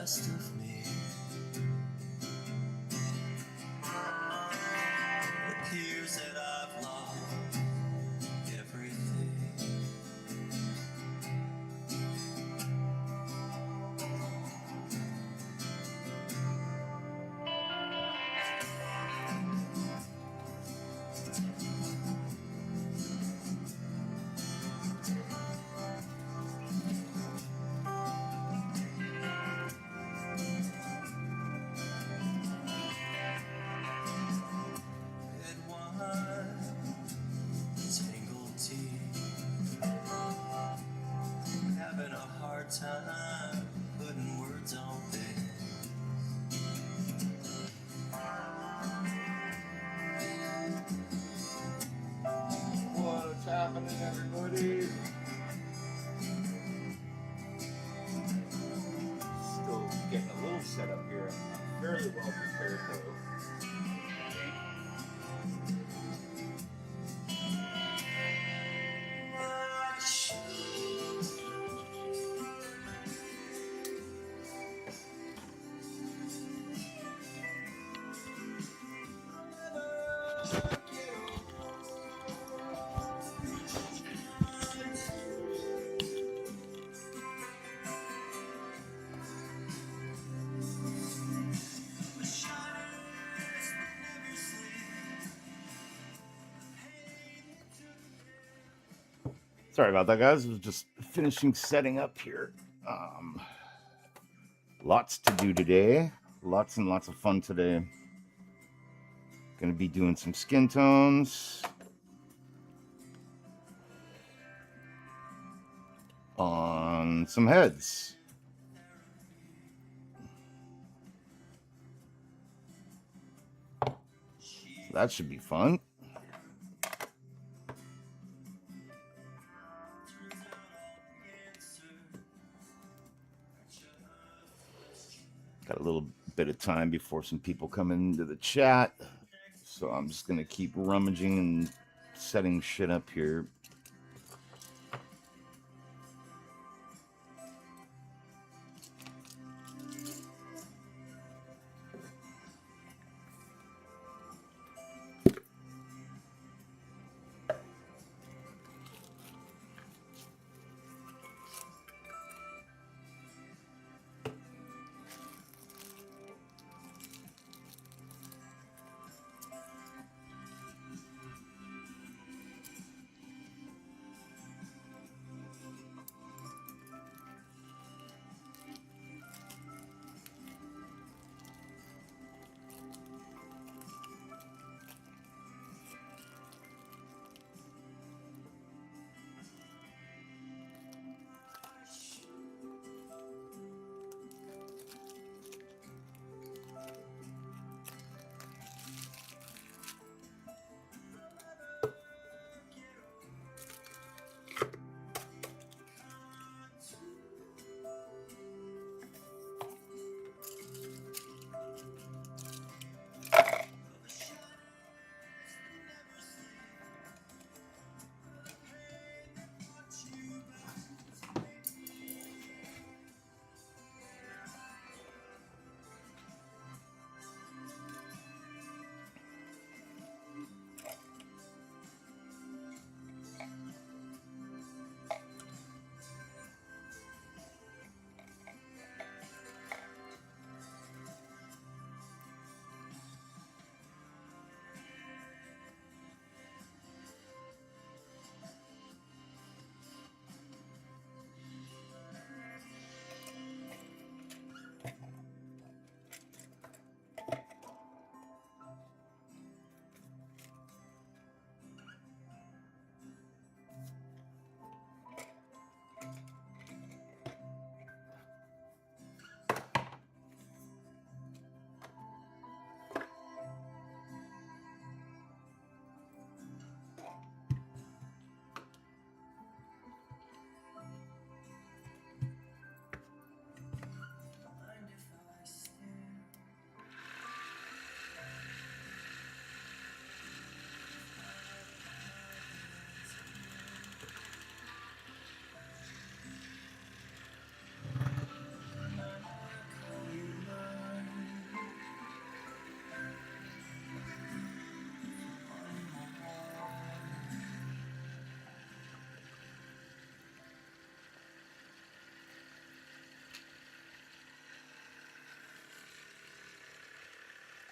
best of me. It appears that I've lost everything. Having a hard time putting words on things. What's happening, everybody? Still getting a little set up here. I'm fairly well prepared though. Sorry about that, guys. I was just finishing setting up here. Lots to do today. Lots and lots of fun today. Going to be doing some skin tones on some heads. So that should be fun. Got a little bit of time before some people come into the chat. So I'm just going to keep rummaging and setting shit up here.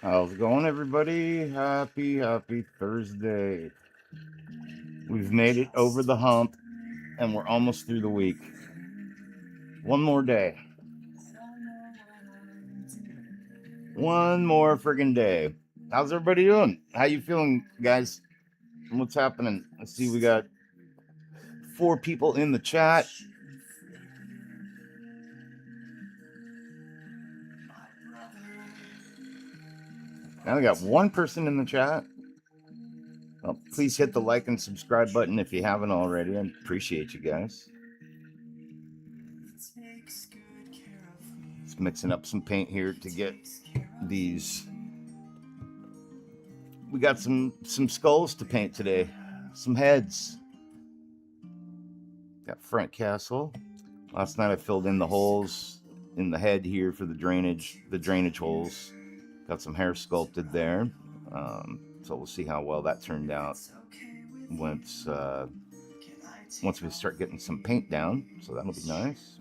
How's it going, everybody? Happy Thursday. We've made it over the hump, and we're almost through the week. One more day. One more friggin' day. How's everybody doing? How you feeling, guys? What's happening? I see we got 4 people in the chat. Now we got 1 person in the chat. Well, please hit the like and subscribe button if you haven't already. I appreciate you guys. Just mixing up some paint here to get these. We got some skulls to paint today. Some heads. Got front castle. Last night I filled in the holes in the head here for the drainage holes. Got some hair sculpted there. So we'll see how well that turned out once we start getting some paint down. So that'll be nice.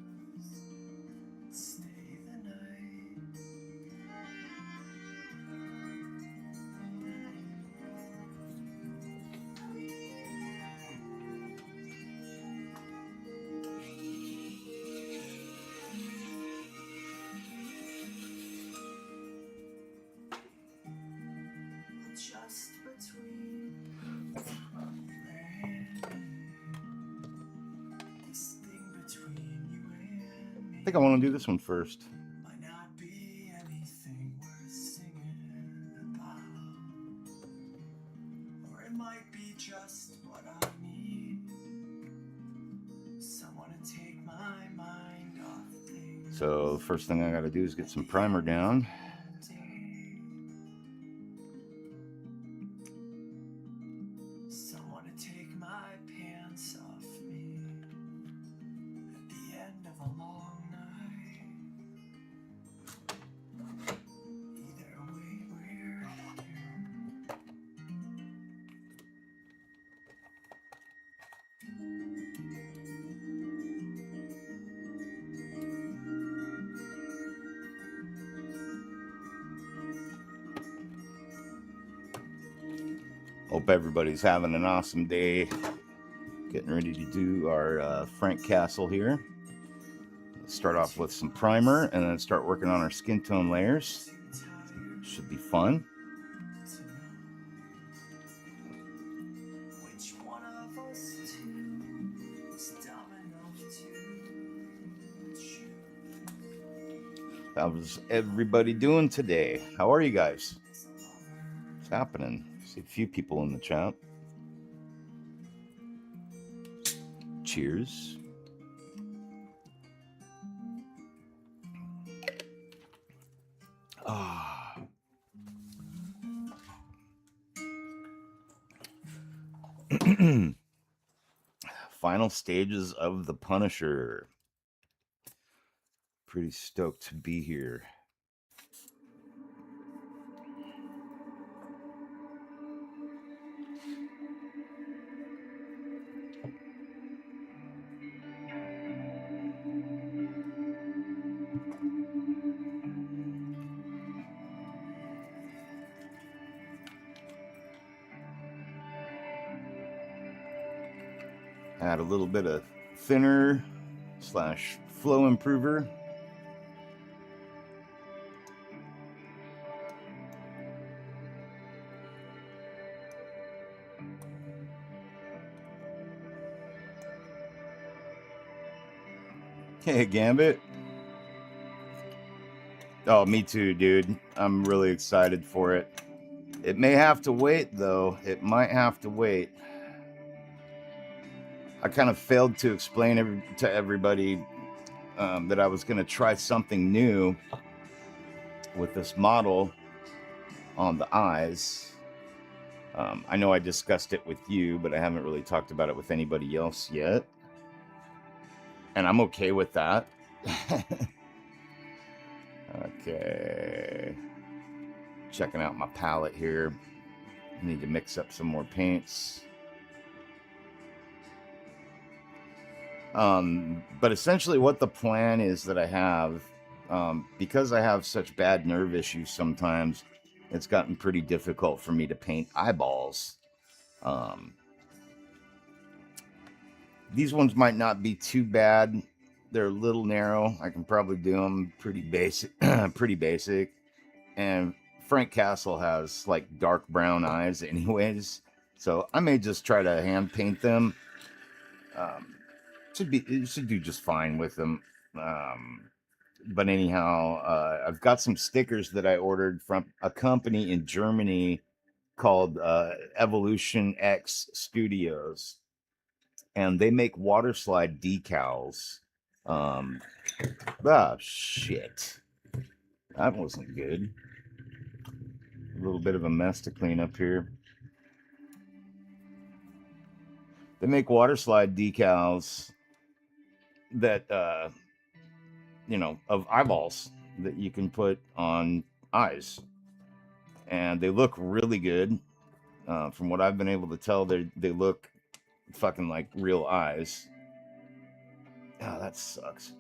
I think I want to do this one first. So the first thing I got to do is get some primer down. Hope everybody's having an awesome day. Getting ready to do our Frank Castle here. Start off with some primer and then start working on our skin tone layers. Should be fun. How's everybody doing today? How are you guys? What's happening? See a few people in the chat. Cheers. Ah. Final stages of the Punisher. Pretty stoked to be here. Add a little bit of thinner / flow improver. Hey, Gambit. Oh, me too, dude. I'm really excited for it. It may have to wait, though. It might have to wait. I kind of failed to explain to everybody that I was going to try something new with this model on the eyes. I know I discussed it with you, but I haven't really talked about it with anybody else yet. And I'm okay with that. Okay. Checking out my palette here. I need to mix up some more paints. But essentially what the plan is that I have, because I have such bad nerve issues sometimes, it's gotten pretty difficult for me to paint eyeballs. These ones might not be too bad. They're a little narrow. I can probably do them pretty basic, pretty basic. And Frank Castle has like dark brown eyes, anyways. So I may just try to hand paint them. It should do just fine with them. But anyhow, I've got some stickers that I ordered from a company in Germany called Evolution X Studios, and they make water slide decals. Shit, that wasn't good. A little bit of a mess to clean up here. They make water slide decals that of eyeballs that you can put on eyes, and they look really good. From what I've been able to tell, they look fucking like real eyes. Oh, that sucks.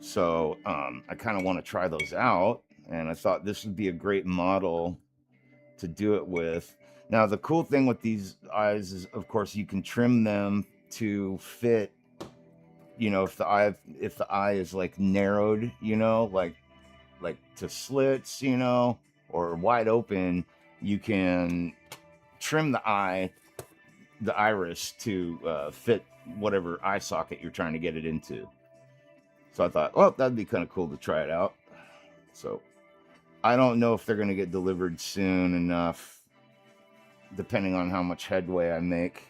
So I kind of want to try those out, and I thought this would be a great model to do it with. Now, the cool thing with these eyes is, of course, you can trim them to fit. If the eye is like narrowed, like to slits, or wide open, you can trim the iris to fit whatever eye socket you're trying to get it into. So I thought, well, that'd be kind of cool to try it out. So I don't know if they're going to get delivered soon enough, depending on how much headway I make.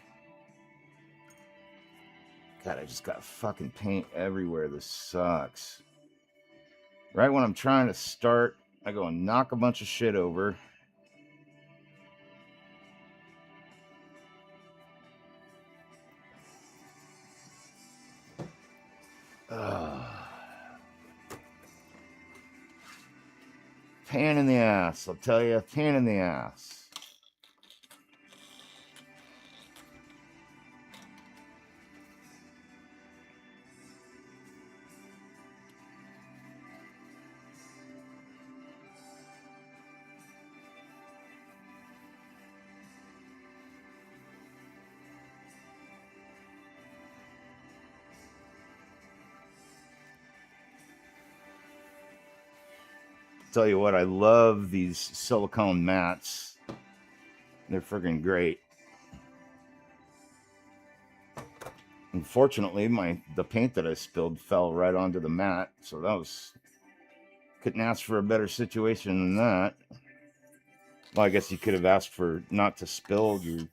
God, I just got fucking paint everywhere. This sucks. Right when I'm trying to start, I go and knock a bunch of shit over. Pain in the ass, I'll tell you, pain in the ass. Tell you what, I love these silicone mats. They're freaking great. Unfortunately, the paint that I spilled fell right onto the mat, so couldn't ask for a better situation than that. Well, I guess you could have asked for not to spill your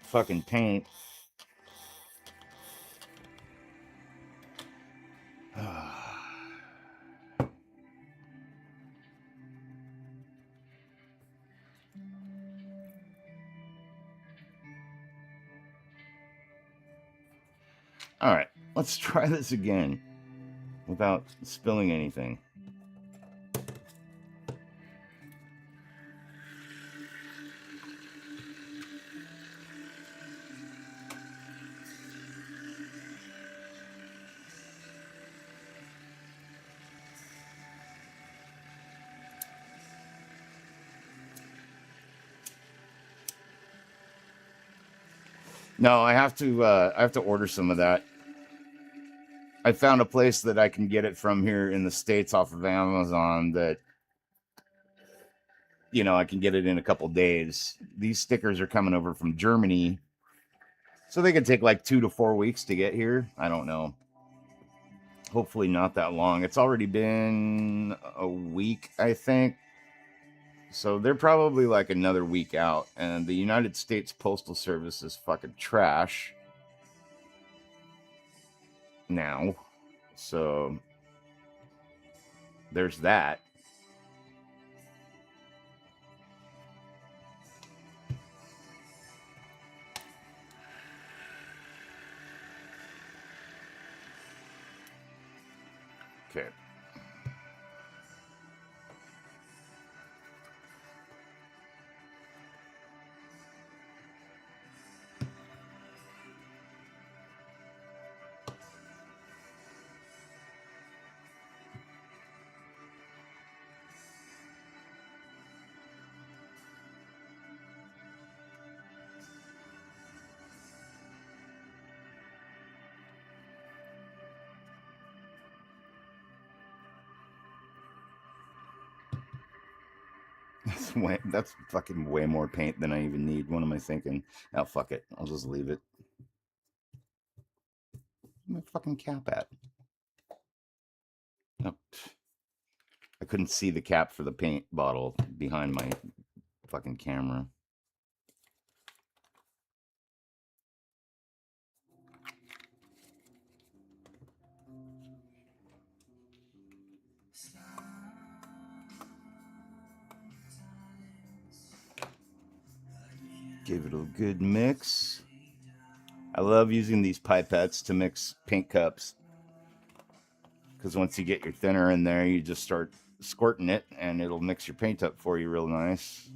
fucking paint. All right, let's try this again without spilling anything. No, I have to order some of that. I found a place that I can get it from here in the States off of Amazon that, I can get it in a couple days. These stickers are coming over from Germany, so they could take like 2 to 4 weeks to get here. I don't know. Hopefully not that long. It's already been a week, I think. So they're probably like another week out. And the United States Postal Service is fucking trash now. So there's that. Okay. That's fucking way more paint than I even need. What am I thinking? Oh, fuck it. I'll just leave it. Where's my fucking cap at? Oh, I couldn't see the cap for the paint bottle behind my fucking camera. Give it a good mix. I love using these pipettes to mix paint cups, because once you get your thinner in there, you just start squirting it and it'll mix your paint up for you real nice.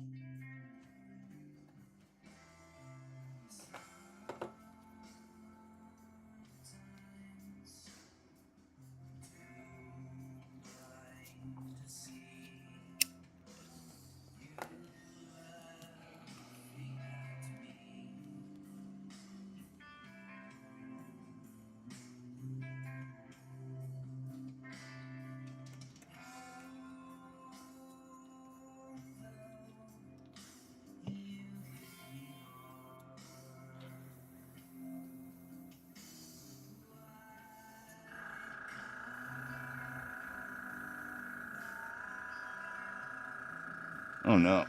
Oh no.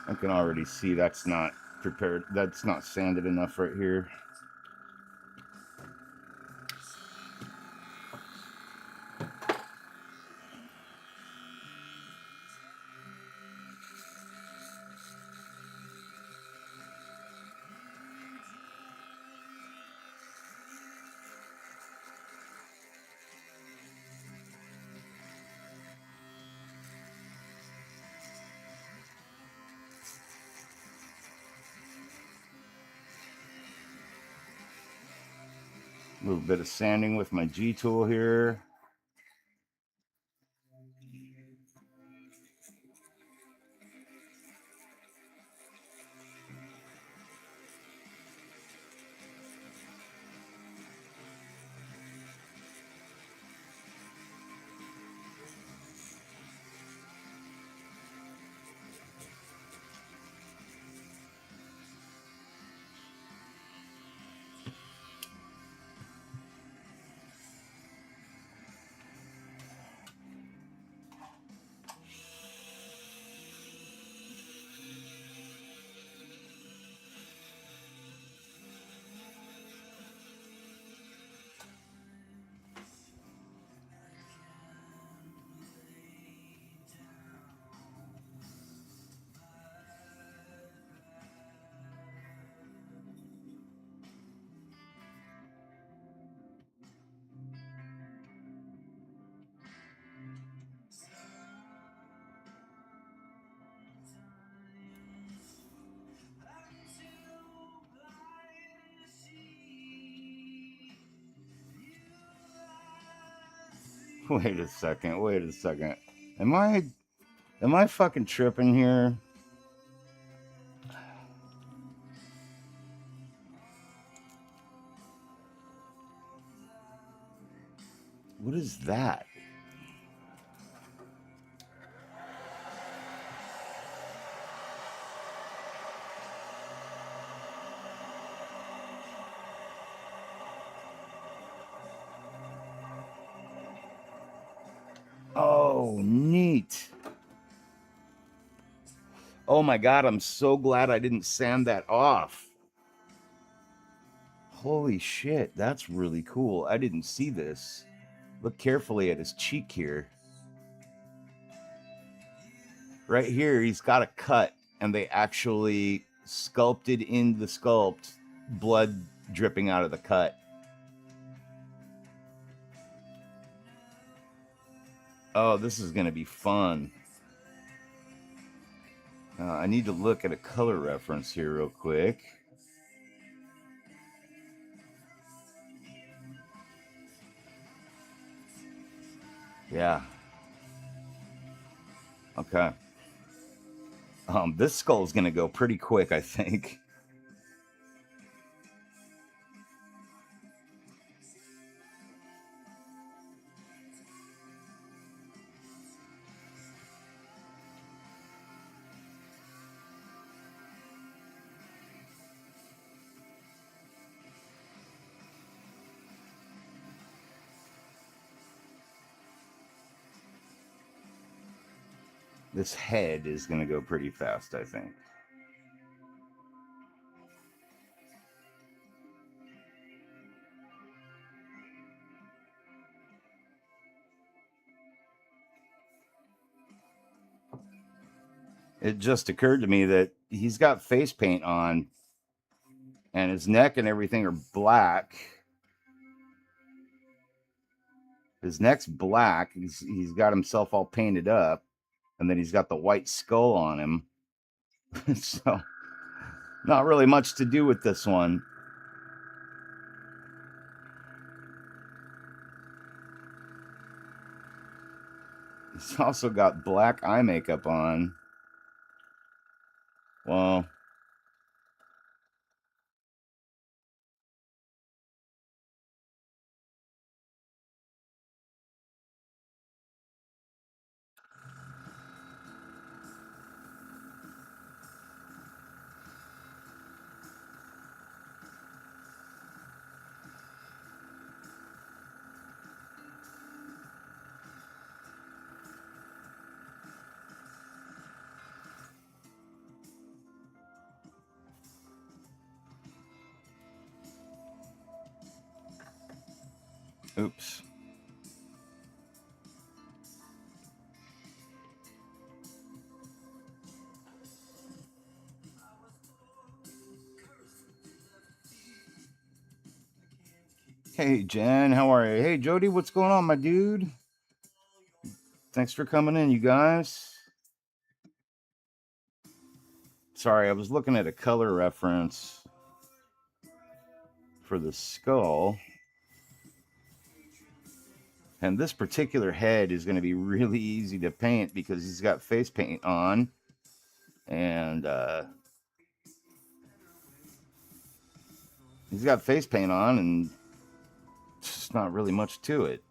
I can already see that's not prepared. That's not sanded enough right here. A little bit of sanding with my G tool here. Wait a second. Wait a second. Am I fucking tripping here? What is that? Oh, neat. Oh my God, I'm so glad I didn't sand that off. Holy shit, that's really cool. I didn't see this. Look carefully at his cheek here. Right here, he's got a cut, and they actually sculpted in the sculpt, blood dripping out of the cut. Oh, this is going to be fun. I need to look at a color reference here real quick. Yeah. Okay. This skull is going to go pretty quick, I think. This head is going to go pretty fast, I think. It just occurred to me that he's got face paint on and his neck and everything are black. His neck's black. He's got himself all painted up, and then he's got the white skull on him. So, not really much to do with this one. He's also got black eye makeup on. Well, oops. Hey, Jen, how are you? Hey, Jody, what's going on, my dude? Thanks for coming in, you guys. Sorry, I was looking at a color reference for the skull. And this particular head is going to be really easy to paint because he's got face paint on. And he's got face paint on, and it's just not really much to it.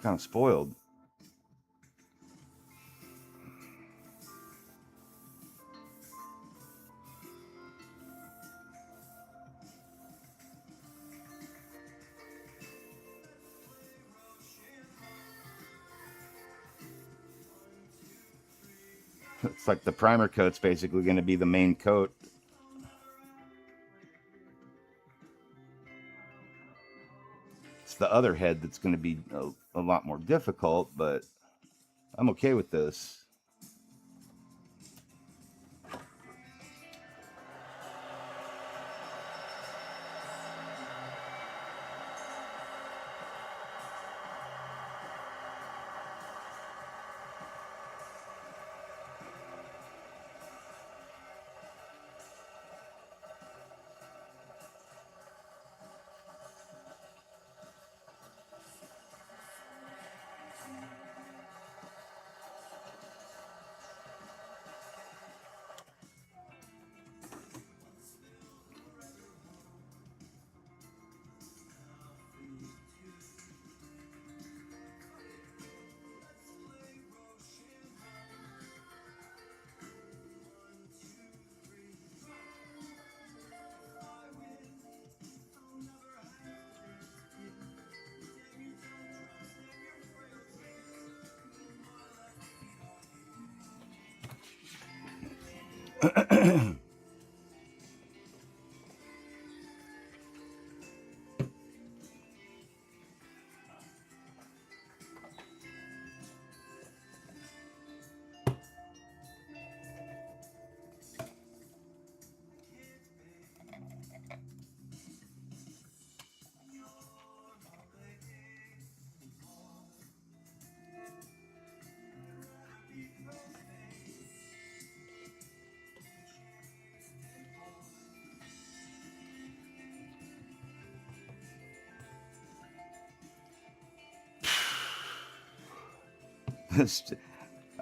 Kind of spoiled. It's like the primer coat's basically going to be the main coat. It's the other head that's going to be a lot more difficult, but I'm okay with this.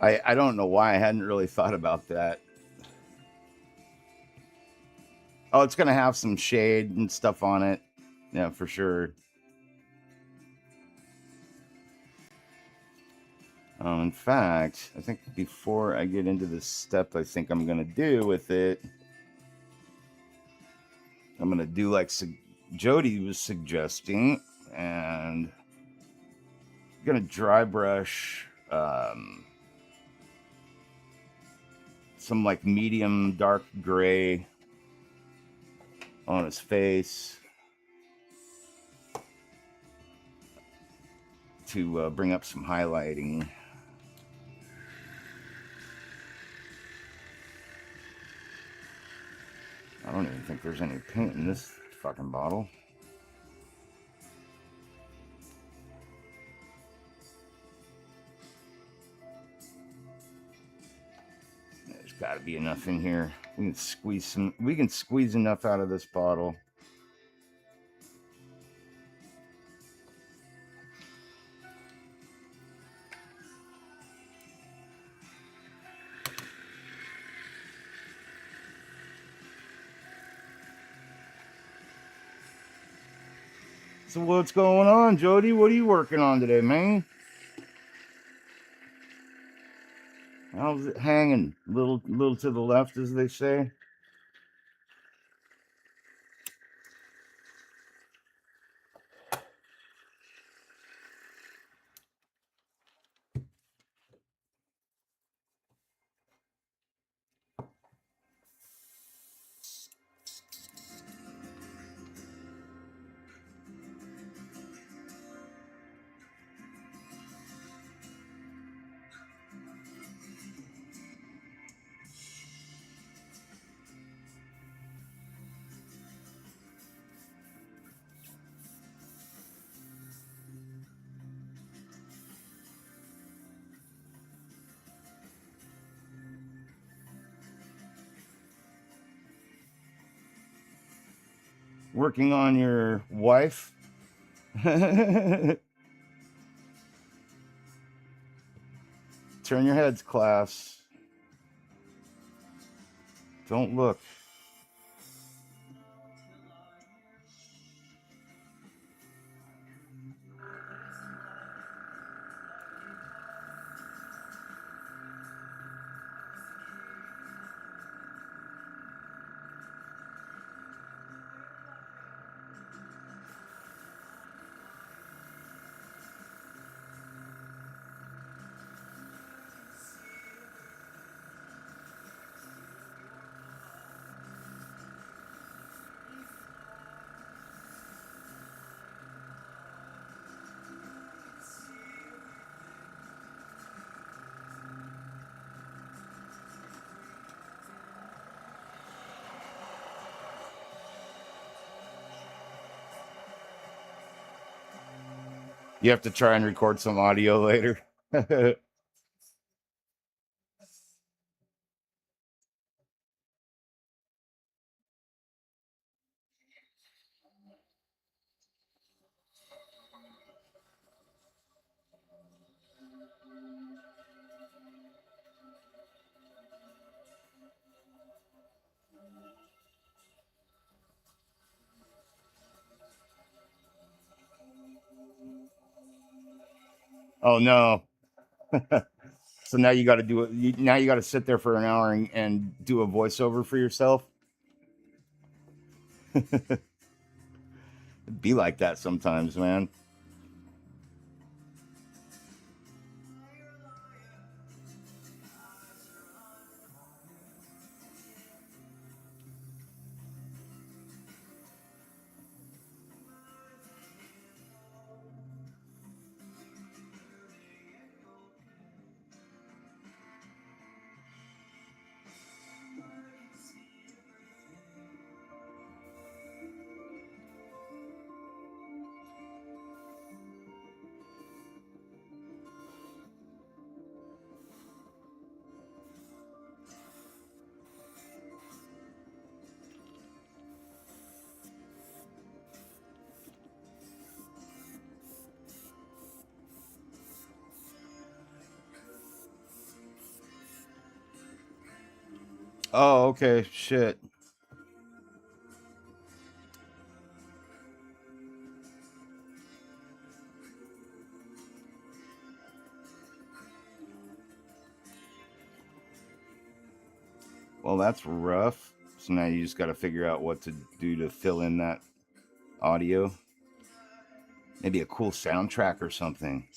I don't know why I hadn't really thought about that. Oh, it's going to have some shade and stuff on it. Yeah, for sure. In fact, I think before I get into the step I think I'm going to do with it, I'm going to do like Jody was suggesting, and I'm going to dry brush some like medium dark gray on his face to bring up some highlighting. I don't even think there's any paint in this fucking bottle. There's got to be enough in here. We can squeeze enough out of this bottle. So what's going on, Jody? What are you working on today, man? How's it hanging? Little to the left, as they say. Working on your wife? Turn your heads, class. Don't look. You have to try and record some audio later. Oh no. So now you got to do it. Now you got to sit there for an hour and do a voiceover for yourself. It'd be like that sometimes, man. Oh, okay. Shit. Well, that's rough. So now you just got to figure out what to do to fill in that audio. Maybe a cool soundtrack or something.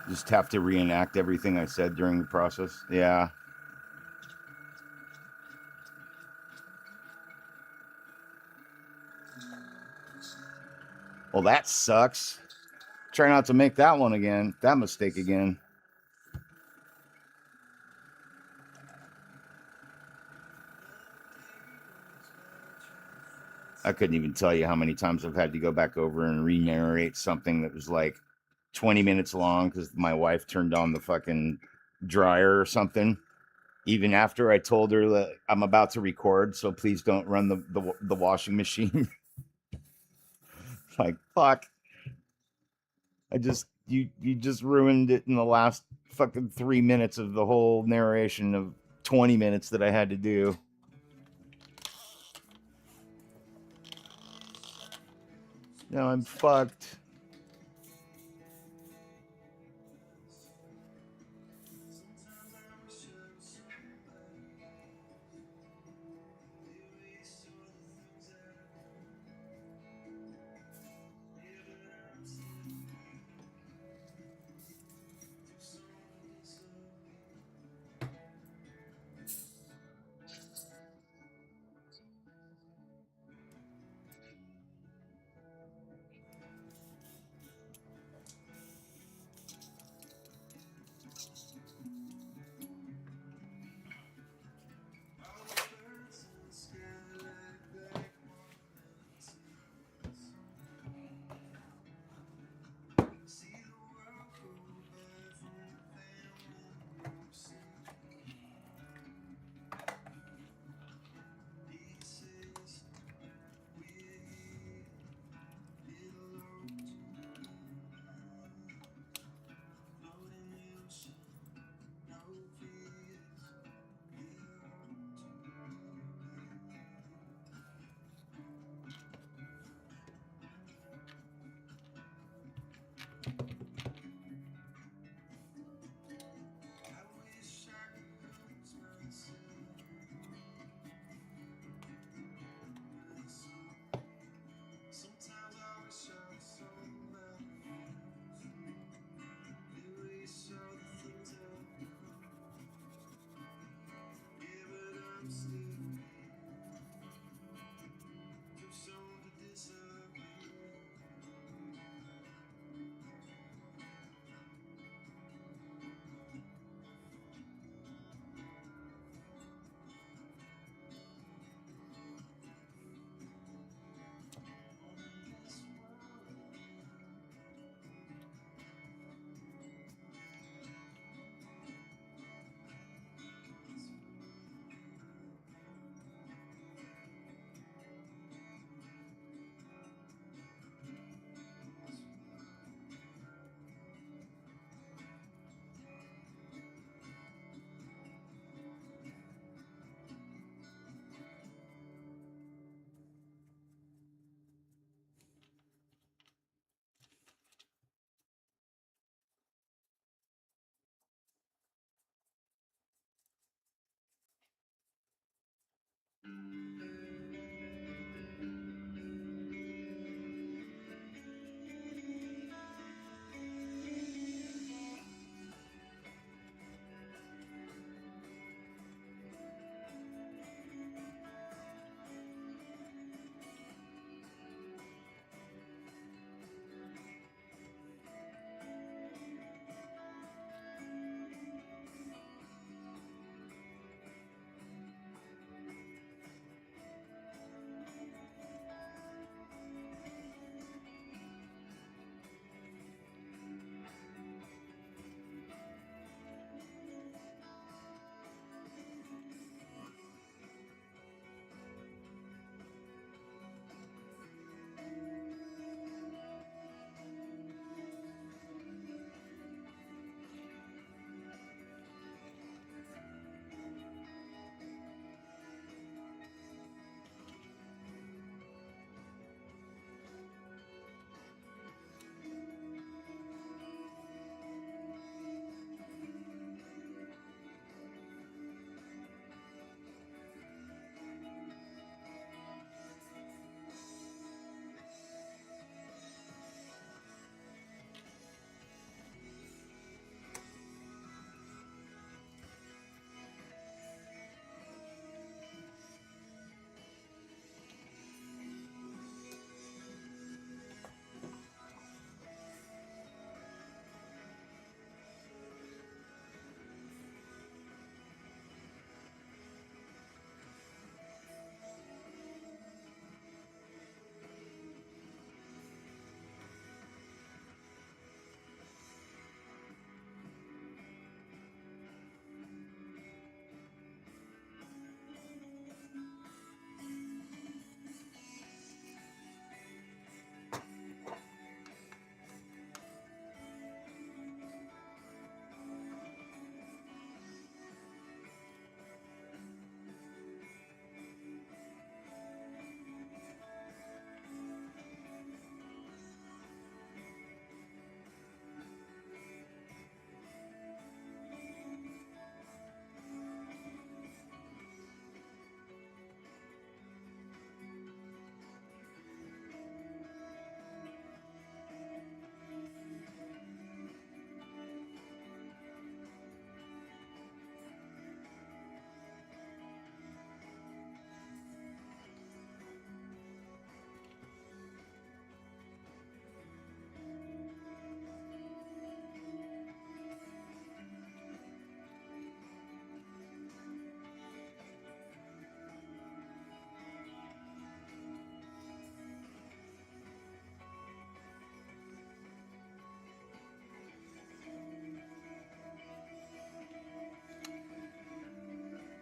Just have to reenact everything I said during the process. Yeah. Well, that sucks. Try not to make that one again. That mistake again. I couldn't even tell you how many times I've had to go back over and re-narrate something that was like 20 minutes long because my wife turned on the fucking dryer or something. Even after I told her that I'm about to record, so please don't run the washing machine. Like, fuck. You just ruined it in the last fucking 3 minutes of the whole narration of 20 minutes that I had to do. Now I'm fucked.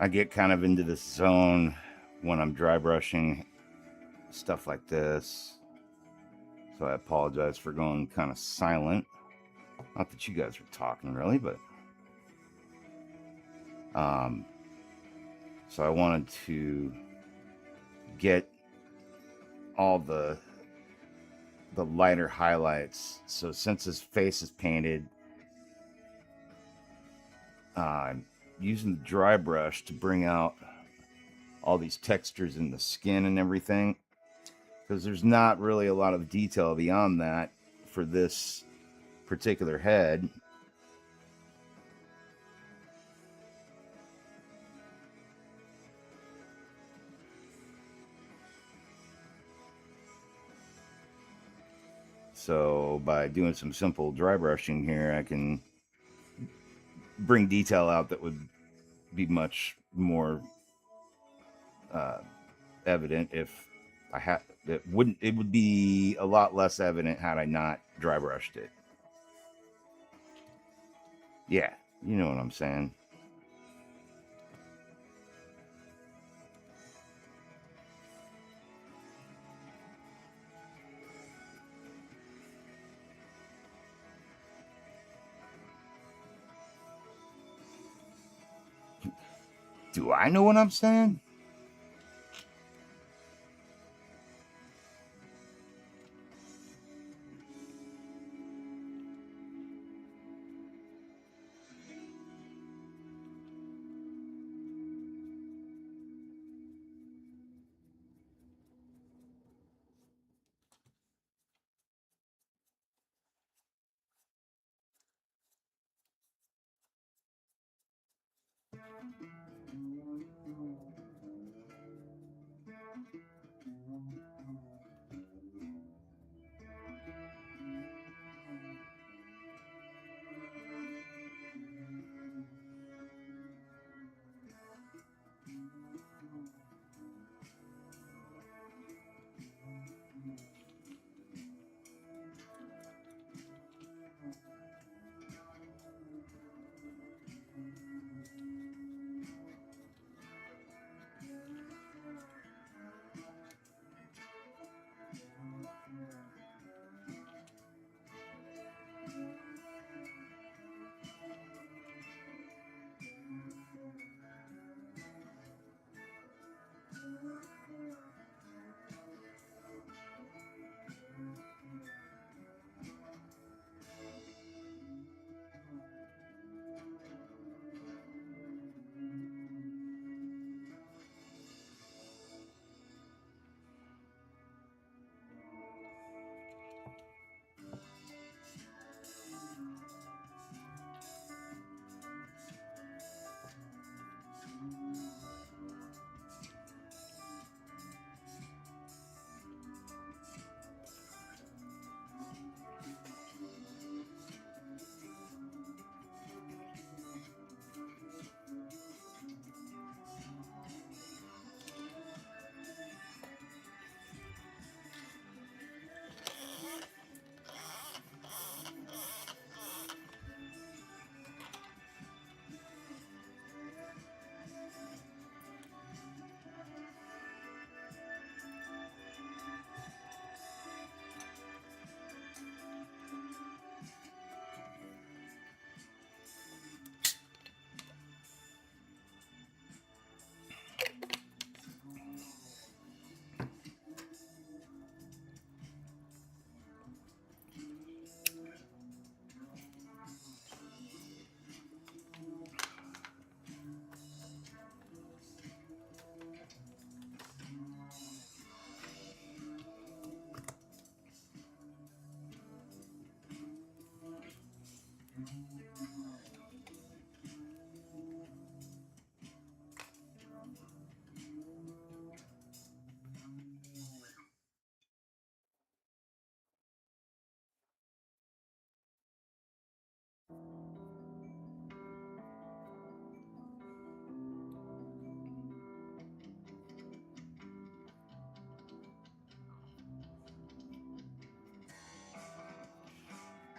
I get kind of into this zone when I'm dry brushing stuff like this. So I apologize for going kind of silent. Not that you guys are talking really, but so I wanted to get all the lighter highlights. So since his face is painted, I'm using the dry brush to bring out all these textures in the skin and everything, because there's not really a lot of detail beyond that for this particular head. So by doing some simple dry brushing here, I can bring detail out that would be much more evident if I had. It would be a lot less evident had I not dry brushed it. Yeah, you know what I'm saying. Do I know what I'm saying?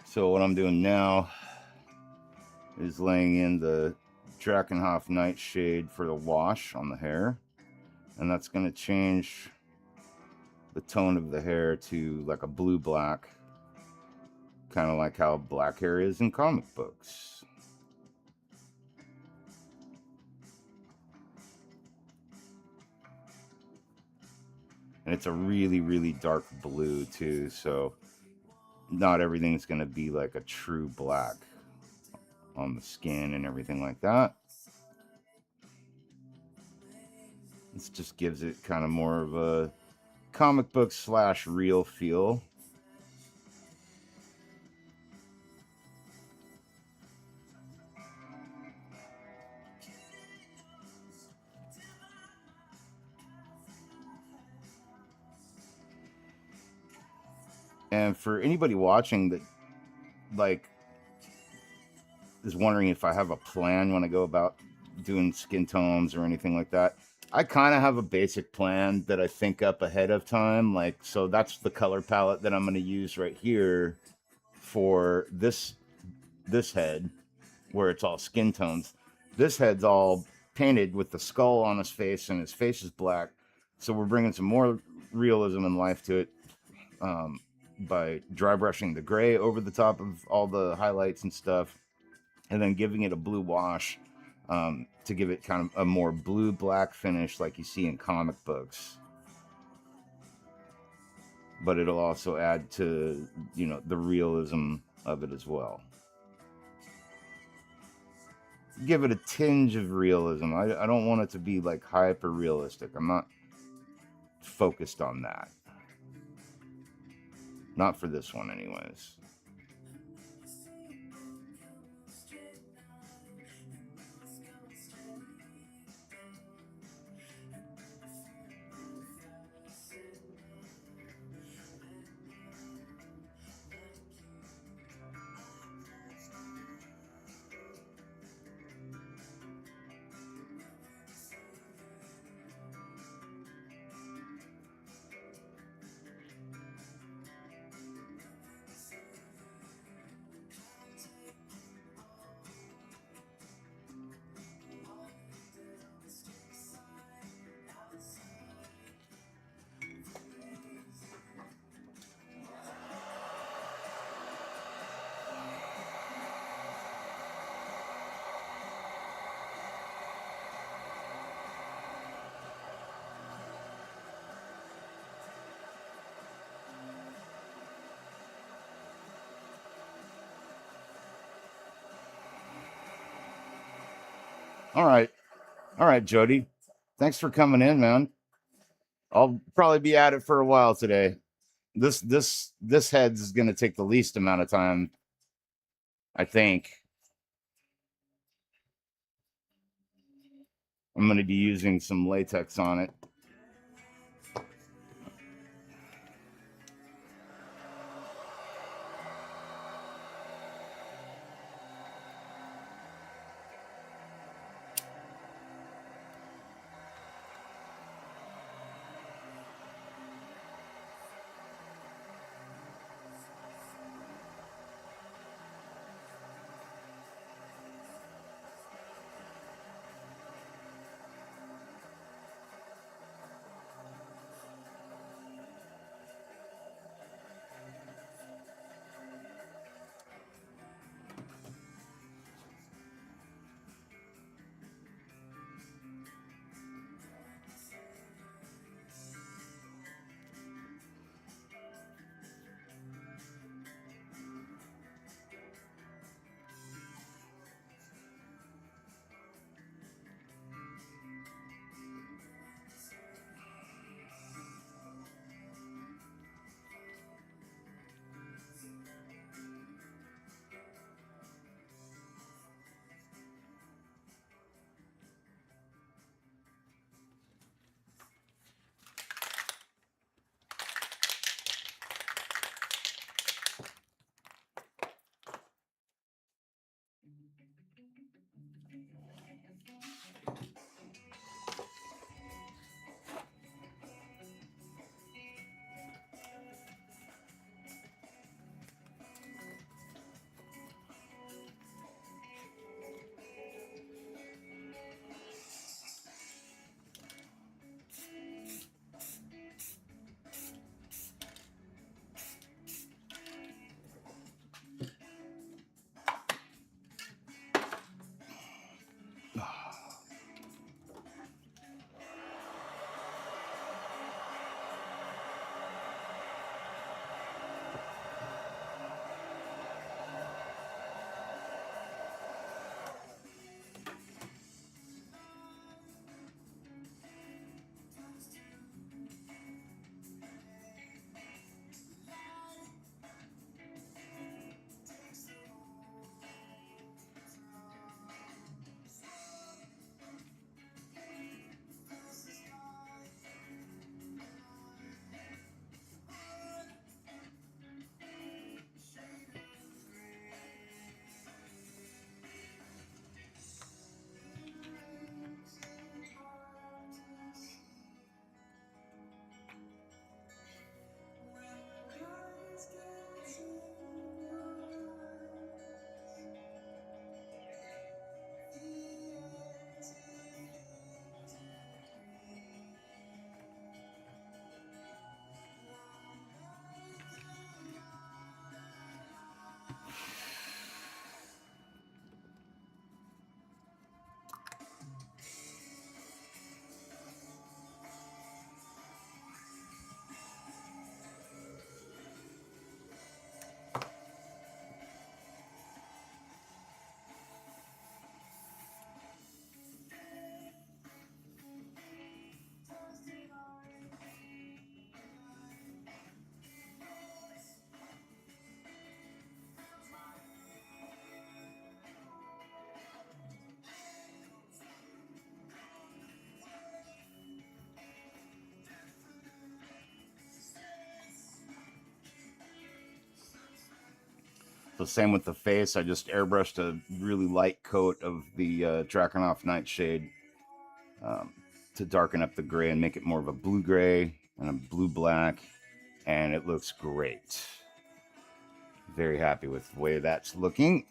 So what I'm doing now is laying in the Drakenhof Nightshade for the wash on the hair. And that's going to change the tone of the hair to like a blue-black, kind of like how black hair is in comic books. And it's a really, really dark blue too, so not everything's going to be like a true black on the skin and everything like that. This just gives it kind of more of a comic book / real feel. And for anybody watching that like is wondering if I have a plan when I go about doing skin tones or anything like that, I kind of have a basic plan that I think up ahead of time. Like, so that's the color palette that I'm going to use right here for this head, where it's all skin tones. This head's all painted with the skull on his face, and his face is black. So we're bringing some more realism and life to it by dry brushing the gray over the top of all the highlights and stuff, and then giving it a blue wash to give it kind of a more blue-black finish like you see in comic books. But it'll also add to, you know, the realism of it as well. Give it a tinge of realism. I don't want it to be like hyper realistic. I'm not focused on that. Not for this one anyways. All right, Jody. Thanks for coming in, man. I'll probably be at it for a while today. This heads is going to take the least amount of time, I think. I'm going to be using some latex on it. The same with the face. I just airbrushed a really light coat of the Draconoff Nightshade to darken up the gray and make it more of a blue gray and a blue black, and it looks great. Very happy with the way that's looking.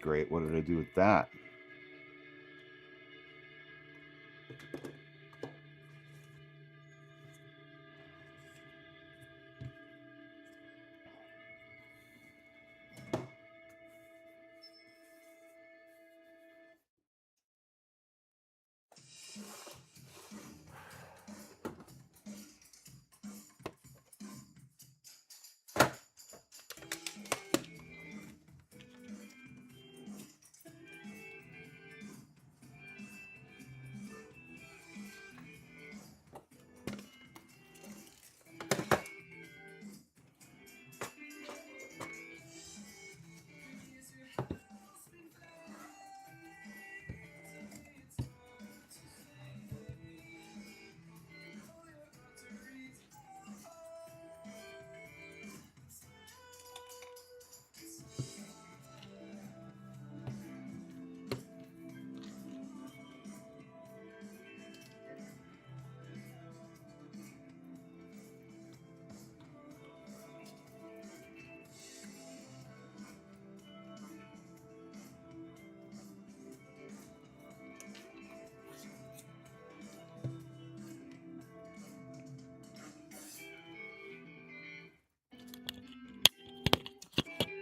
Great. What did I do with that?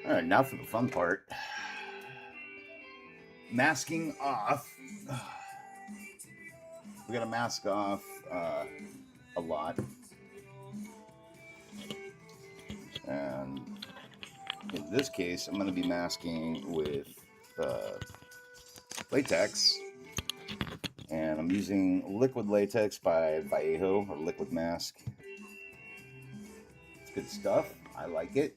All right, now for the fun part. Masking off. We got to mask off a lot. And in this case, I'm going to be masking with latex. And I'm using liquid latex by Vallejo, or liquid mask. It's good stuff. I like it.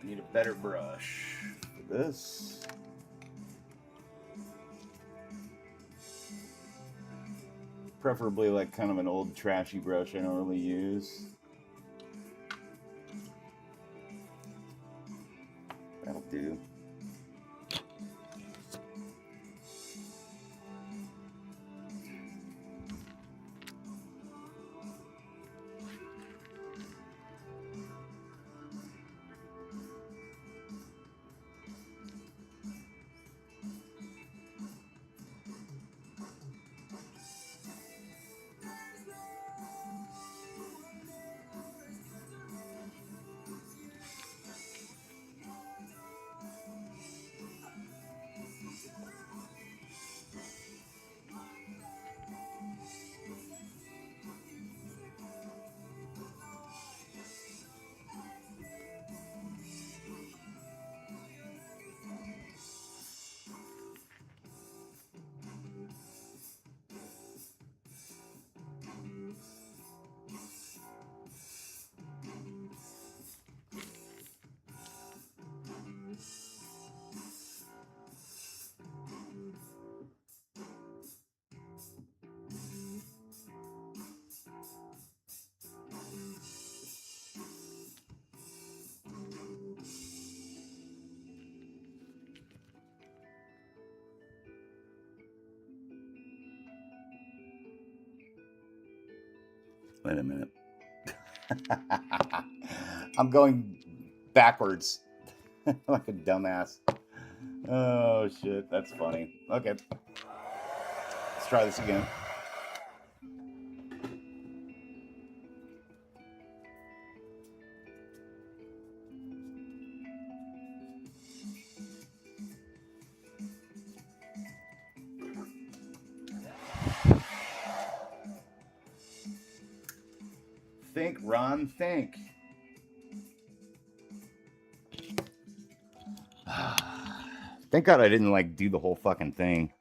Need a better brush for this. Preferably like kind of an old trashy brush I don't really use. That'll do. Wait a minute. I'm going backwards like a dumbass. Oh shit, that's funny. Okay, let's try this again. Think, Ron, think. Thank God I didn't like do the whole fucking thing.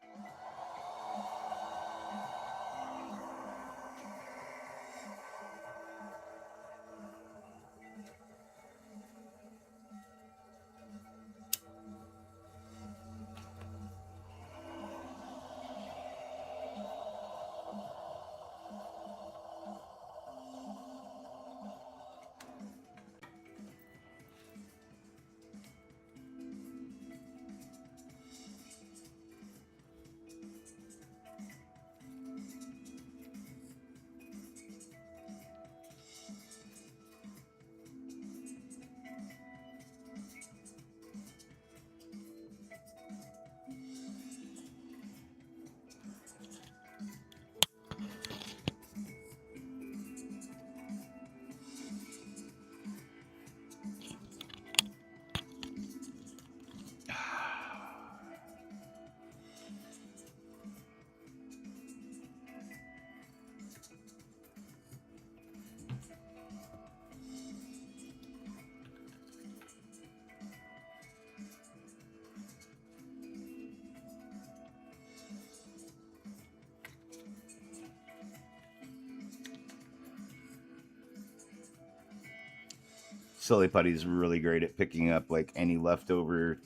Silly Putty's really great at picking up like any leftover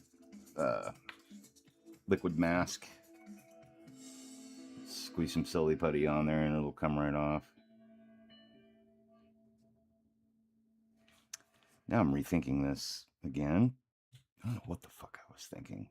liquid mask. Squeeze some Silly Putty on there and it'll come right off. Now I'm rethinking this again. I don't know what the fuck I was thinking.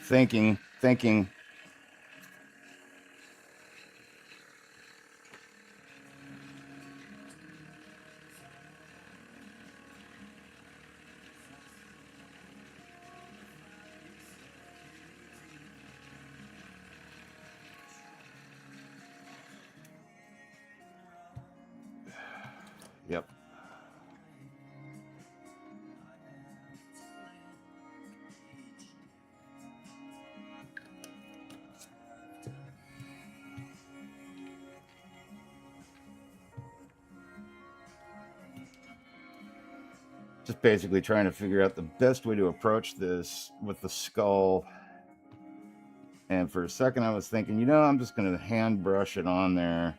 Thinking. Yep. Just basically trying to figure out the best way to approach this with the skull. And for a second, I was thinking, I'm just going to hand brush it on there.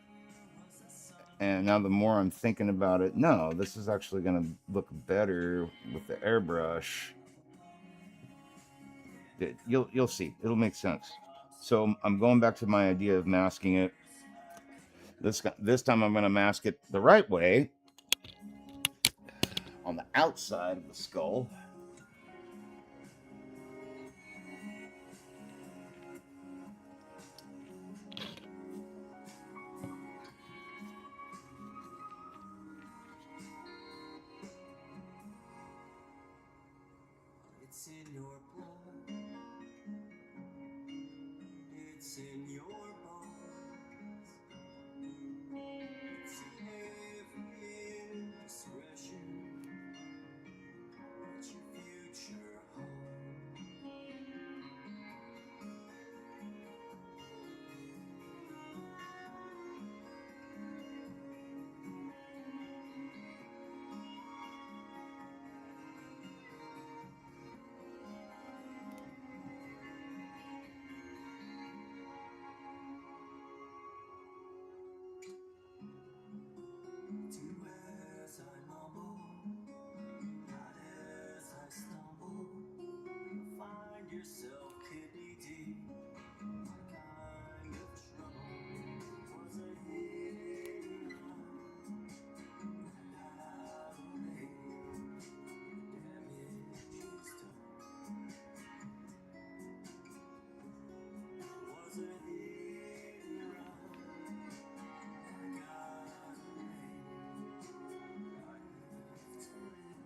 And now the more I'm thinking about it, no, this is actually going to look better with the airbrush. You'll see. It'll make sense. So I'm going back to my idea of masking it. This time I'm going to mask it the right way on the outside of the skull. It's in your blood, it's in your bones, it's in every indiscretion that your future holds. Do as I mumble, not as I stumble. Find yourself kidney deep. My kind of trouble was a hit and run, and out late, damage is done. Was a hit and run, I got away. I live to live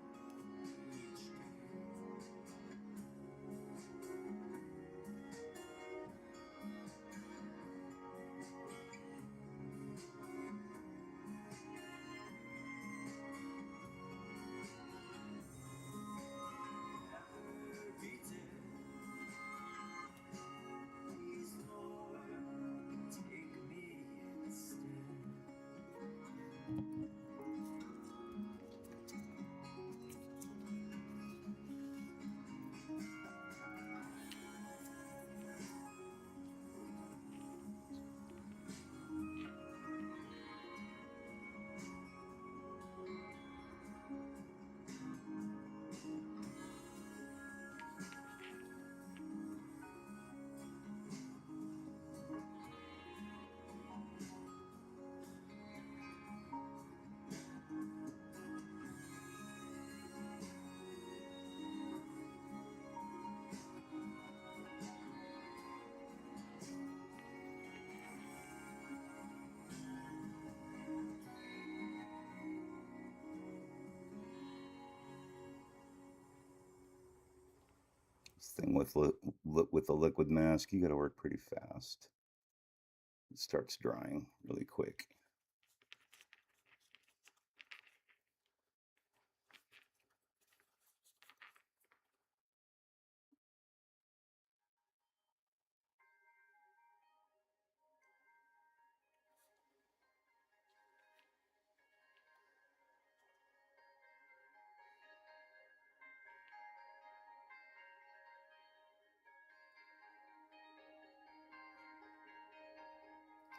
each day. Every day, please Lord, take me instead. This thing with the liquid mask, you got to work pretty fast. It starts drying really quick.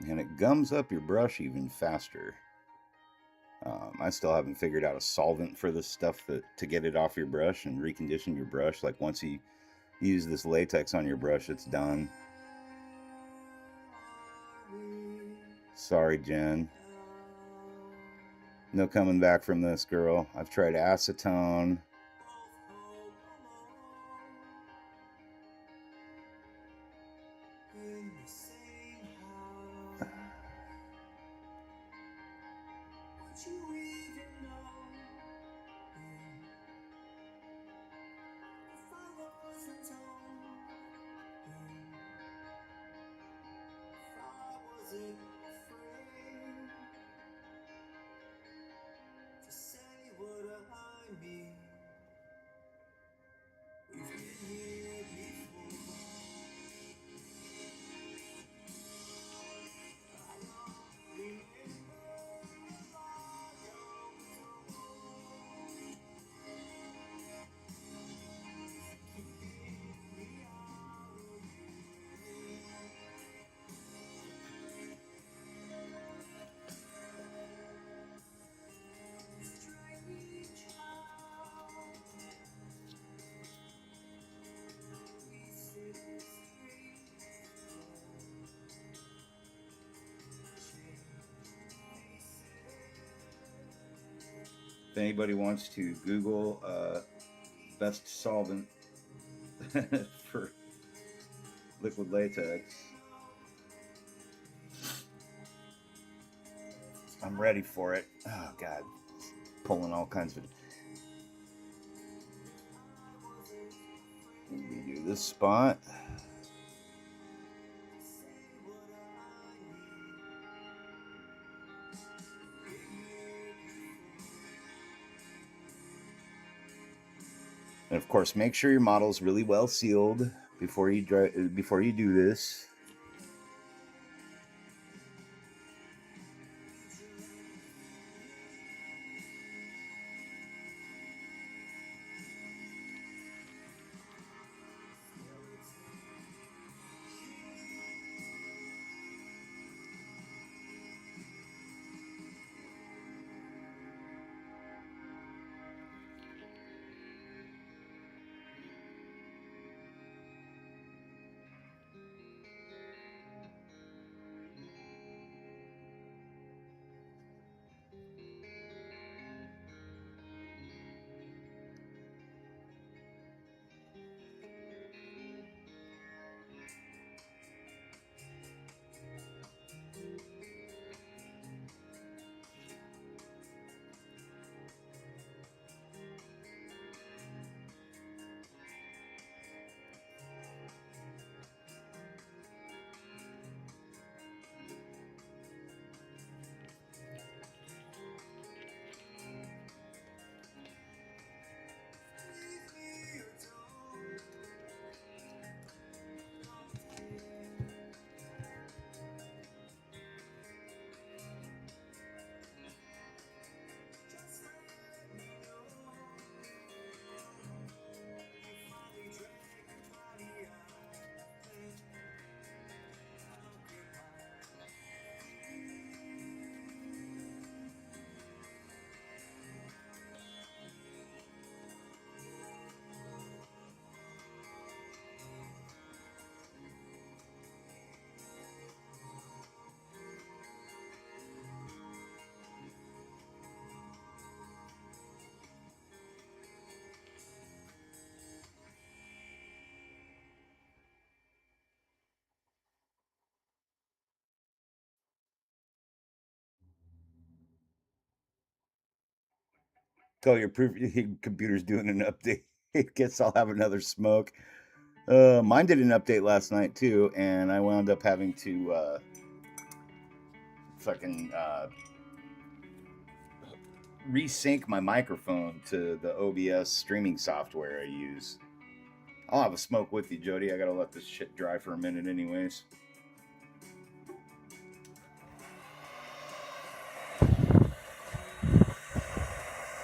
And it gums up your brush even faster. I still haven't figured out a solvent for this stuff to get it off your brush and recondition your brush. Like once you use this latex on your brush, it's done. Sorry, Jen. No coming back from this, girl. I've tried acetone. In the same house, would you even know if I wasn't home? If I wasn't afraid to say what I mean? We've been here before. I don't remember if I don't know. If anybody wants to Google best solvent for liquid latex, I'm ready for it. Oh God, pulling all kinds of. We do this spot. And of course, make sure your model is really well sealed before you do this. Oh, your computer's doing an update. Guess I'll have another smoke. Mine did an update last night too, and I wound up having to fucking resync my microphone to the OBS streaming software I use. I'll have a smoke with you, Jody. I gotta let this shit dry for a minute, anyways.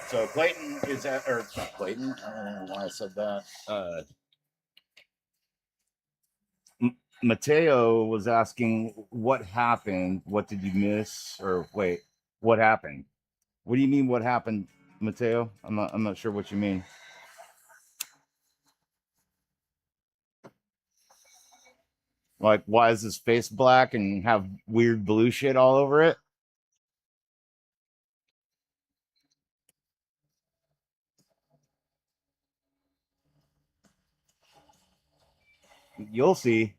So Clayton is at, or not Clayton. I don't know why I said that. Mateo was asking what happened. What did you miss? Or wait, what happened? What do you mean? What happened, Mateo? I'm not sure what you mean. Like, why is his face black and have weird blue shit all over it? You'll see.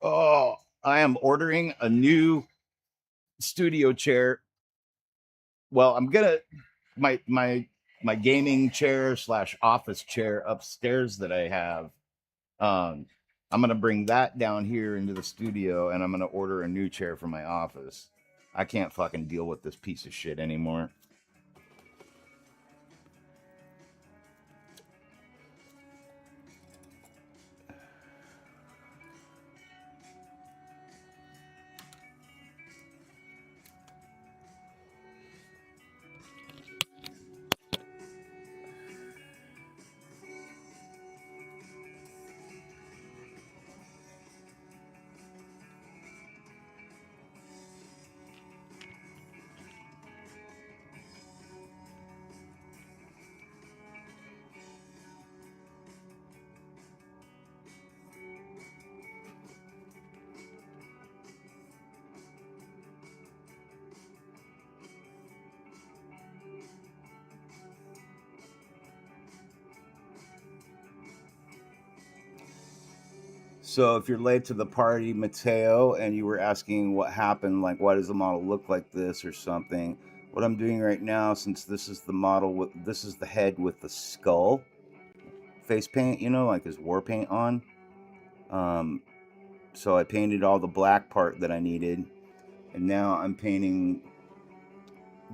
Oh, I am ordering a new studio chair. Well, I'm gonna my gaming chair slash office chair upstairs that I have. Um, I'm gonna bring that down here into the studio, and I'm gonna order a new chair for my office. I can't fucking deal with this piece of shit anymore. So if you're late to the party, Mateo, and you were asking what happened, like why does the model look like this or something, what I'm doing right now, since this is the model with this is the head with the skull face paint, you know, like his war paint on. Um, so I painted all the black part that I needed, and now I'm painting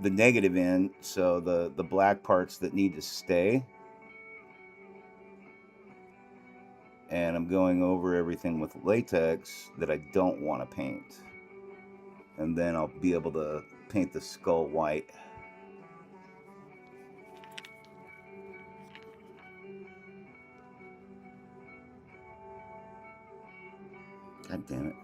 the negative end, so the black parts that need to stay. And I'm going over everything with latex that I don't want to paint. And then I'll be able to paint the skull white. God damn it.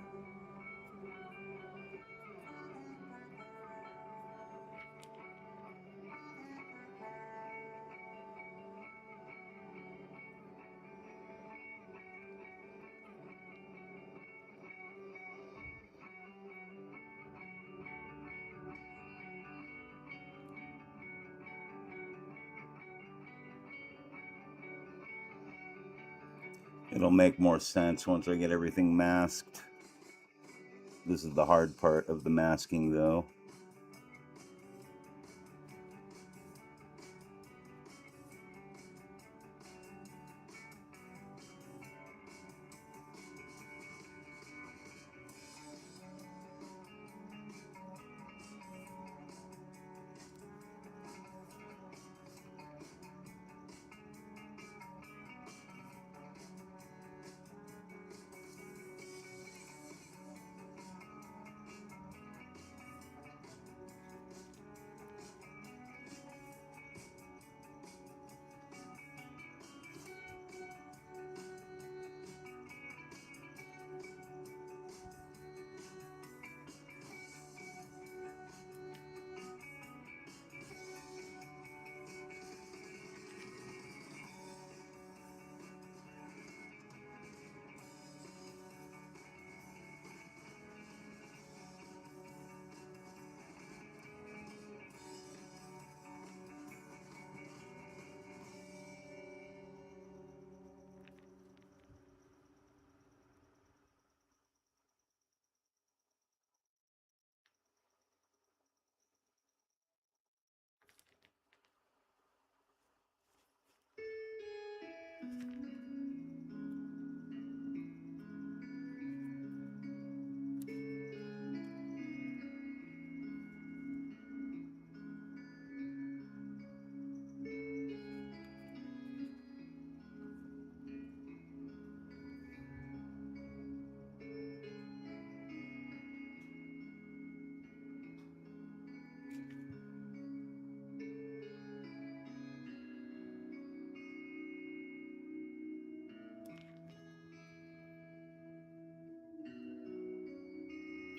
It'll make more sense once I get everything masked. This is the hard part of the masking, though.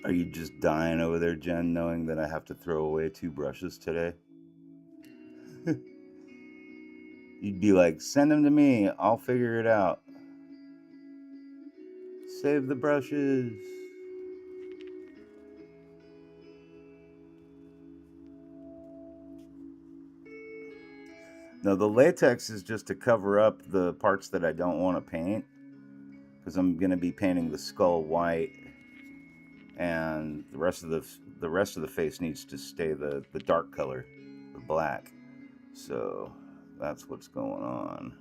Are you just dying over there, Jen, knowing that I have to throw away 2 brushes today? You'd be like, send them to me. I'll figure it out. Save the brushes. Now, the latex is just to cover up the parts that I don't want to paint, because I'm going to be painting the skull white, and the rest of the face needs to stay the dark color, the black. So that's what's going on.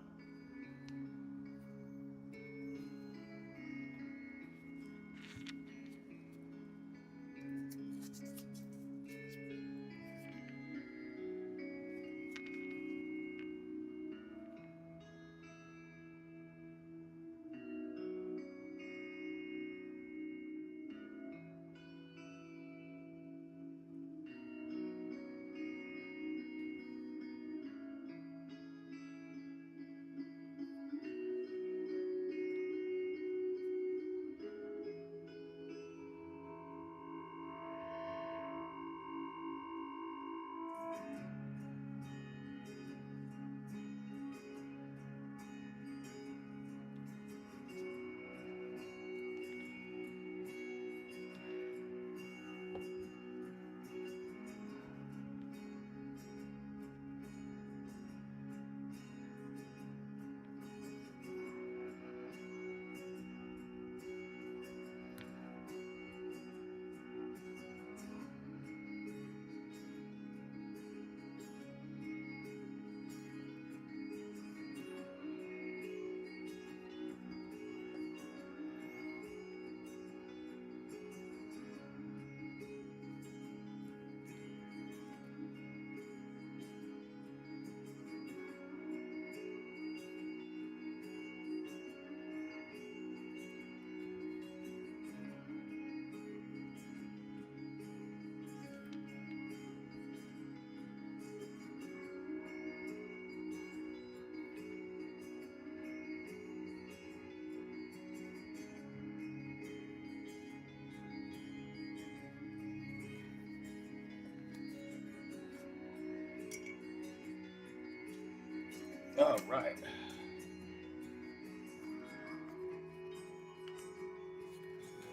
All right.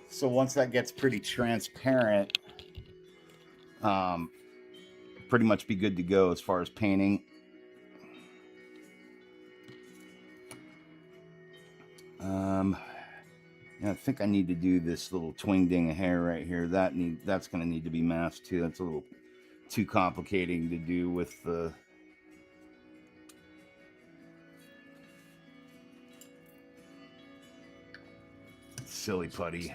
So once that gets pretty transparent, pretty much be good to go as far as painting. Yeah, I think I need to do this little twing ding of hair right here. That's going to need to be masked too. That's a little too complicating to do with the silly putty.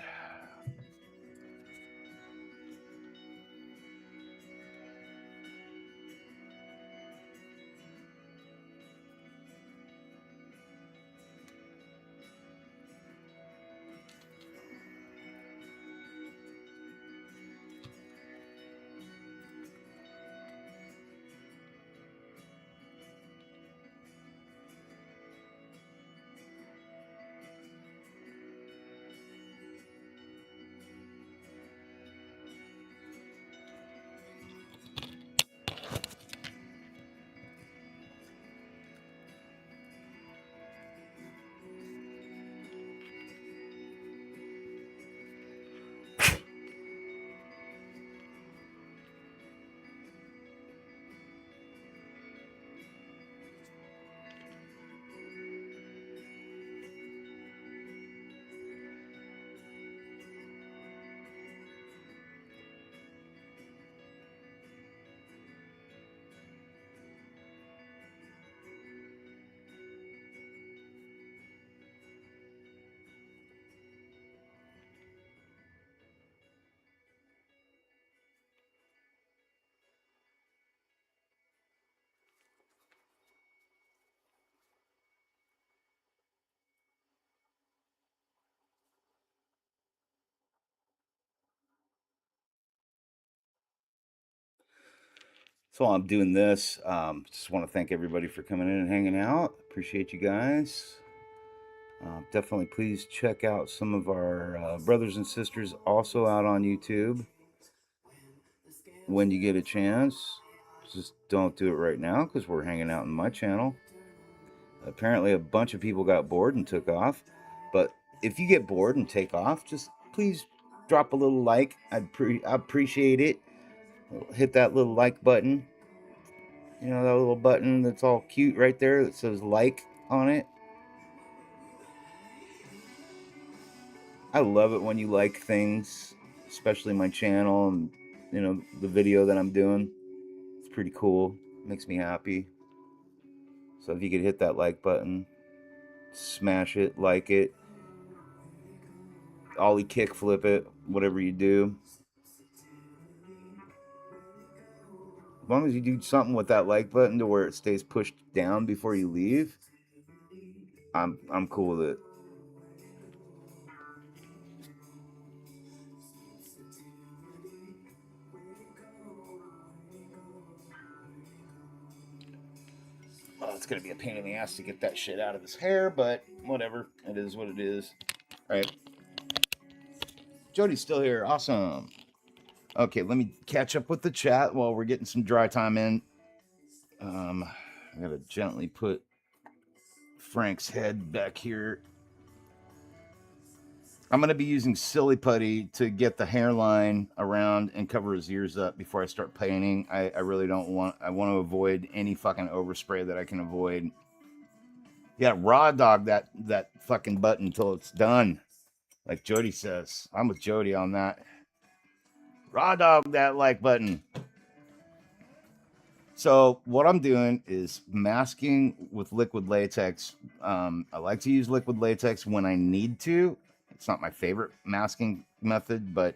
So while I'm doing this, just want to thank everybody for coming in and hanging out. Appreciate you guys. Definitely please check out some of our brothers and sisters also out on YouTube when you get a chance. Just don't do it right now because we're hanging out in my channel. Apparently, a bunch of people got bored and took off. But if you get bored and take off, just please drop a little like. I appreciate it. Hit that little like button. You know, that little button that's all cute right there that says like on it. I love it when you like things, especially my channel and, you know, the video that I'm doing. It's pretty cool. Makes me happy. So if you could hit that like button, smash it, like it, ollie kick flip it, whatever you do. As long as you do something with that like button to where it stays pushed down before you leave, I'm cool with it. Oh, it's gonna be a pain in the ass to get that shit out of his hair, but whatever. It is what it is. All right. Jody's still here. Awesome. Okay, let me catch up with the chat while we're getting some dry time in. I gotta gently put Frank's head back here. I'm gonna be using silly putty to get the hairline around and cover his ears up before I start painting. I really don't want. I want to avoid any fucking overspray that I can avoid. Yeah, raw dog that fucking button until it's done. Like Jody says, I'm with Jody on that. Raw dog that like button. So what I'm doing is masking with liquid latex. I like to use liquid latex when I need to. It's not my favorite masking method, but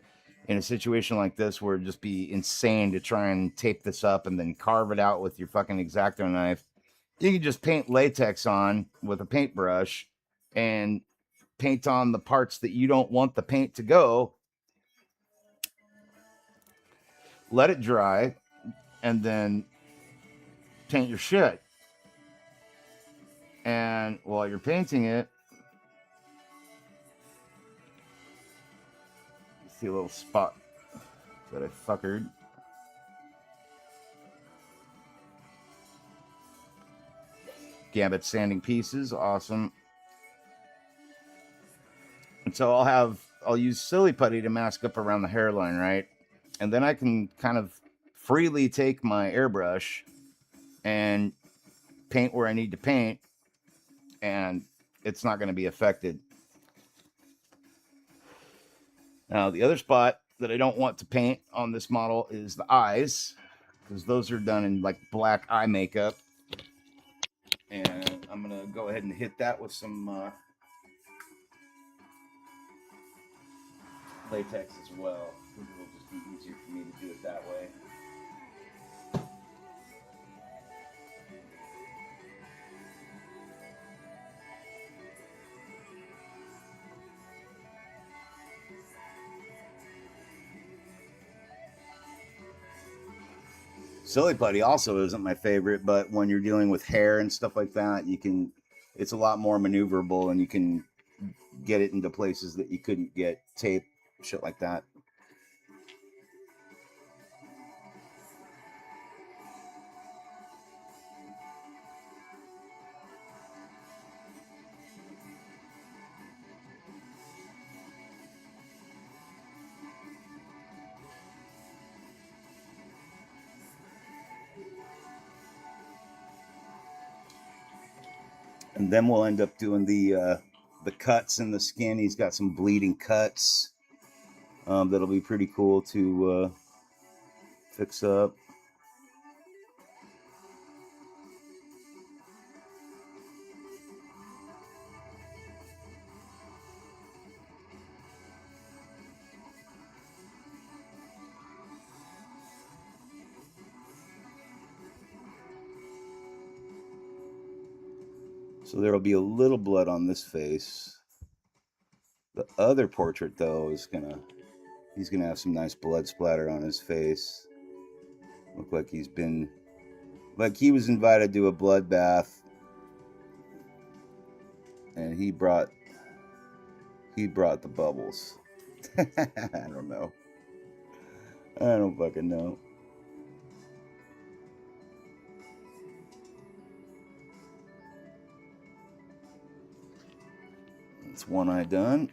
in a situation like this where it'd just be insane to try and tape this up and then carve it out with your fucking X-Acto knife, you can just paint latex on with a paintbrush and paint on the parts that you don't want the paint to go. Let it dry, and then paint your shit. And while you're painting it, you see a little spot that I fuckered. Gambit sanding pieces. Awesome. And so I'll use silly putty to mask up around the hairline, right? And then I can kind of freely take my airbrush and paint where I need to paint, and it's not going to be affected. Now, the other spot that I don't want to paint on this model is the eyes, because those are done in like black eye makeup. And I'm going to go ahead and hit that with some latex as well. It will just be easier for me to do it that way. Silly putty also isn't my favorite, but when you're dealing with hair and stuff like that, it's a lot more maneuverable, and you can get it into places that you couldn't get tape, shit like that. And then we'll end up doing the cuts in the skin. He's got some bleeding cuts that'll be pretty cool to fix up. So there'll be a little blood on this face. The other portrait, though, he's gonna have some nice blood splatter on his face. Look like he was invited to a bloodbath, and he brought the bubbles. I don't know. I don't fucking know. That's one eye done.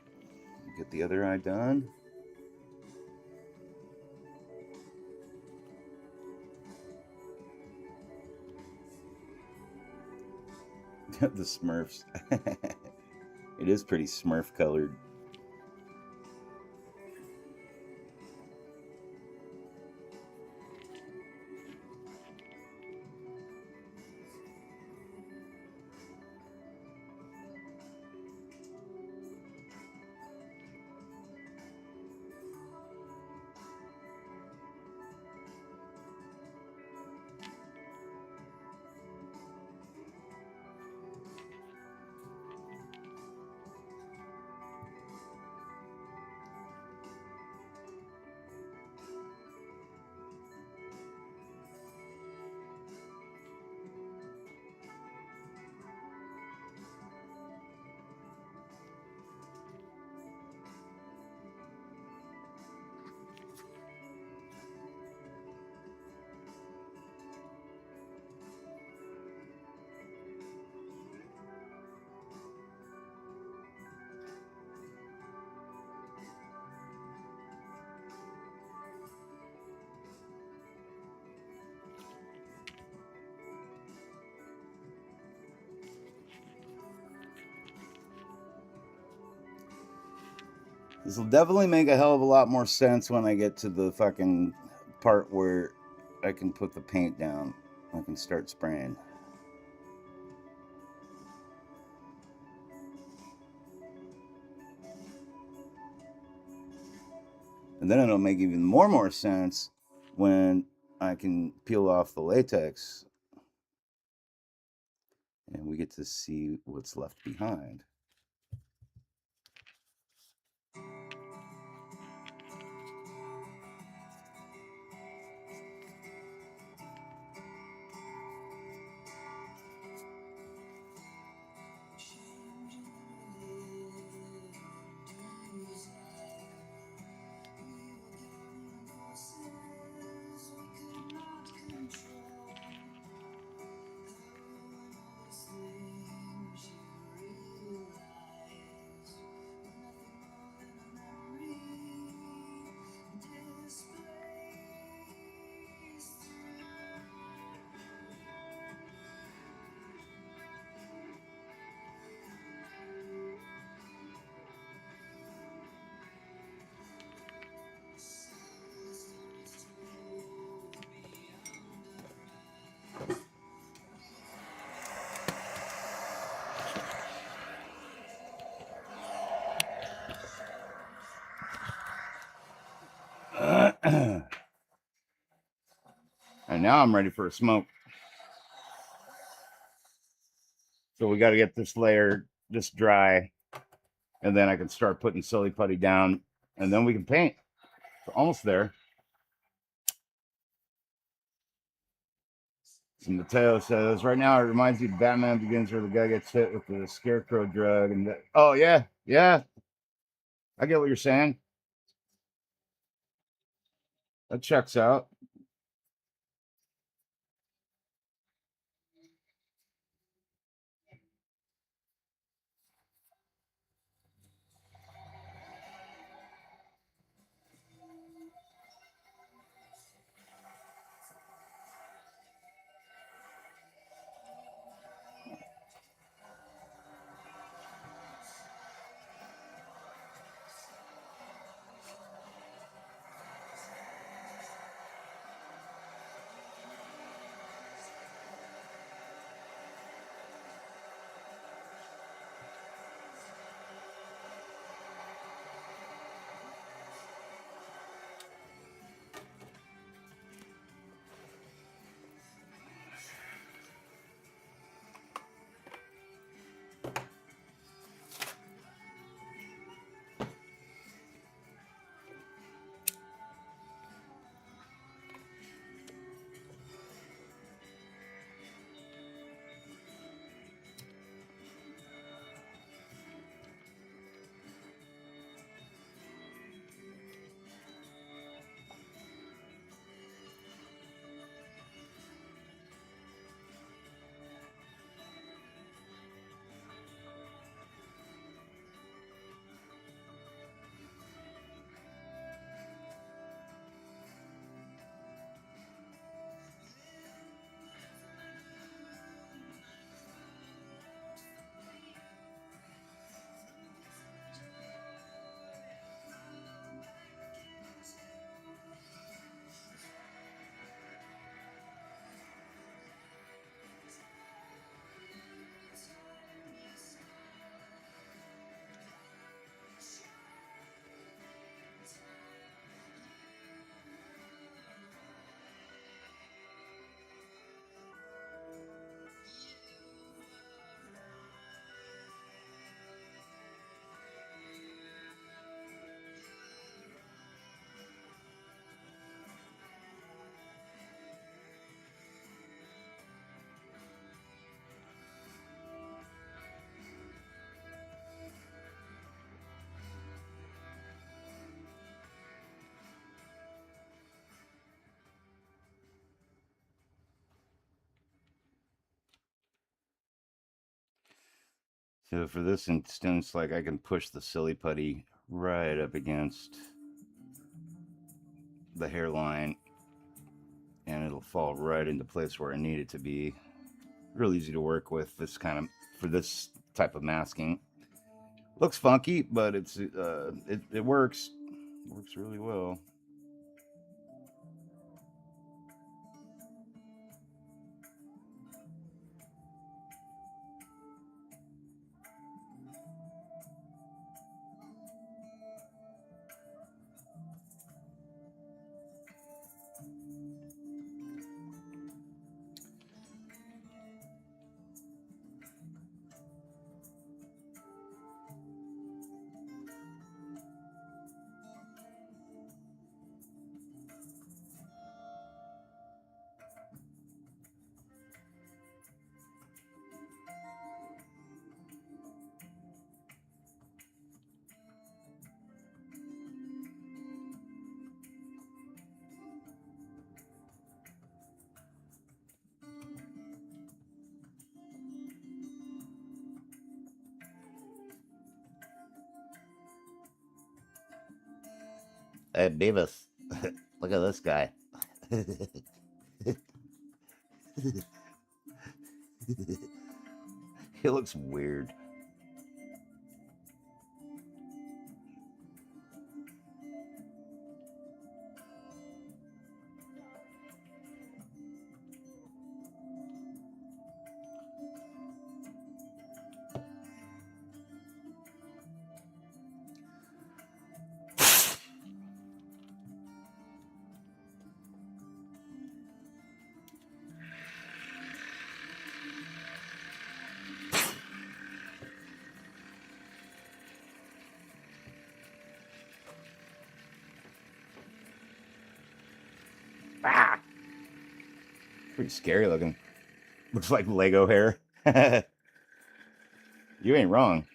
Get the other eye done. The Smurfs. It is pretty Smurf colored. This will definitely make a hell of a lot more sense when I get to the fucking part where I can put the paint down. I can start spraying. And then it'll make even more sense when I can peel off the latex and we get to see what's left behind. now I'm ready for a smoke. So we got to get this layer just dry, and then I can start putting silly putty down, and then we can paint. It's almost there. So Mateo says, right now it reminds me of Batman Begins where the guy gets hit with the scarecrow drug. And oh, yeah. I get what you're saying. That checks out. So for this instance, like I can push the silly putty right up against the hairline, and it'll fall right into place where I need it to be. Real easy to work with this kind of, for this type of masking. Looks funky, but it works. Works really well. Hey, Beavis, look at this guy. He looks weird. Pretty scary looking. Looks like Lego hair. You ain't wrong.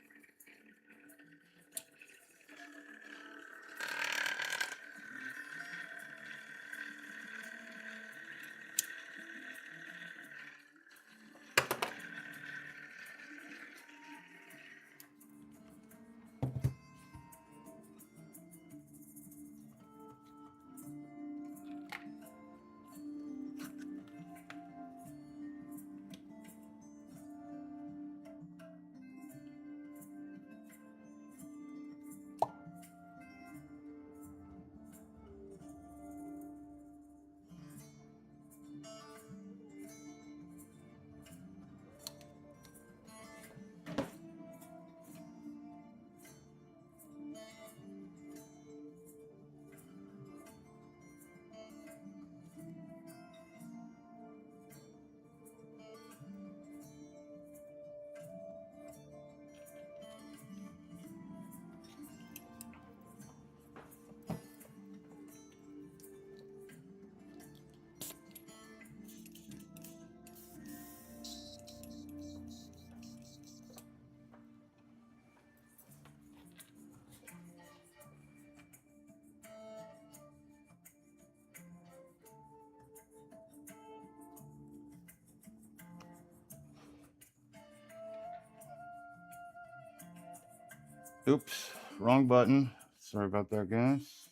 Oops, wrong button. Sorry about that, guys.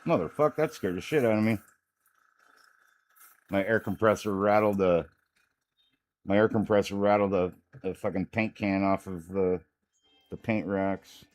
Motherfuck, that scared the shit out of me. My air compressor rattled a fucking paint can off of the paint racks.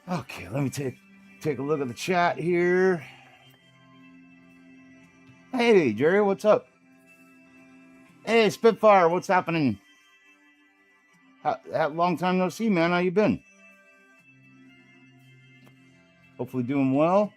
Okay, let me take a look at the chat here. Hey, Jerry, what's up? Hey, Spitfire, what's happening? Long time no see, man. How you been? Hopefully doing well.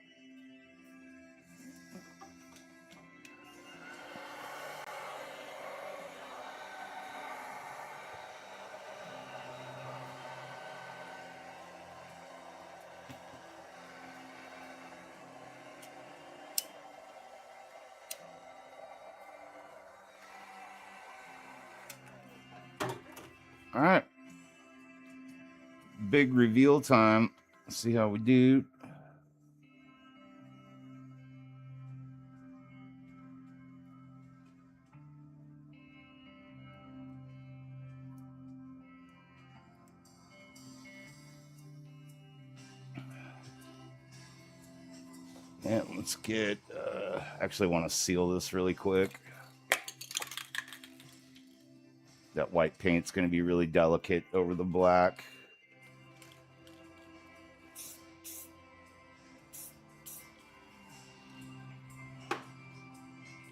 All right. Big reveal time. Let's see how we do. Yeah, let's get. Actually, want to seal this really quick. That white paint's going to be really delicate over the black.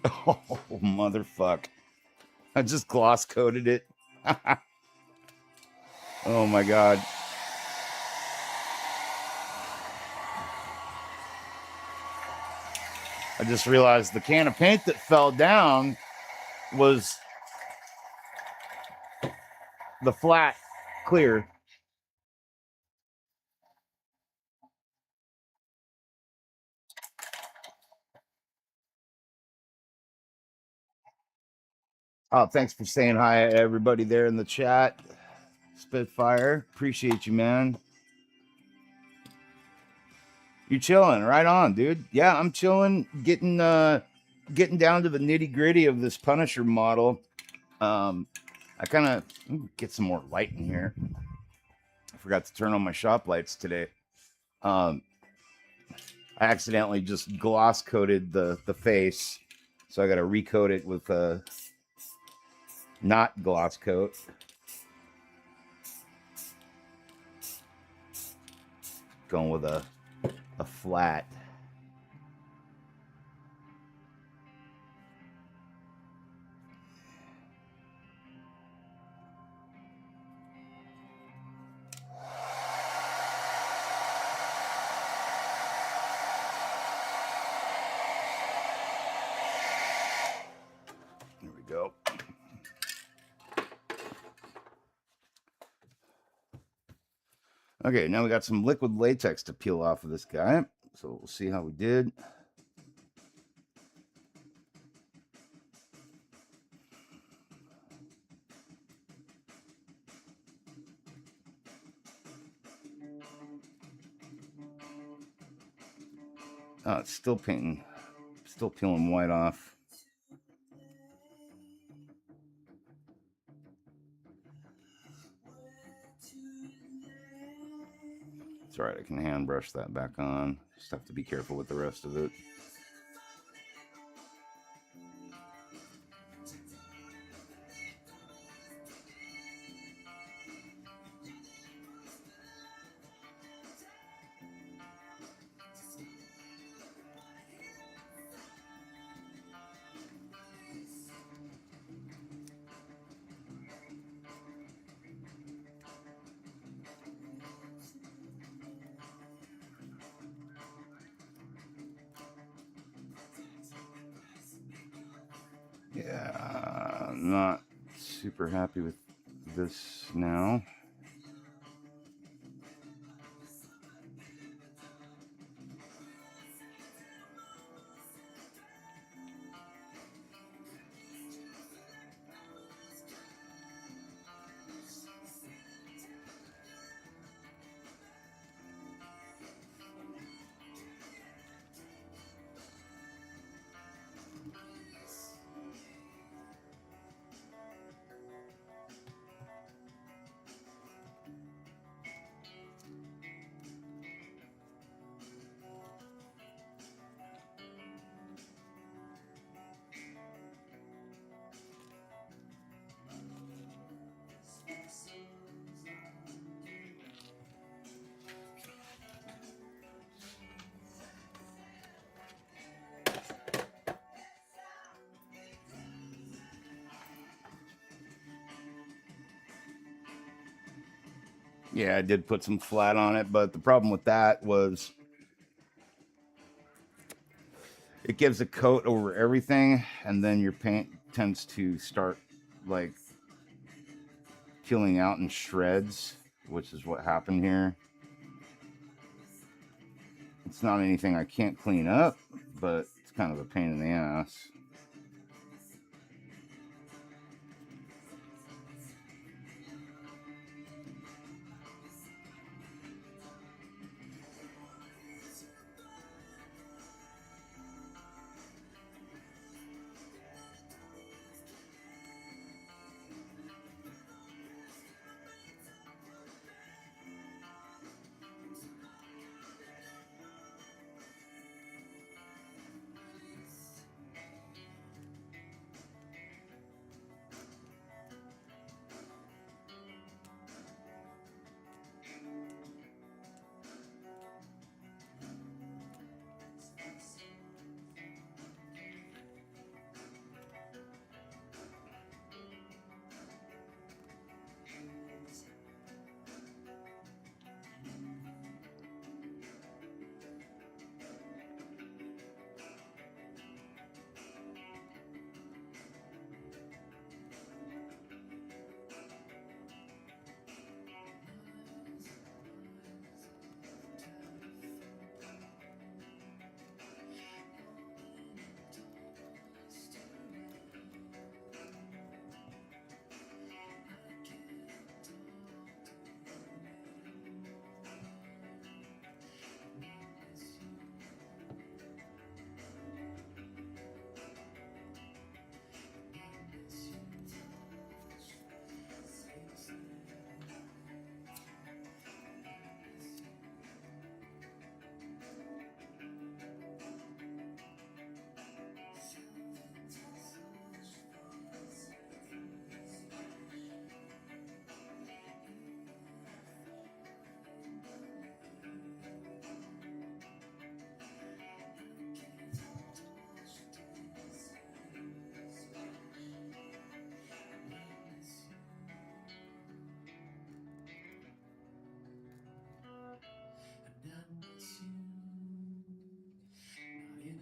Oh, motherfuck. I just gloss coated it. Oh my God. I just realized the can of paint that fell down was the flat clear. Oh, thanks for saying hi, everybody there in the chat. Spitfire, appreciate you, man. You chilling? Right on, dude. Yeah, I'm chilling. Getting down to the nitty gritty of this Punisher model. I kind of get some more light in here. I forgot to turn on my shop lights today. I accidentally just gloss coated the face, so I got to recoat it with a not gloss coat. Going with a flat. There we go. Okay, now we got some liquid latex to peel off of this guy. So we'll see how we did. Oh, it's still painting. Still peeling white off. It's all right. I can hand brush that back on. Just have to be careful with the rest of it. Yeah, not super happy with this now. Yeah, I did put some flat on it, but the problem with that was it gives a coat over everything, and then your paint tends to start like peeling out in shreds, which is what happened here. It's not anything I can't clean up, but it's kind of a pain in the ass.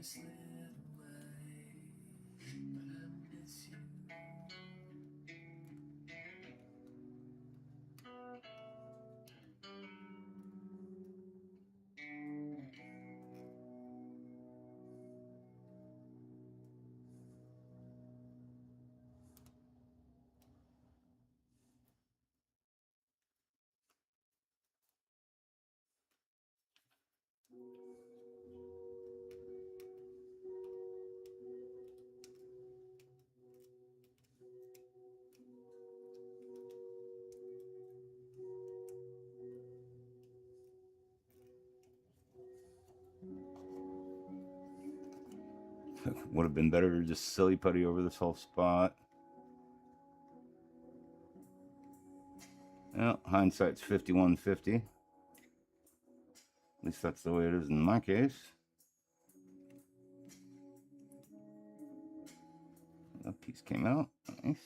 slid away, but I miss you. Would have been better to just silly putty over this whole spot. Well, hindsight's 51/50. At least that's the way it is in my case. That piece came out. Nice.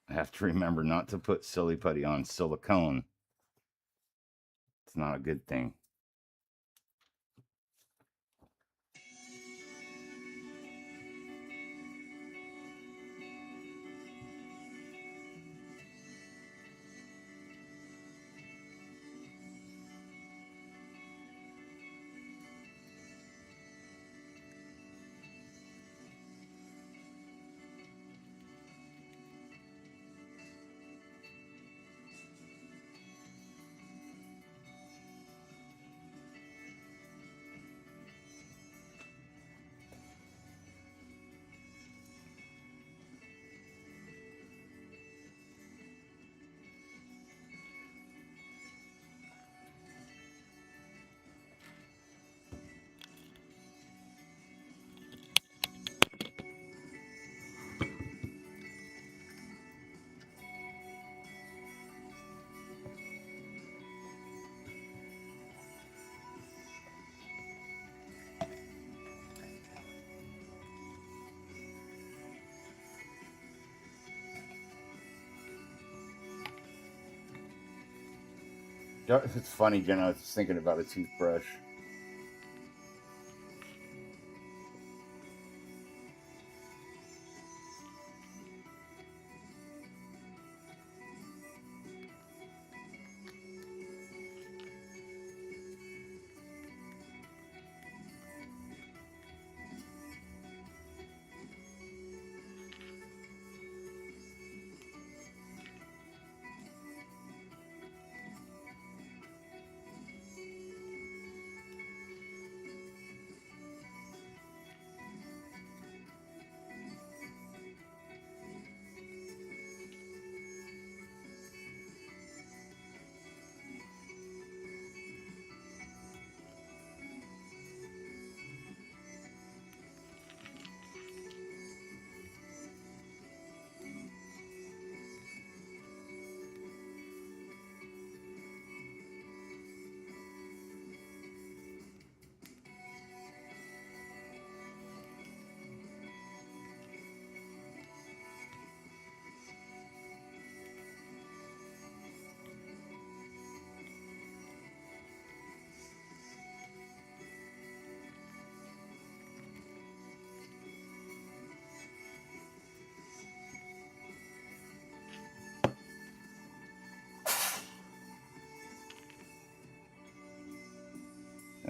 I have to remember not to put silly putty on silicone. It's not a good thing. It's funny, Jenna. I was just thinking about a toothbrush.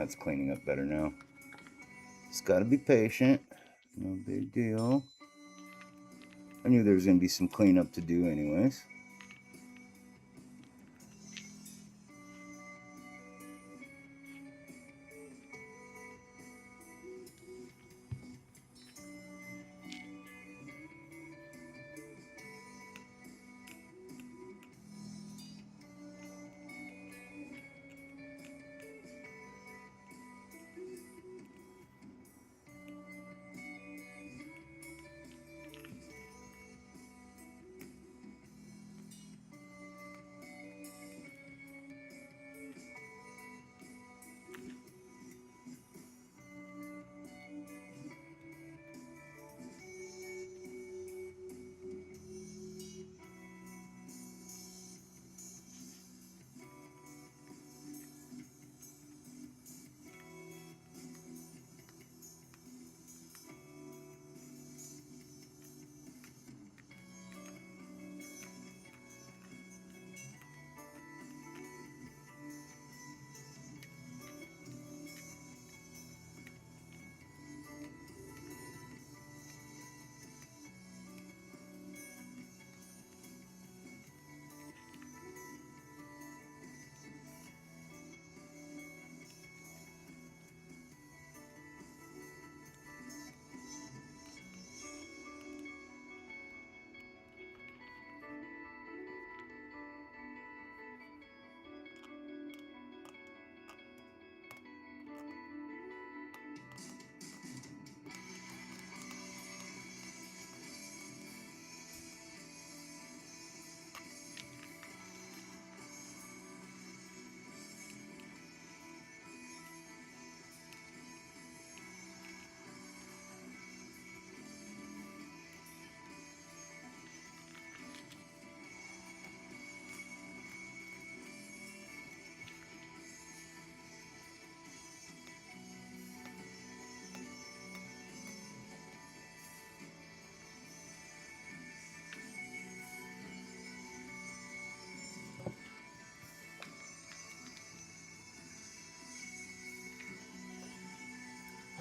That's cleaning up better now. Just gotta be patient. No big deal. I knew there was gonna be some cleanup to do anyways.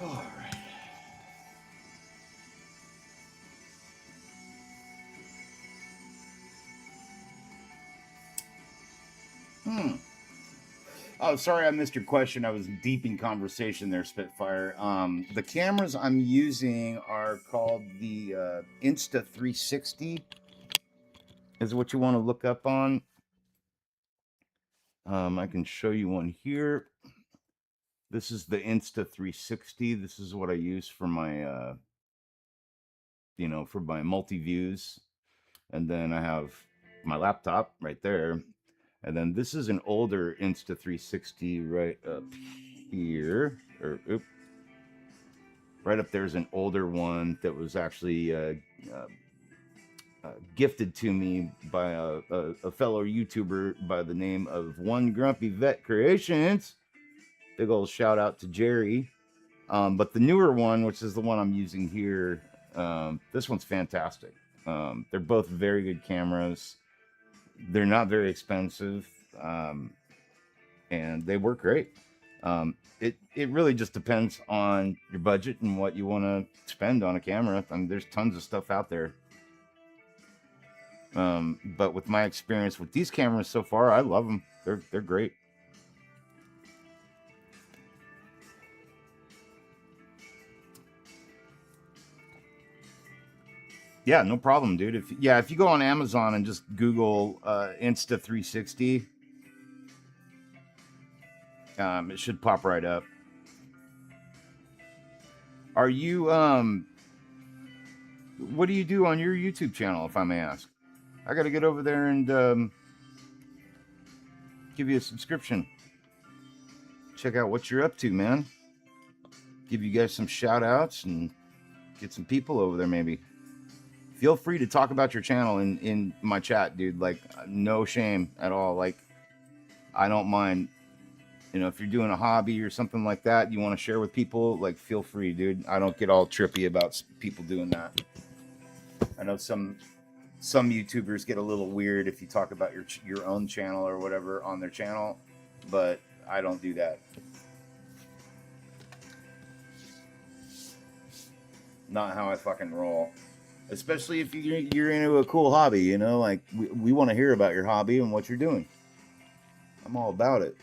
All right. Oh, sorry, I missed your question. I was deep in conversation there, Spitfire. The cameras I'm using are called the Insta360. Is what you want to look up on. I can show you one here. This is the Insta360. This is what I use for my, for my multi-views. And then I have my laptop right there. And then this is an older Insta360 right up here. Right up there's an older one that was actually gifted to me by a fellow YouTuber by the name of One Grumpy Vet Creations. Big old shout out to Jerry. But the newer one, which is the one I'm using here, this one's fantastic. They're both very good cameras. They're not very expensive, and they work great. It really just depends on your budget and what you want to spend on a camera. I mean, there's tons of stuff out there. But with my experience with these cameras so far, I love them. They're great. Yeah, no problem, dude. If you go on Amazon and just Google Insta360, it should pop right up. Are you what do you do on your YouTube channel, if I may ask? I got to get over there and give you a subscription. Check out what you're up to, man. Give you guys some shout outs and get some people over there maybe. Feel free to talk about your channel in my chat, dude. Like, no shame at all. Like, I don't mind. If you're doing a hobby or something like that, you want to share with people, like, feel free, dude. I don't get all trippy about people doing that. I know some YouTubers get a little weird if you talk about your own channel or whatever on their channel, but I don't do that. not how I fucking roll. Especially if you're into a cool hobby, you know, like we want to hear about your hobby and what you're doing. I'm all about it.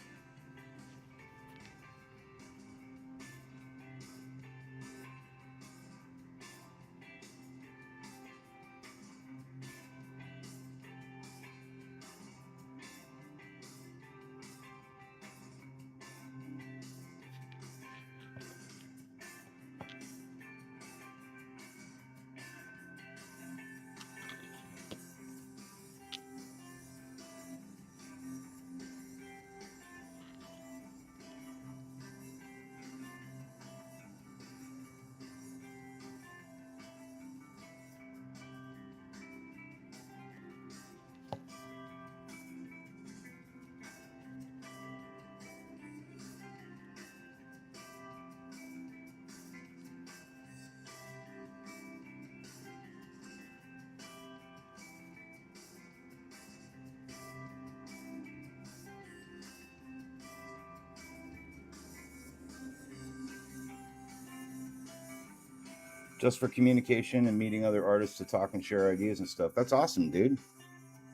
Just for communication and meeting other artists to talk and share ideas and stuff. That's awesome, dude.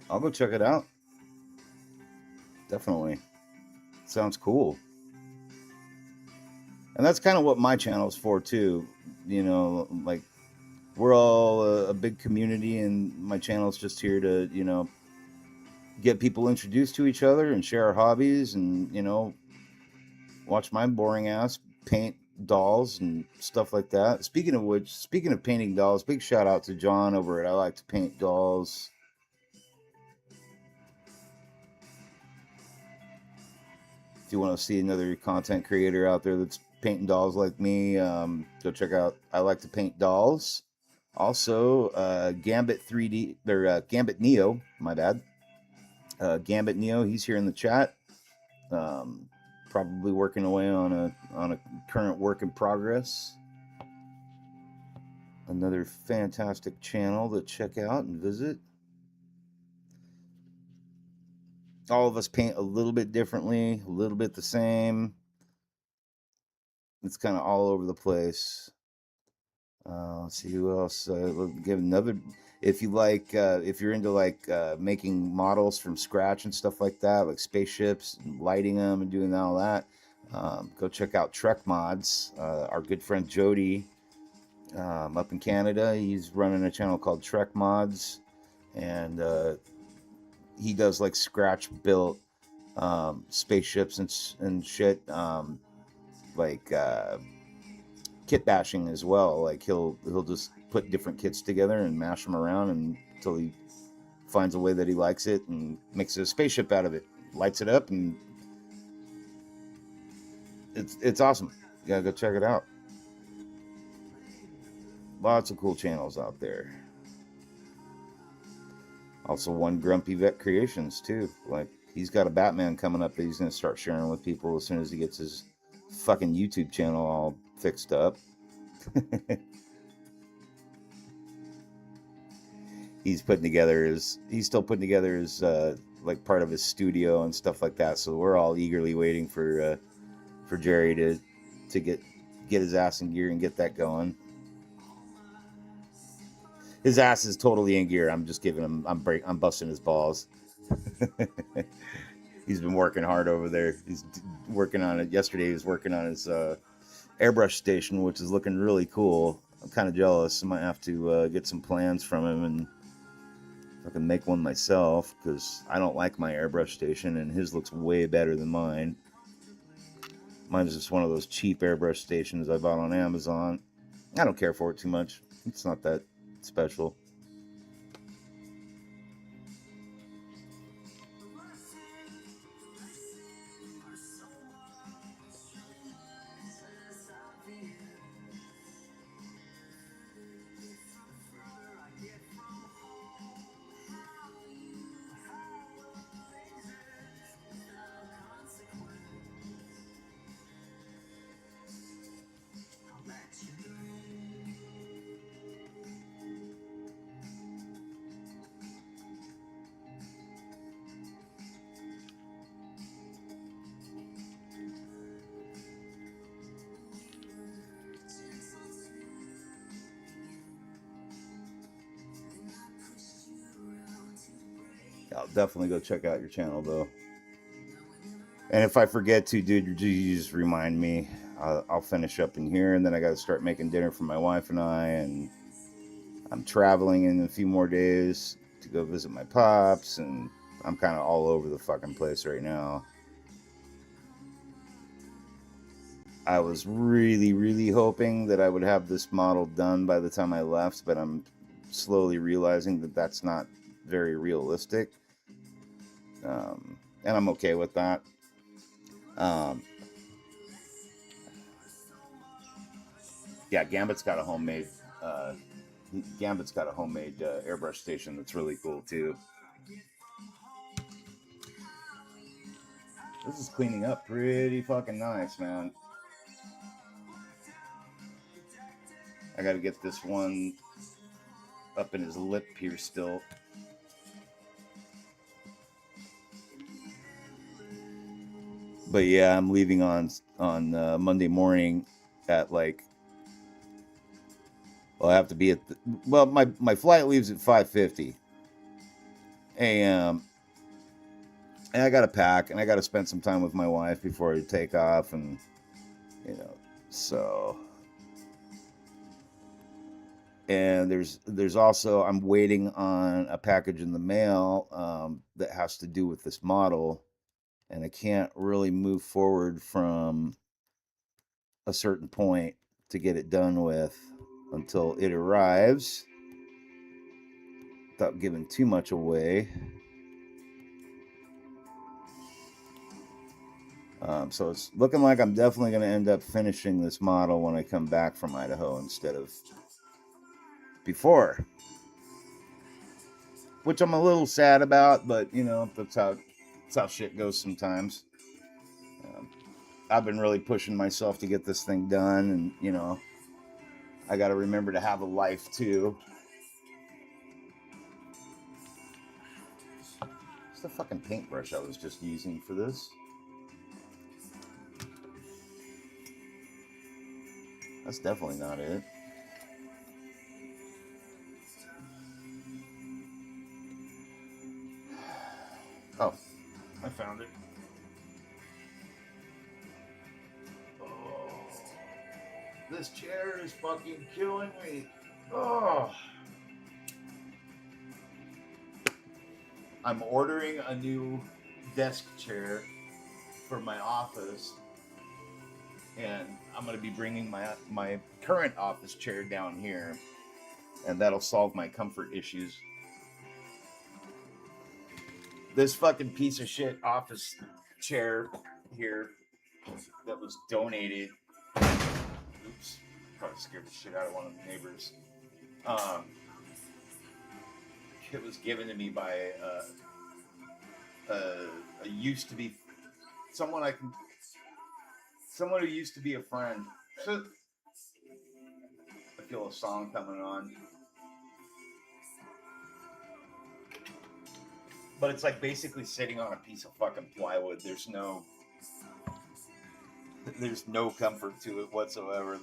I'll go check it out. Definitely. Sounds cool. And that's kind of what my channel's for too. You know, like we're all a big community, and my channel's just here to, you know, get people introduced to each other and share our hobbies, and, you know, watch my boring ass paint dolls and stuff like that. Speaking of which, speaking of painting dolls, big shout out to John over at I Like to Paint Dolls. If you want to see another content creator out there that's painting dolls like me, go check out I Like to Paint Dolls. Also, Gambit 3D or Gambit Neo, my bad. Gambit Neo, he's here in the chat. Probably working away on a current work in progress. Another fantastic channel to check out and visit. All of us paint a little bit differently, a little bit the same. It's kind of all over the place. Let's see who else. Give another. If you like, if you're into like making models from scratch and stuff like that, like spaceships, and lighting them and doing all that, go check out Trek Mods. Our good friend Jody, up in Canada, he's running a channel called Trek Mods, and he does like scratch built spaceships and shit. Like kit bashing as well. Like he'll just put different kits together and mash them around until he finds a way that he likes it and makes a spaceship out of it, lights it up, and it's awesome. You gotta go check it out. Lots of cool channels out there. Also, One Grumpy Vet Creations too. Like he's got a Batman coming up that he's gonna start sharing with people as soon as he gets his fucking YouTube channel all fixed up. He's still putting together his like part of his studio and stuff like that. So we're all eagerly waiting for Jerry to get his ass in gear and get that going. His ass is totally in gear. I'm just giving him. I'm busting his balls. He's been working hard over there. He's working on it. Yesterday he was working on his airbrush station, which is looking really cool. I'm kind of jealous. I might have to get some plans from him and I can make one myself, because I don't like my airbrush station and his looks way better than mine. Mine's just one of those cheap airbrush stations I bought on Amazon. I don't care for it too much. It's not that special. I'll definitely go check out your channel though. And if I forget to, dude, you just remind me. I'll finish up in here, and then I got to start making dinner for my wife and I. And I'm traveling in a few more days to go visit my pops, and I'm kind of all over the fucking place right now. I was really, really hoping that I would have this model done by the time I left, but I'm slowly realizing that that's not very realistic. And I'm okay with that. Yeah, Gambit's got a homemade airbrush station that's really cool too. This is cleaning up pretty fucking nice, man. I got to get this one up in his lip here still. But yeah, I'm leaving on Monday morning at like. Well, I have to be at my flight leaves at 5:50 a.m. and I got to pack and I got to spend some time with my wife before I take off, and so. And there's also, I'm waiting on a package in the mail that has to do with this model, and I can't really move forward from a certain point to get it done with until it arrives, without giving too much away. So it's looking like I'm definitely going to end up finishing this model when I come back from Idaho instead of before, which I'm a little sad about, but that's how shit goes sometimes. I've been really pushing myself to get this thing done, and I got to remember to have a life too. It's the fucking paintbrush I was just using for this. That's definitely not it. Oh, I found it. Oh, this chair is fucking killing me. Oh. I'm ordering a new desk chair for my office, and I'm going to be bringing my current office chair down here, and that'll solve my comfort issues. This fucking piece of shit office chair here that was donated. Oops, probably scared the shit out of one of the neighbors. It was given to me by a used to be someone who used to be a friend. I feel a song coming on. But it's like basically sitting on a piece of fucking plywood. There's no comfort to it whatsoever.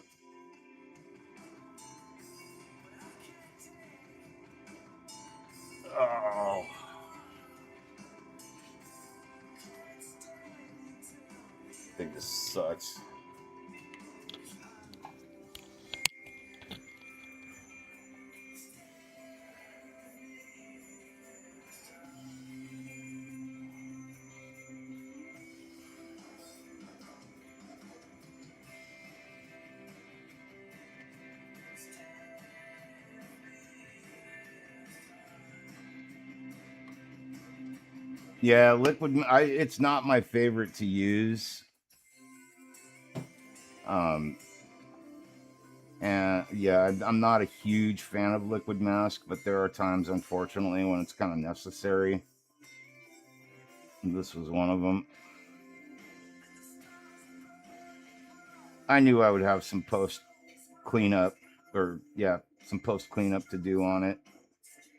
Oh. I think this sucks. Yeah, liquid. It's not my favorite to use. And yeah, I'm not a huge fan of liquid mask, but there are times, unfortunately, when it's kind of necessary. And this was one of them. I knew I would have some post cleanup to do on it,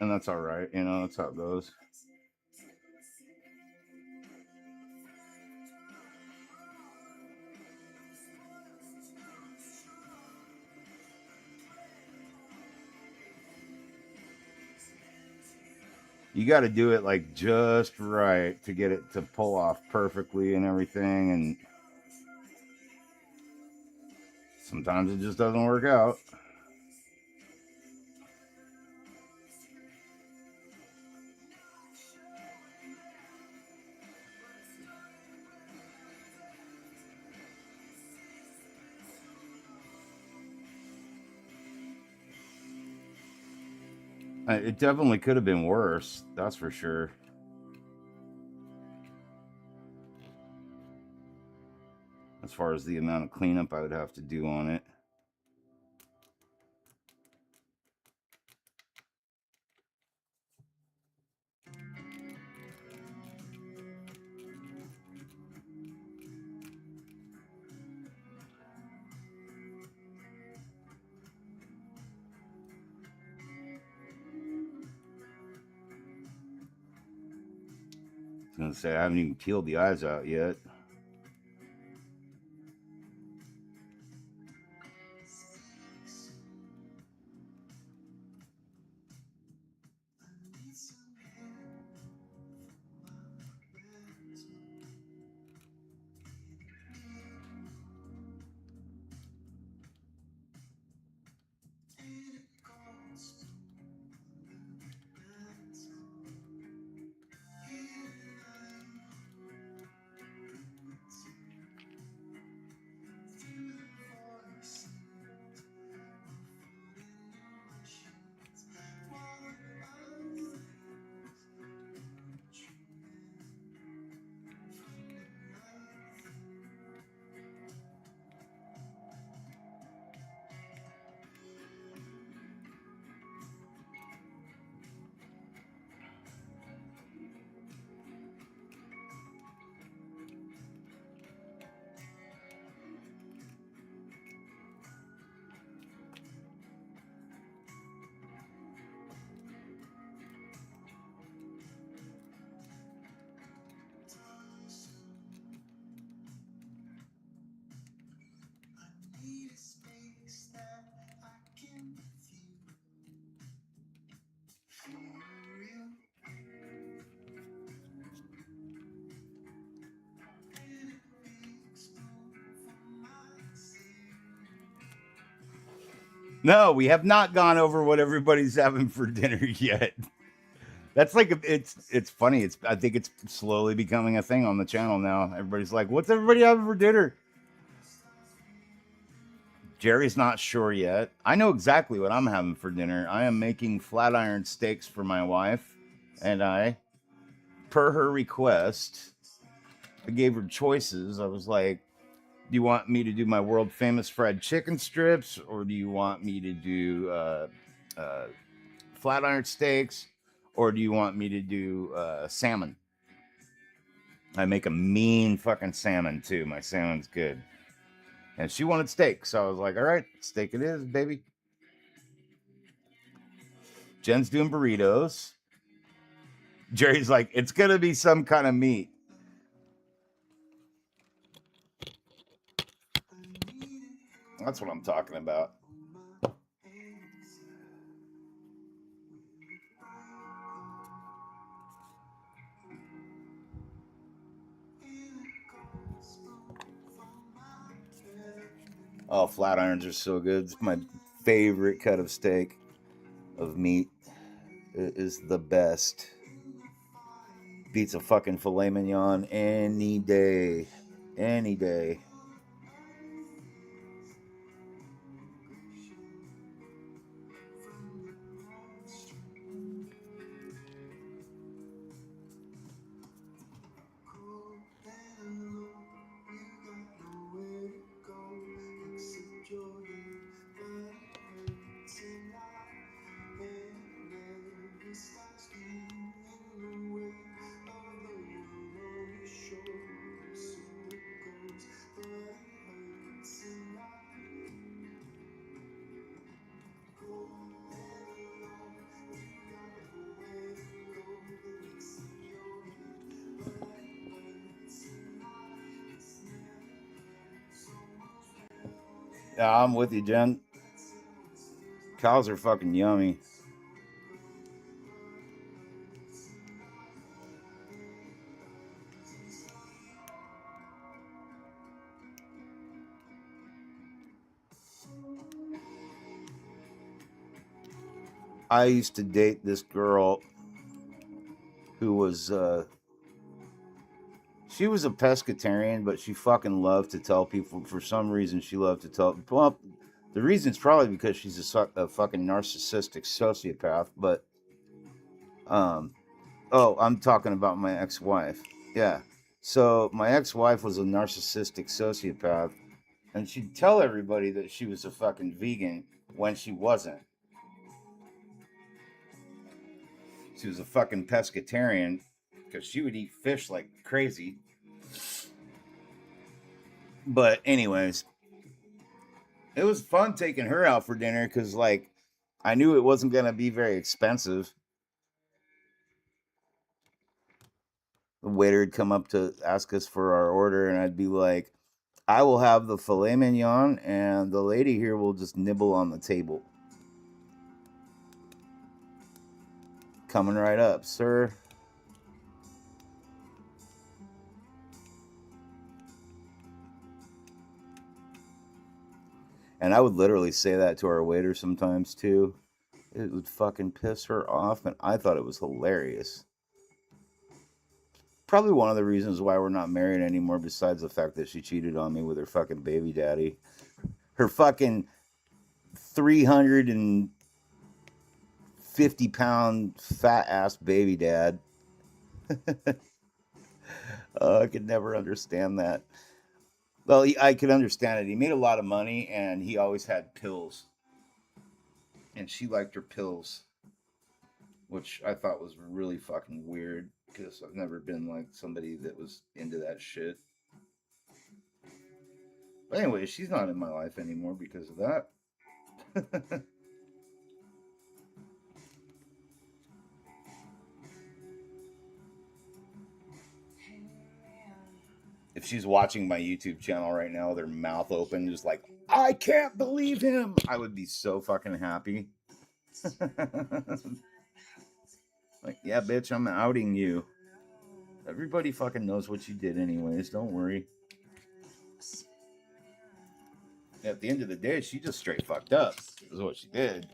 and that's all right. That's how it goes. You got to do it like just right to get it to pull off perfectly and everything. And sometimes it just doesn't work out. It definitely could have been worse. That's for sure. As far as the amount of cleanup I would have to do on it. I was gonna say I haven't even peeled the eyes out yet. No, we have not gone over what everybody's having for dinner yet. That's like it's funny. I think it's slowly becoming a thing on the channel now. Everybody's like, "What's everybody having for dinner?" Jerry's not sure yet. I know exactly what I'm having for dinner. I am making flat iron steaks for my wife and I, per her request. I gave her choices. I was like, "Do you want me to do my world famous fried chicken strips, or do you want me to do flat iron steaks, or do you want me to do salmon?" I make a mean fucking salmon too. My salmon's good. And she wanted steak, so I was like, "All right, steak it is, baby." Jen's doing burritos. Jerry's like, "It's gonna be some kind of meat." That's what I'm talking about. Oh, flat irons are so good. It's my favorite cut of steak, of meat. It is the best. Beats a fucking filet mignon any day. Any day. Yeah, I'm with you, Jen. Cows are fucking yummy. I used to date this girl who was she was a pescatarian, but she fucking loved to tell people. For some reason, she loved to tell. Well, the reason's probably because she's a fucking narcissistic sociopath. But oh, I'm talking about my ex-wife. Yeah. So my ex-wife was a narcissistic sociopath, and she'd tell everybody that she was a fucking vegan when she wasn't. She was a fucking pescatarian because she would eat fish like crazy. But anyways, it was fun taking her out for dinner because like I knew it wasn't gonna be very expensive. The waiter would come up to ask us for our order, and I'd be like, I will have the filet mignon, and the lady here will just nibble on the table. Coming right up, sir. And I would literally say that to our waiter sometimes too. It would fucking piss her off, and I thought it was hilarious. Probably one of the reasons why we're not married anymore, besides the fact that she cheated on me with her fucking baby daddy. Her fucking 350-pound fat ass baby dad. I could never understand that. Well, I could understand it. He made a lot of money, and he always had pills, and she liked her pills, which I thought was really fucking weird because I've never been like somebody that was into that shit. But anyway, she's not in my life anymore because of that. If she's watching my YouTube channel right now with her mouth open, just like, I can't believe him, I would be so fucking happy. Like, yeah, bitch, I'm outing you. Everybody fucking knows what you did, anyways. Don't worry. At the end of the day, she just straight fucked up, is what she did.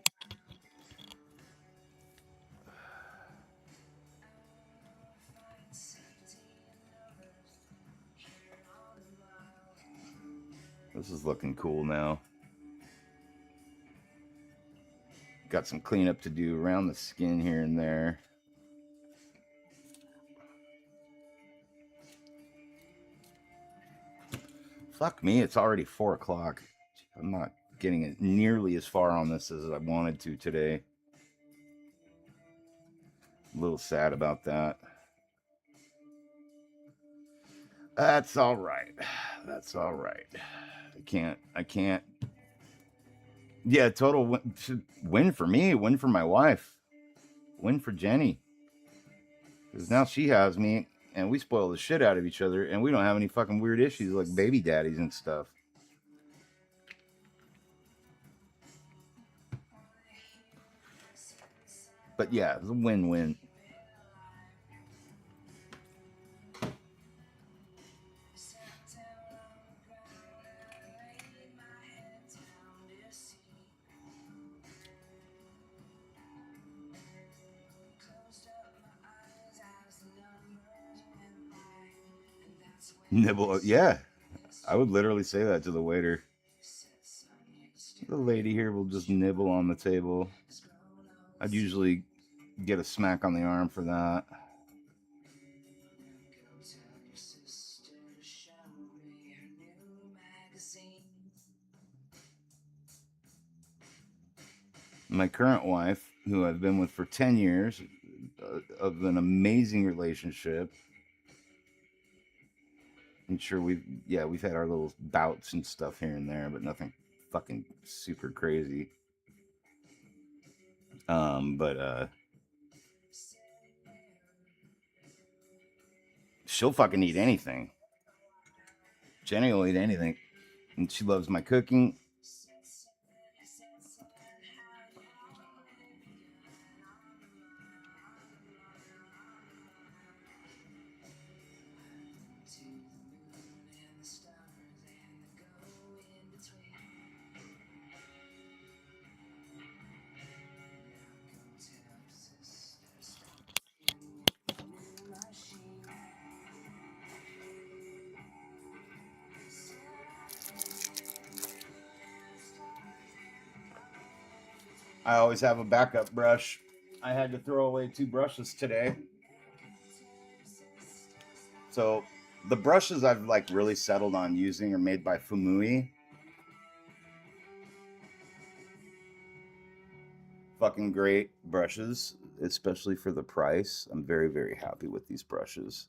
This is looking cool now. Got some cleanup to do around the skin here and there. Fuck me, it's already 4 o'clock. I'm not getting it nearly as far on this as I wanted to today. A little sad about that. That's all right. That's all right. I can't. Yeah, total win for me, win for my wife, win for Jenny. Because now she has me, and we spoil the shit out of each other, and we don't have any fucking weird issues like baby daddies and stuff. But yeah, it's a win-win. Nibble, yeah. I would literally say that to the waiter. The lady here will just nibble on the table. I'd usually get a smack on the arm for that. My current wife, who I've been with for 10 years, of an amazing relationship. I'm sure we've had our little bouts and stuff here and there, but nothing fucking super crazy. But she'll fucking eat anything. Jenny will eat anything, and she loves my cooking. I always have a backup brush. I had to throw away 2 brushes today. So the brushes I've like really settled on using are made by Fumui. Fucking great brushes, especially for the price. I'm very, very happy with these brushes.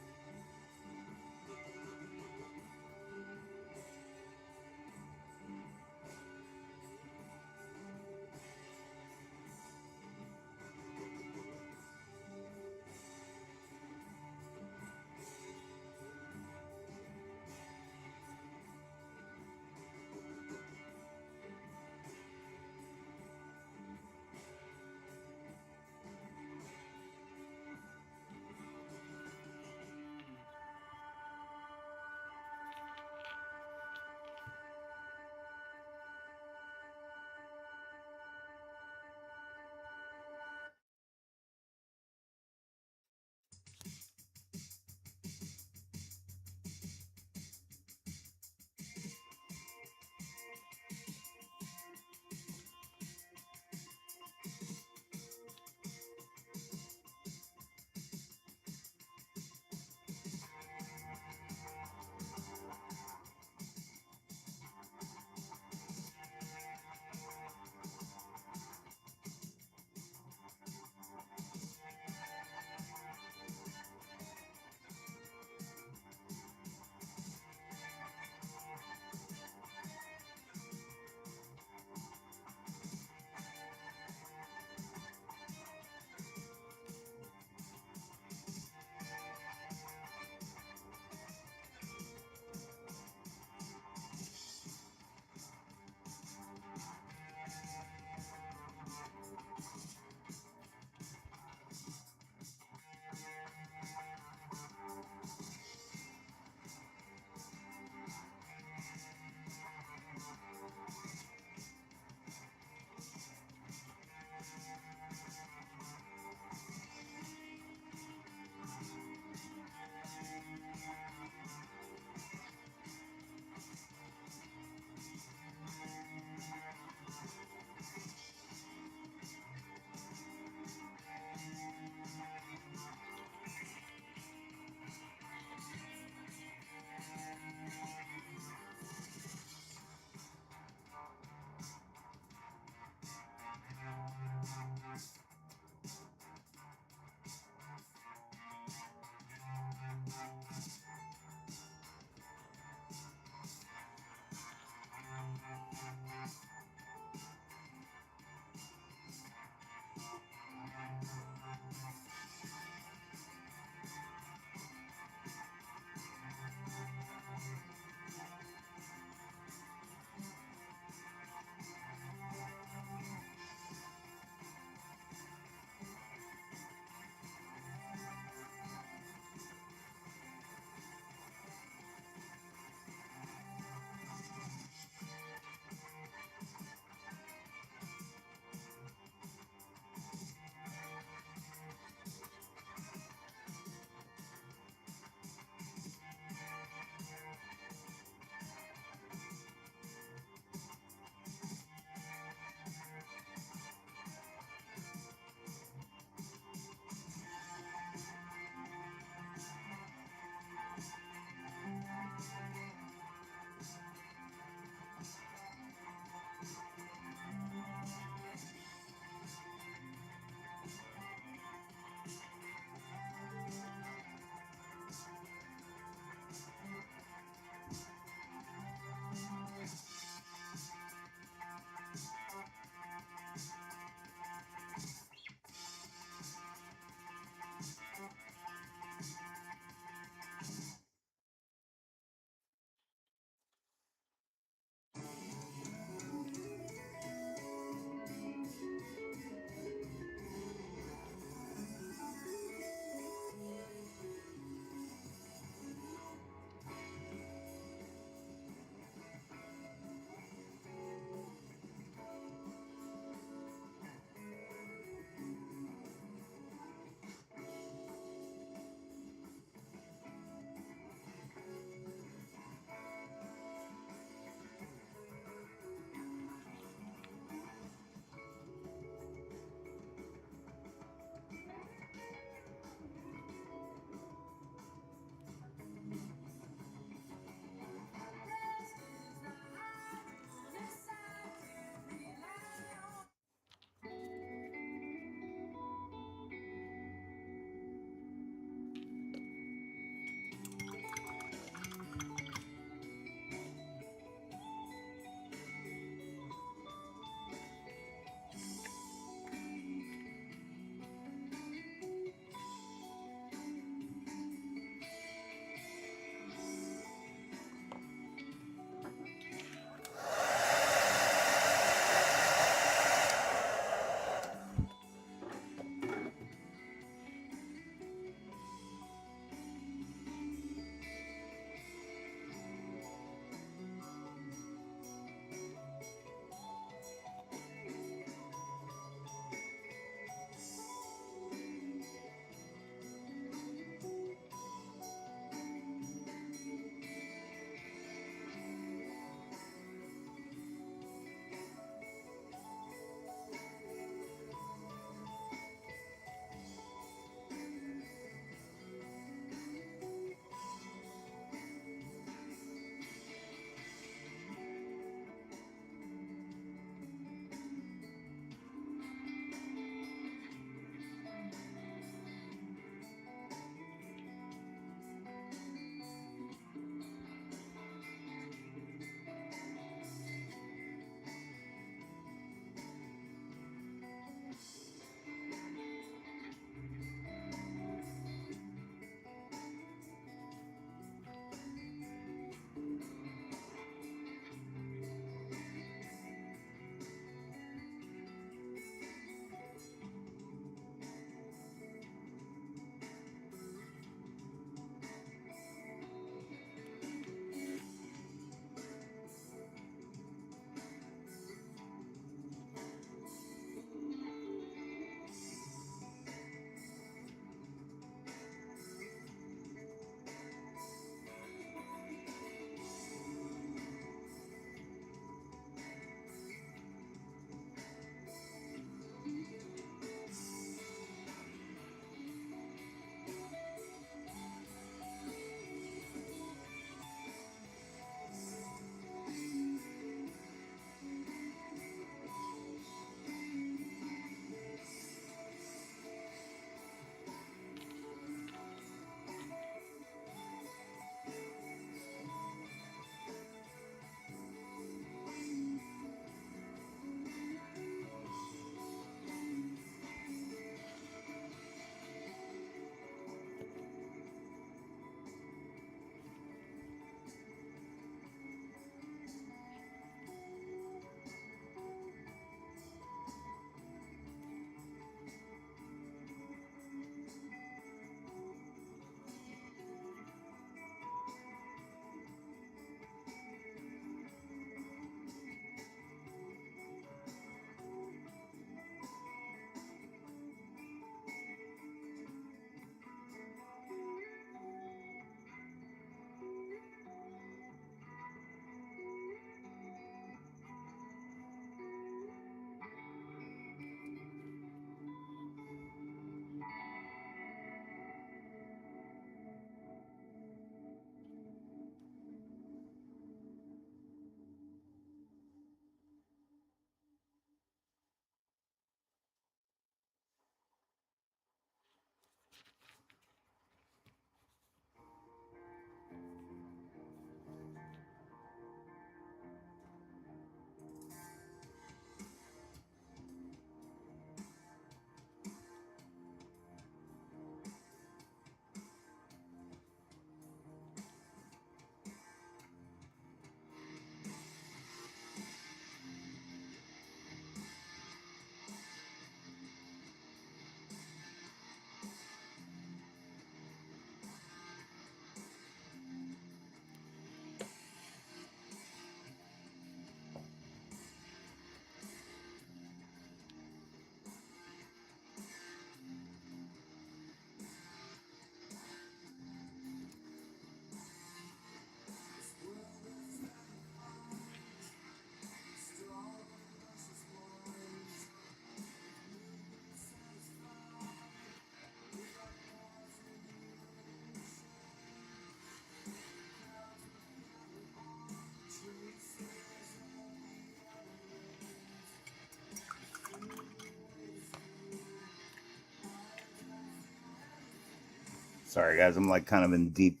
Sorry, guys. I'm like kind of in deep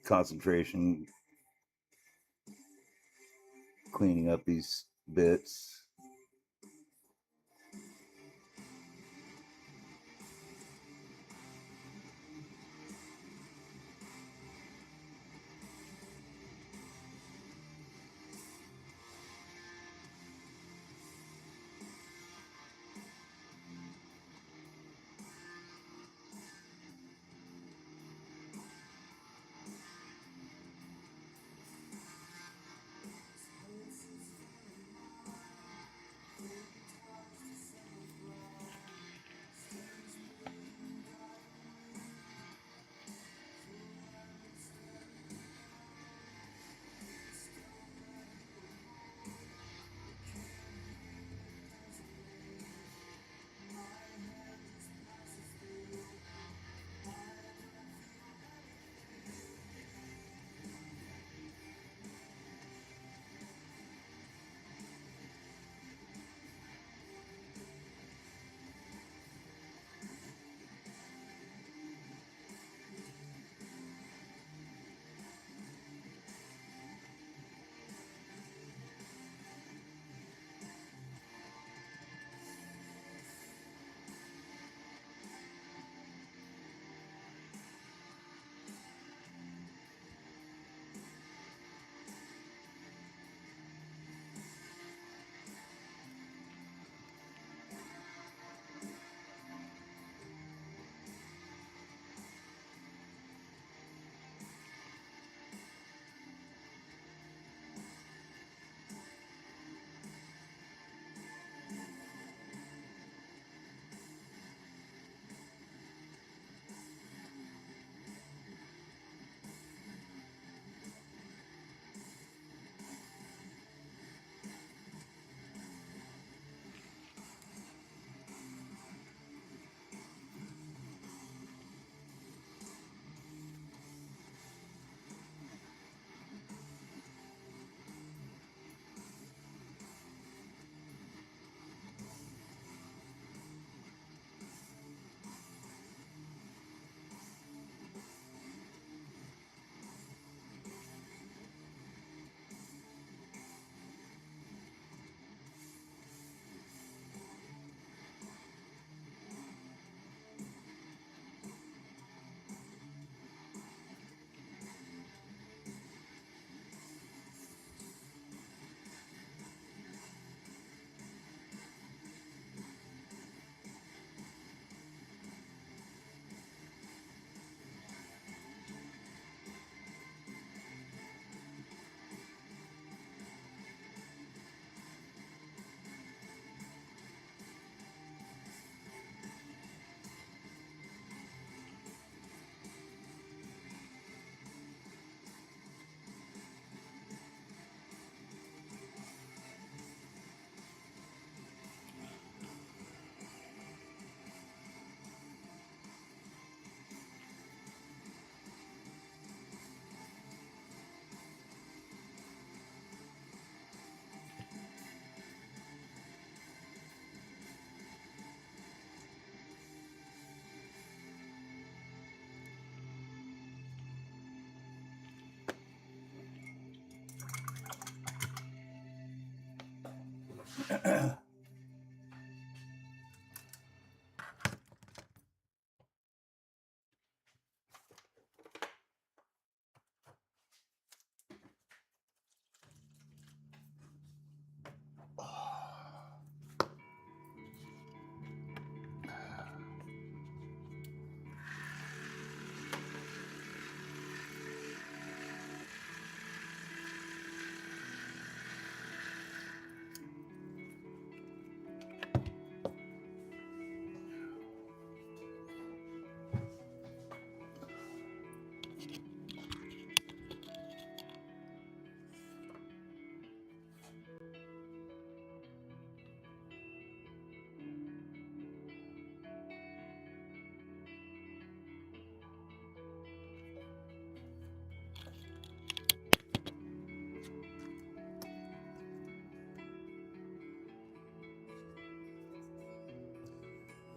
concentration, cleaning up these bits.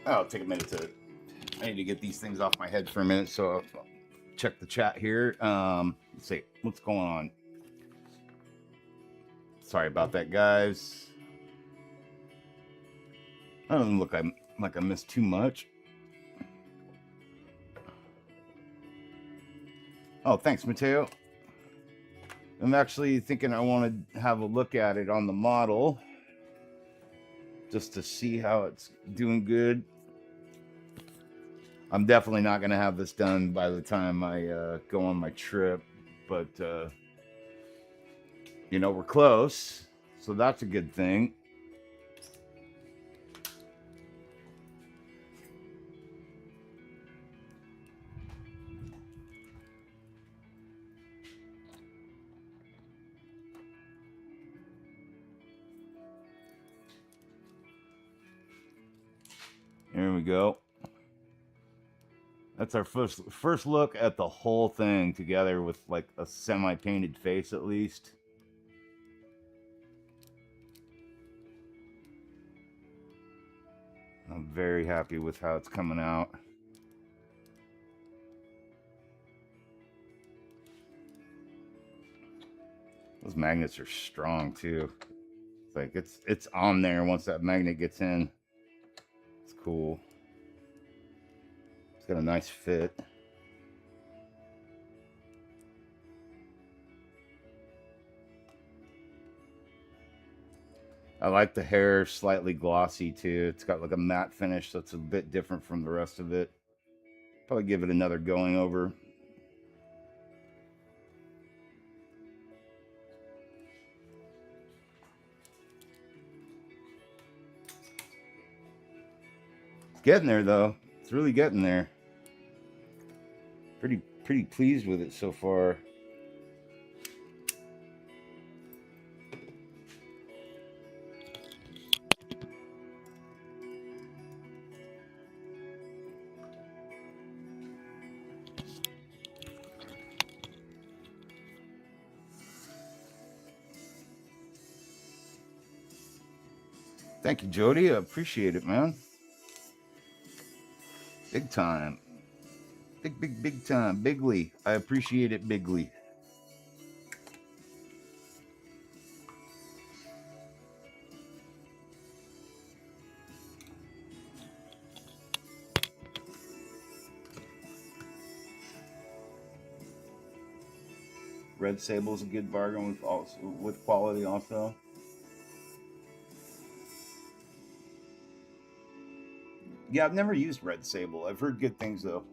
I'll take a minute to I need to get these things off my head for a minute, so I'll check the chat here. Let's see what's going on. Sorry about that, guys. I don't look like I missed too much. Oh, thanks, Mateo. I'm actually thinking I want to have a look at it on the model just to see how it's doing good. I'm definitely not going to have this done by the time I go on my trip, but you know, we're close, so that's a good thing. Here we go. That's our first look at the whole thing together with like a semi-painted face at least. I'm very happy with how it's coming out. Those magnets are strong too. It's like it's on there once that magnet gets in. It's cool. It's got a nice fit. I like the hair slightly glossy too. It's got like a matte finish, so it's a bit different from the rest of it. Probably give it another going over. It's getting there though. It's really getting there. Pretty pleased with it so far. Thank you, Jody. I appreciate it, man. Big time. Big time. Bigly. I appreciate it bigly. Red Sable's a good bargain with quality also. Yeah, I've never used Red Sable. I've heard good things though.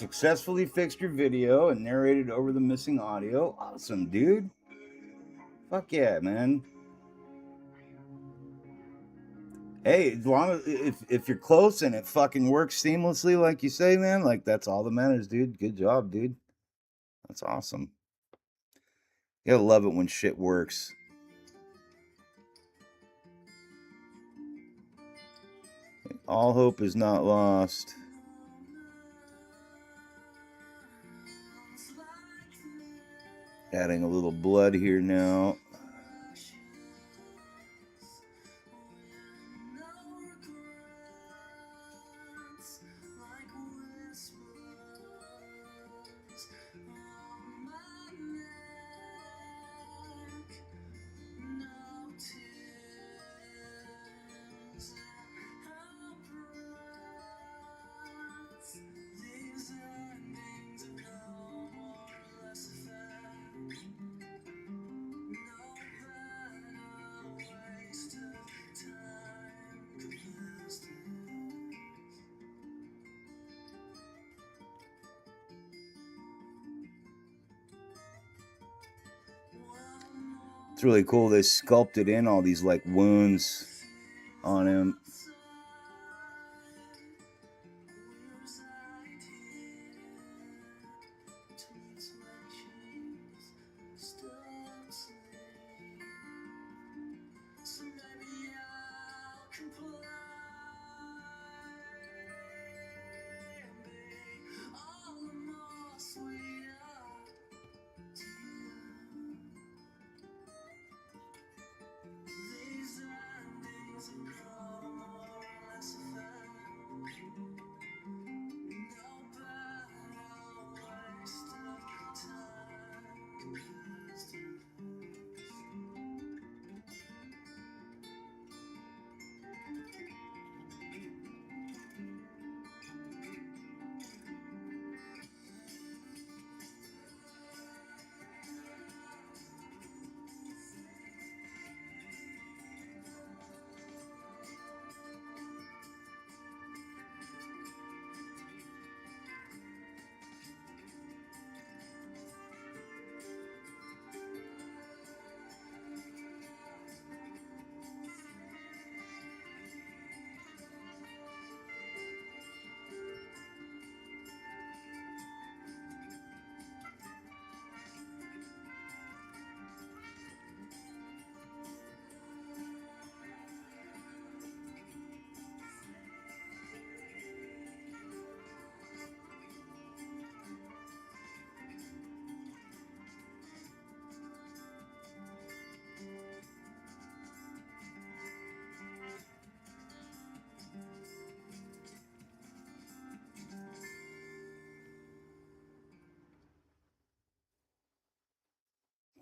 Successfully fixed your video and narrated over the missing audio. Awesome, dude. Fuck yeah, man. Hey, as long as if you're close and it fucking works seamlessly, like you say, man, like that's all that matters, dude. Good job, dude. That's awesome. You gotta love it when shit works. All hope is not lost. Adding a little blood here now. It's really cool. They sculpted in all these like wounds on him.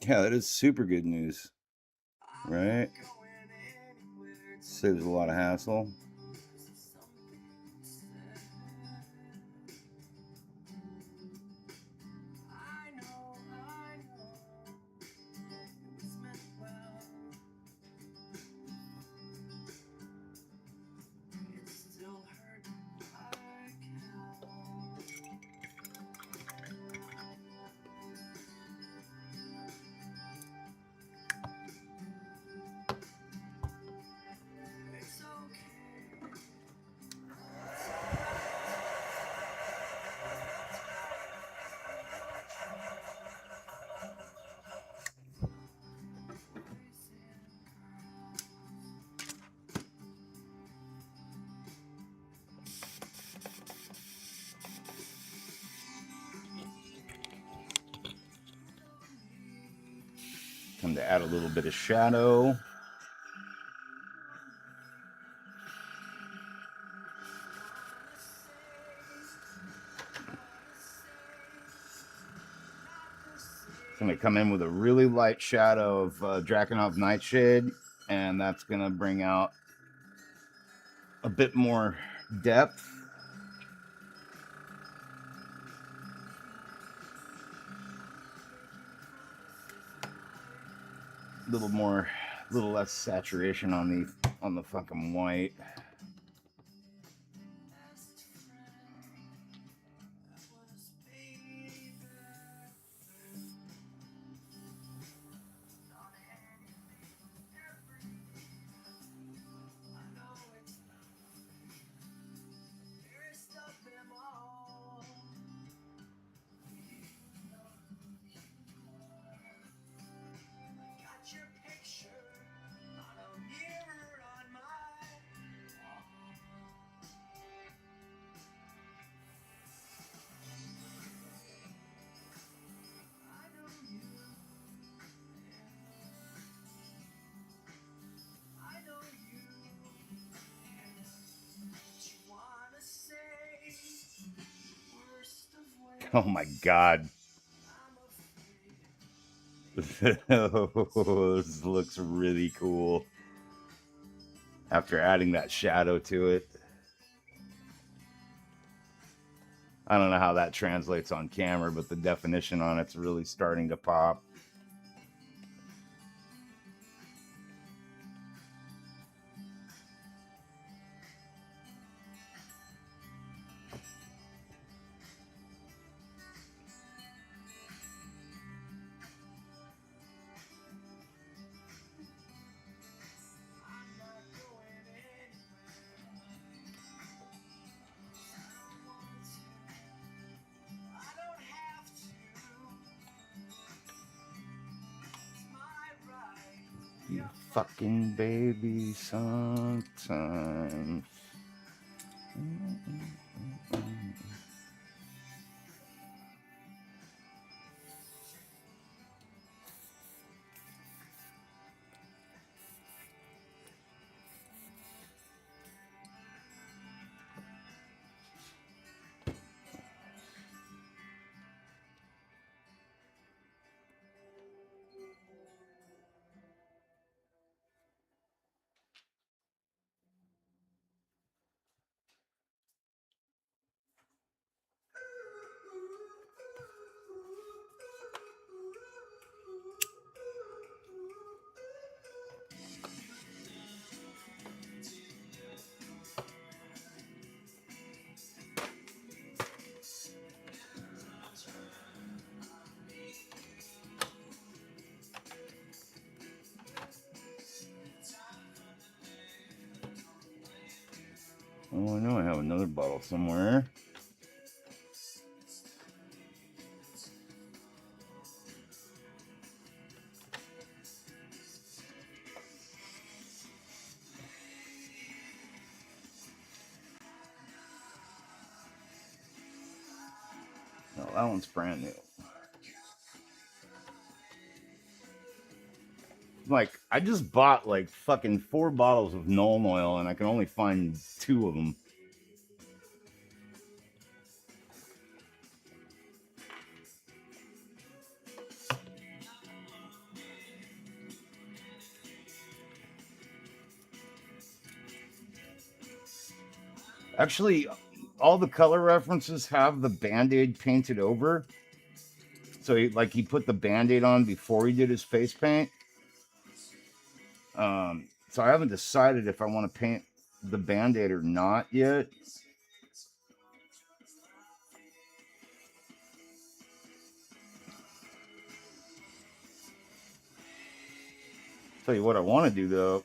Yeah, that is super good news, right? Saves a lot of hassle. Time to add a little bit of shadow. It's going to come in with a really light shadow of Drakenov Nightshade, and that's going to bring out a bit more depth. A little less saturation on the fucking white. Oh my god. This looks really cool. After adding that shadow to it. I don't know how that translates on camera, but the definition on it's really starting to pop. You fucking baby sometimes. Oh, I know I have another bottle somewhere. No, that one's brand new. Like, I just bought like fucking 4 bottles of Nuln Oil and I can only find 2 of them. Actually, all the color references have the Band-Aid painted over. So he put the Band-Aid on before he did his face paint. So I haven't decided if I want to paint the Band-Aid or not yet. Tell you what I want to do though.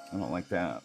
I don't like that.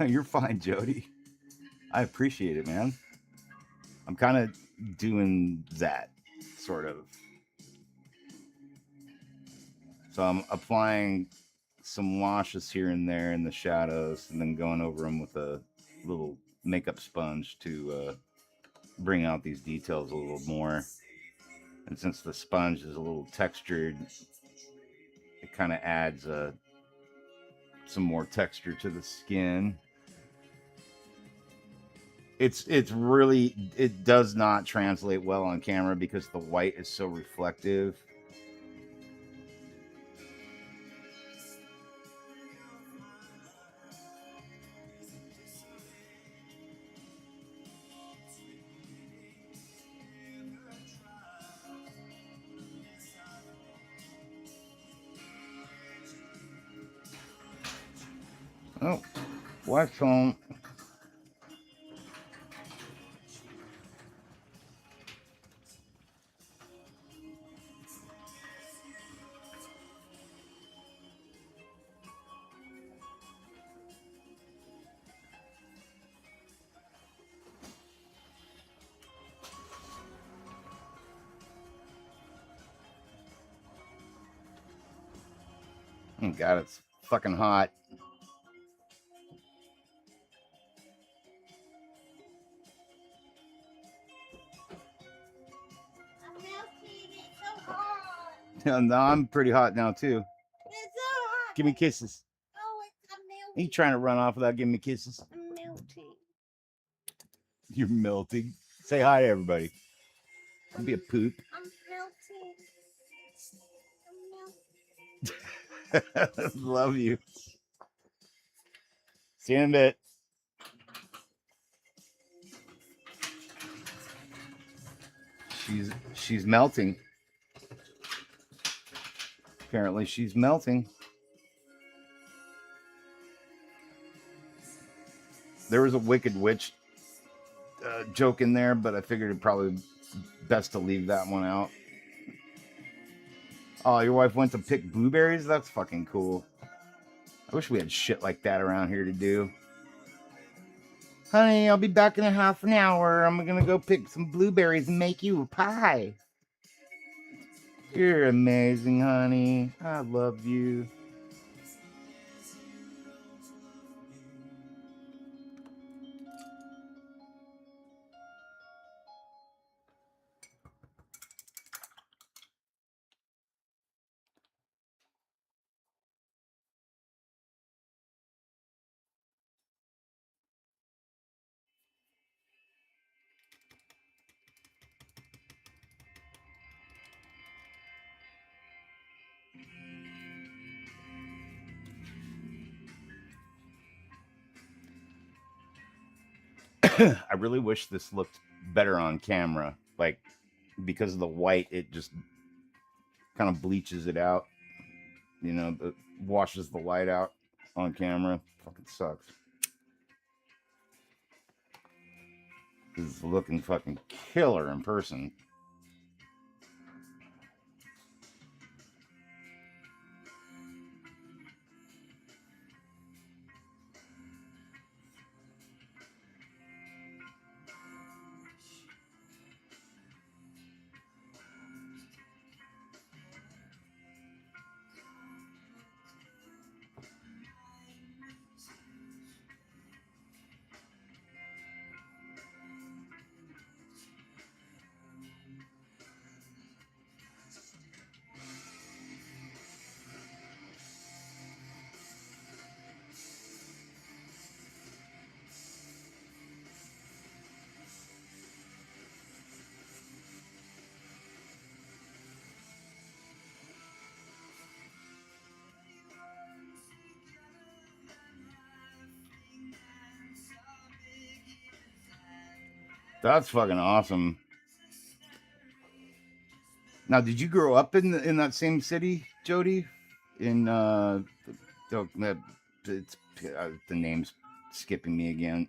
You're fine, Jody. I appreciate it, man. I'm kind of doing that, sort of. So I'm applying some washes here and there in the shadows, and then going over them with a little makeup sponge to bring out these details a little more. And since the sponge is a little textured, it kind of adds some more texture to the skin. It's really, it does not translate well on camera because the white is so reflective. Oh, wife's home. Oh God, it's fucking hot. I'm melting. It's so hot. No, I'm pretty hot now too. It's so hot. Give me kisses. Oh, I'm Are you melting. trying to run off without giving me kisses? I'm melting. You're melting. Say hi to everybody. Don't be a poop. I'm melting. I'm melting. Love you. See you in a bit. She's melting. Apparently she's melting. There was a Wicked Witch joke in there, but I figured it probably best to leave that one out. Oh, your wife went to pick blueberries? That's fucking cool. I wish we had shit like that around here to do. Honey, I'll be back in a half an hour. I'm gonna go pick some blueberries and make you a pie. You're amazing, honey. I love you. I really wish this looked better on camera. Like, because of the white, it just kind of bleaches it out. You know, it washes the light out on camera. Fucking sucks. This is looking fucking killer in person. That's fucking awesome. Now, did you grow up in that same city, Jody? In it's the name's skipping me again.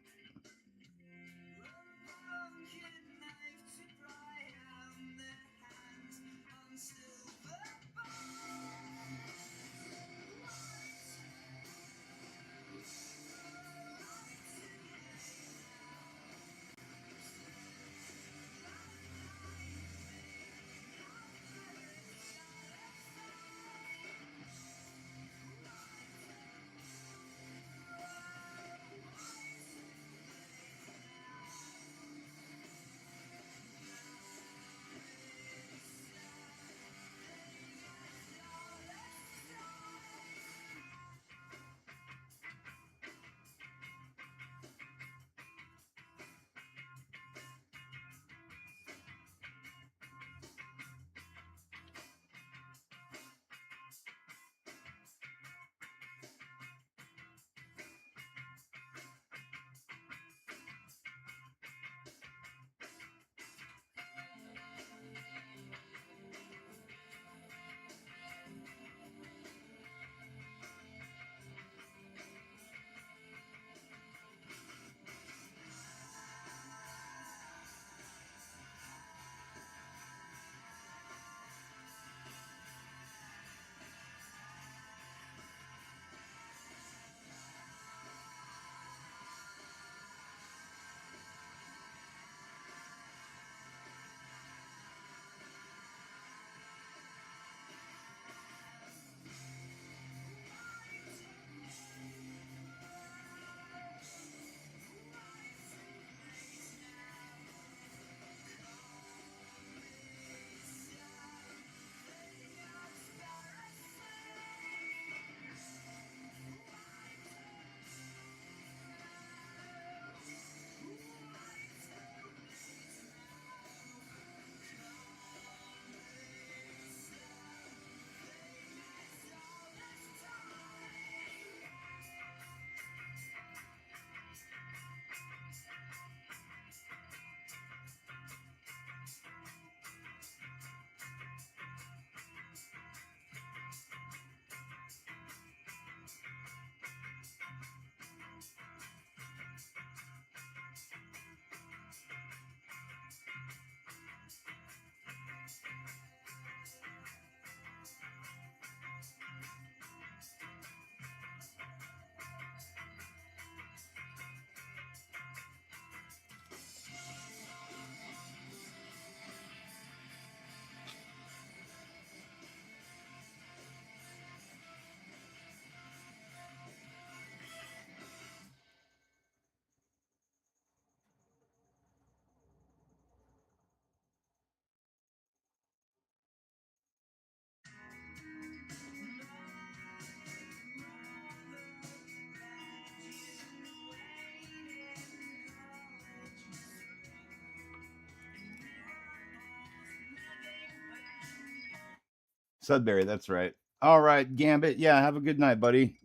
Sudbury, that's right. All right, Gambit. Yeah, have a good night, buddy.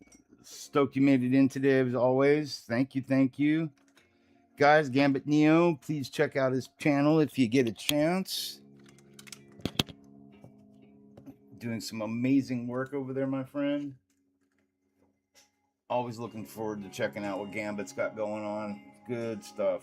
Stoked you made it in today as always. Thank you. Guys, Gambit Neo, please check out his channel if you get a chance. Doing some amazing work over there, my friend. Always looking forward to checking out what Gambit's got going on. Good stuff.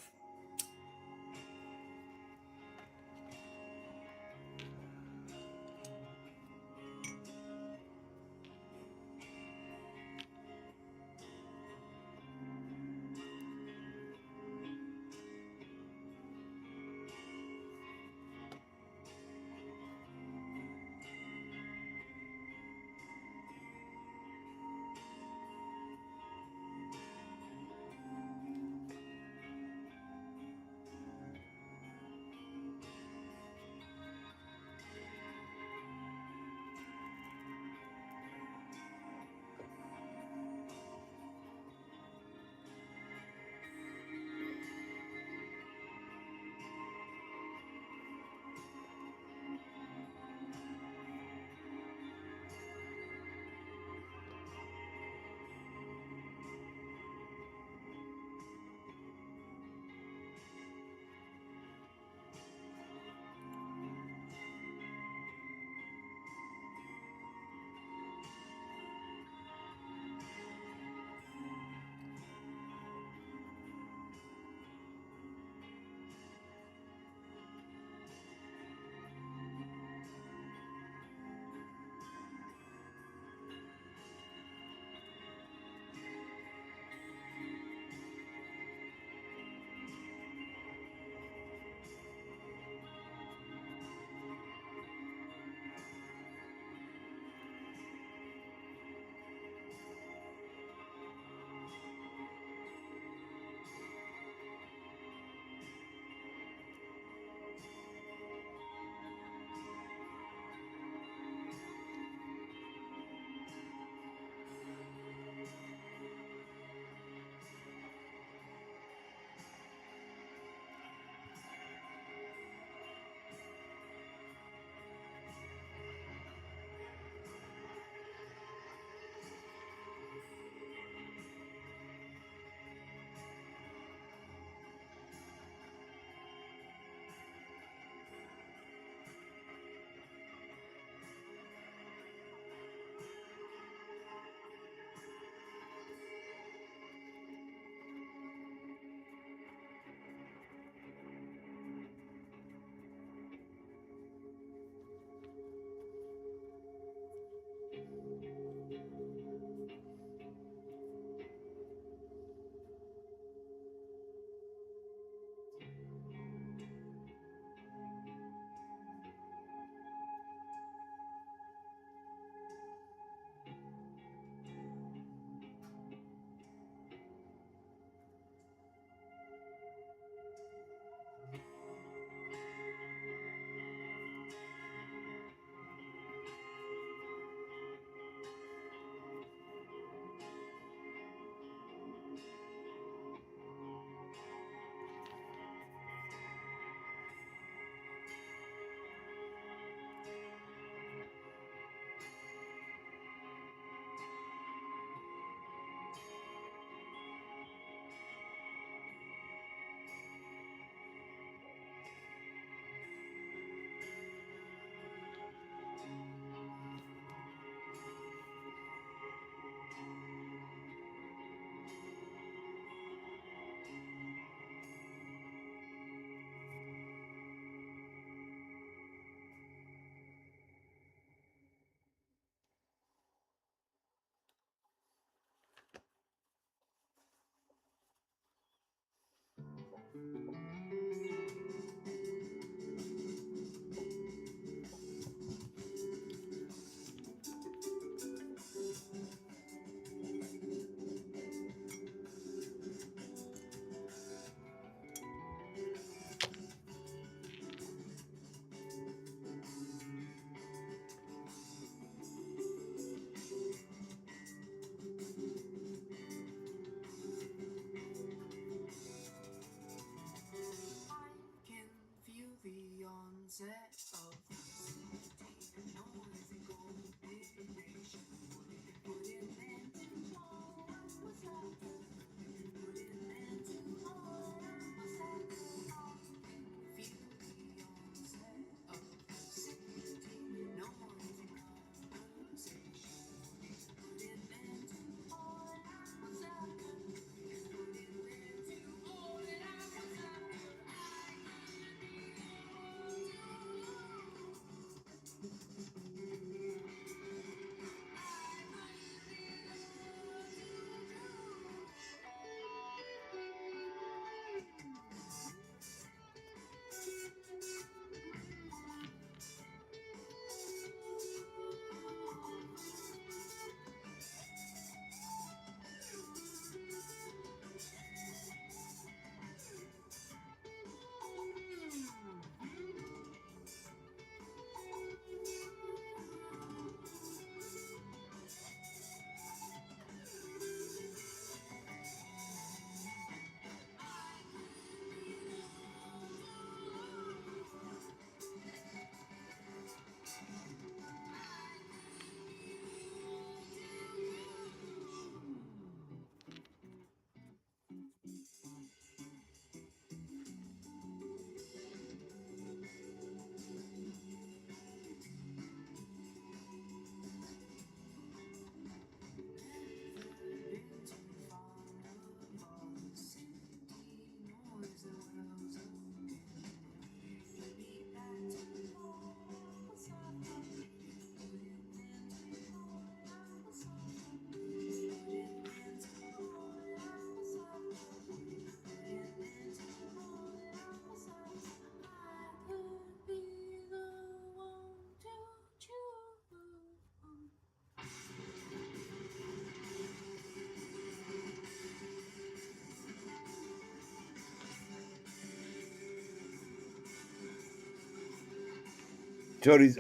Jody's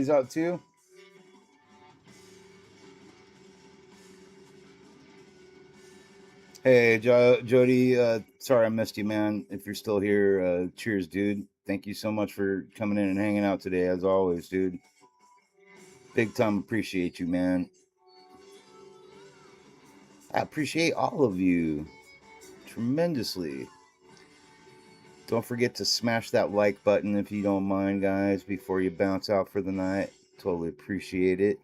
out too. Hey, Jody. Sorry I missed you, man. If you're still here, cheers, dude. Thank you so much for coming in and hanging out today, as always, dude. Big time appreciate you, man. I appreciate all of you tremendously. Don't forget to smash that like button if you don't mind, guys, before you bounce out for the night. Totally appreciate it.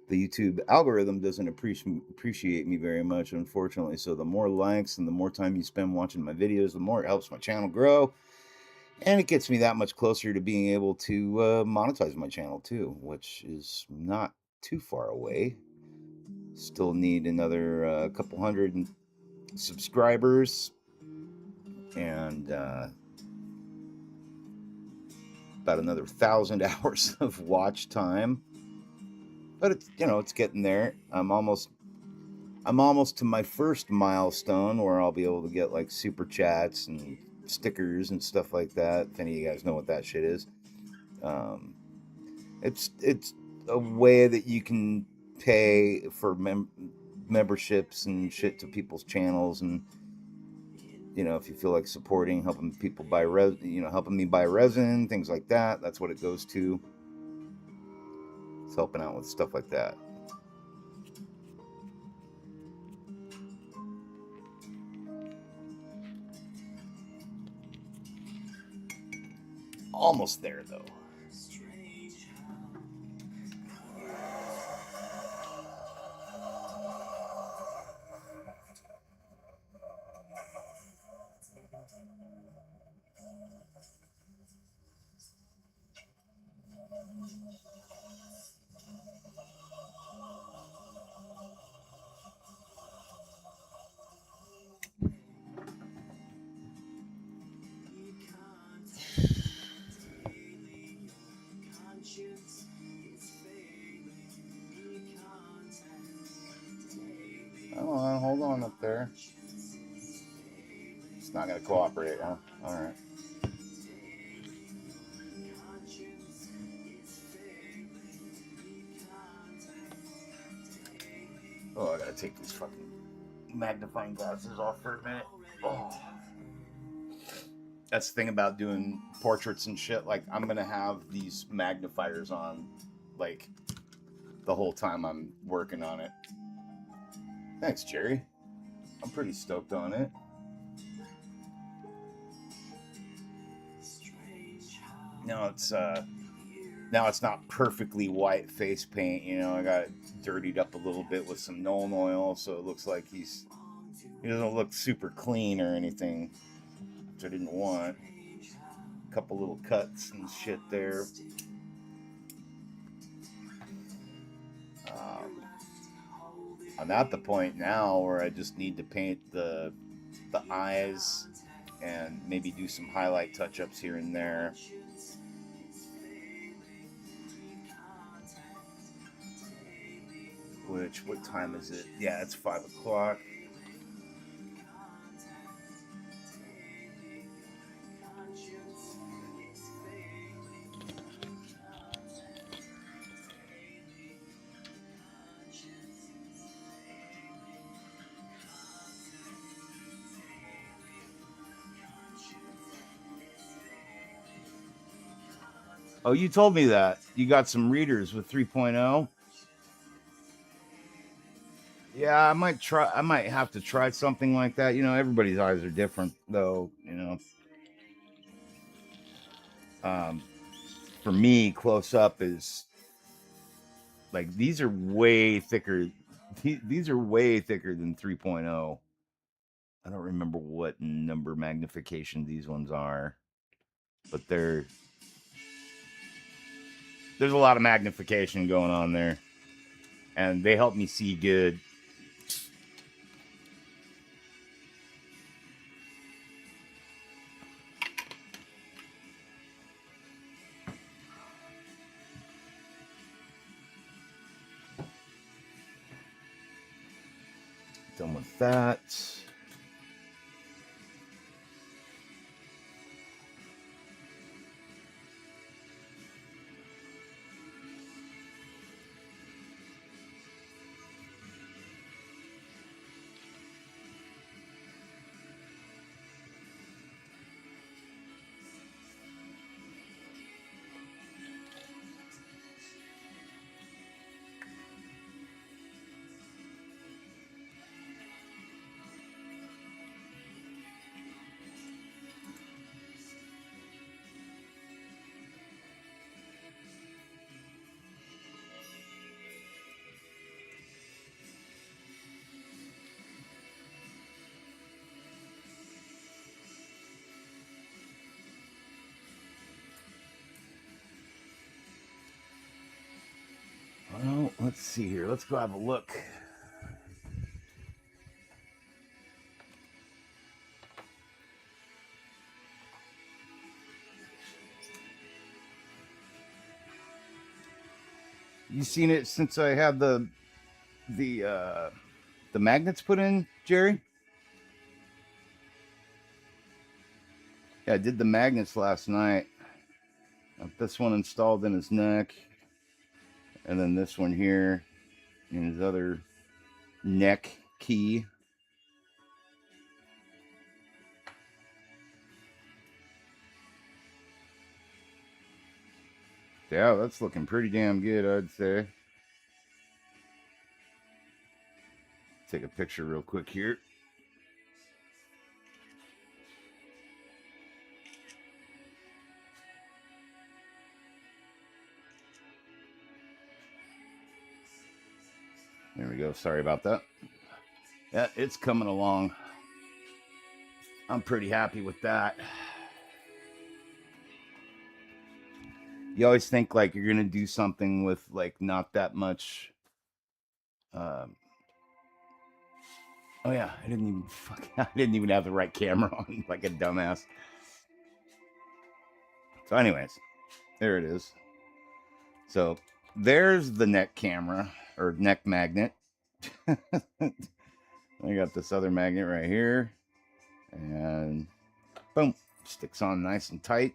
The YouTube algorithm doesn't appreciate me very much, unfortunately. So the more likes and the more time you spend watching my videos, the more it helps my channel grow. And it gets me that much closer to being able to monetize my channel too, which is not too far away. Still need another couple hundred subscribers and about another 1,000 hours of watch time. But it's, you know, it's getting there. I'm almost to my first milestone where I'll be able to get like super chats and stickers and stuff like that. If any of you guys know what that shit is, it's a way that you can pay for memberships and shit to people's channels, and you know, if you feel like supporting, helping people buy helping me buy resin, things like that. That's what it goes to. It's helping out with stuff like that. Almost there though. Hold on up there. It's not going to cooperate, huh? All right. Oh, I got to take these fucking magnifying glasses off for a minute. Oh. That's the thing about doing portraits and shit. Like, I'm going to have these magnifiers on, like, the whole time I'm working on it. Thanks, Jerry. I'm pretty stoked on it. Now it's not perfectly white face paint, you know. I got it dirtied up a little bit with some Nuln oil, so it looks like he doesn't look super clean or anything, which I didn't want. A couple little cuts and shit there. I'm at the point now where I just need to paint the eyes and maybe do some highlight touch-ups here and there. What time is it? Yeah, it's 5 o'clock. Oh, you told me that. You got some readers with 3.0. Yeah, I might have to try something like that. You know, everybody's eyes are different though, you know. For me, close up is like these are way thicker. These are way thicker than 3.0. I don't remember what number magnification these ones are, but there's a lot of magnification going on there, and they help me see good. Done with that. Let's see here. Let's go have a look. You seen it since I had the magnets put in, Jerry? Yeah, I did the magnets last night. Got this one installed in his neck, and then this one here in his other neck key. Yeah, that's looking pretty damn good, I'd say. Take a picture real quick here. There we go. Sorry about that. Yeah, it's coming along. I'm pretty happy with that. You always think like you're gonna do something with like not that much. Oh yeah, I didn't even have the right camera on, like a dumbass. So, anyways, there it is. So there's the neck camera or neck magnet. I got this other magnet right here, and boom, sticks on nice and tight.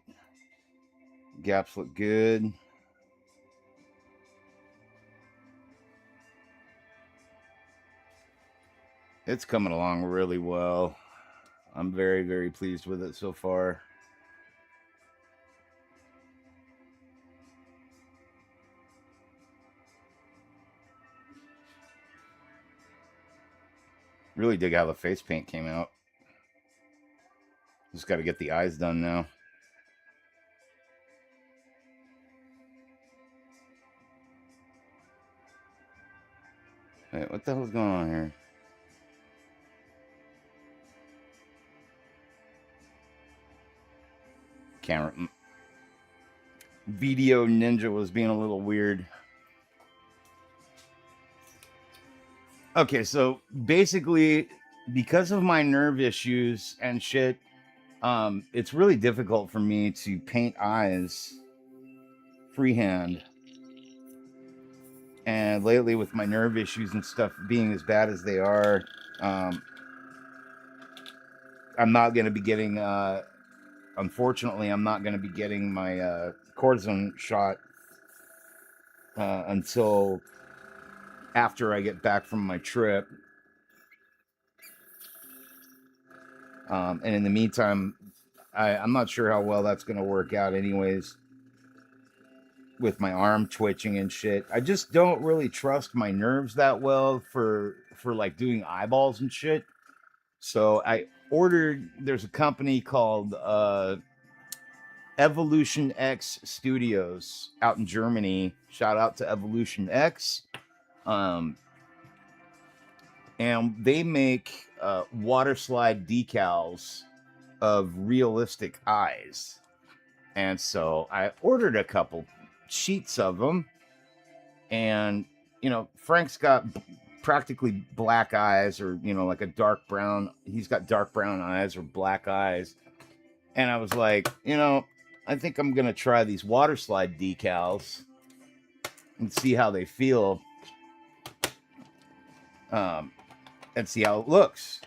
Gaps look good. It's coming along really well. I'm very, very pleased with it so far. Really dig how the face paint came out. Just got to get the eyes done now. Wait, what the hell's going on here? Camera. Video Ninja was being a little weird. Okay, so basically, because of my nerve issues and shit, it's really difficult for me to paint eyes freehand. And lately, with my nerve issues and stuff being as bad as they are, I'm not going to be getting, unfortunately, I'm not going to be getting my cortisone shot until after I get back from my trip. And in the meantime, I'm not sure how well that's going to work out anyways with my arm twitching and shit. I just don't really trust my nerves that well for like doing eyeballs and shit. So I ordered, there's a company called Evolution X Studios out in Germany. Shout out to Evolution X. And they make water slide decals of realistic eyes. And so I ordered a couple sheets of them. And, you know, Frank's got practically black eyes, or, you know, like a dark brown. He's got dark brown eyes or black eyes. And I was like, you know, I think I'm going to try these water slide decals and see how they feel. And see how it looks.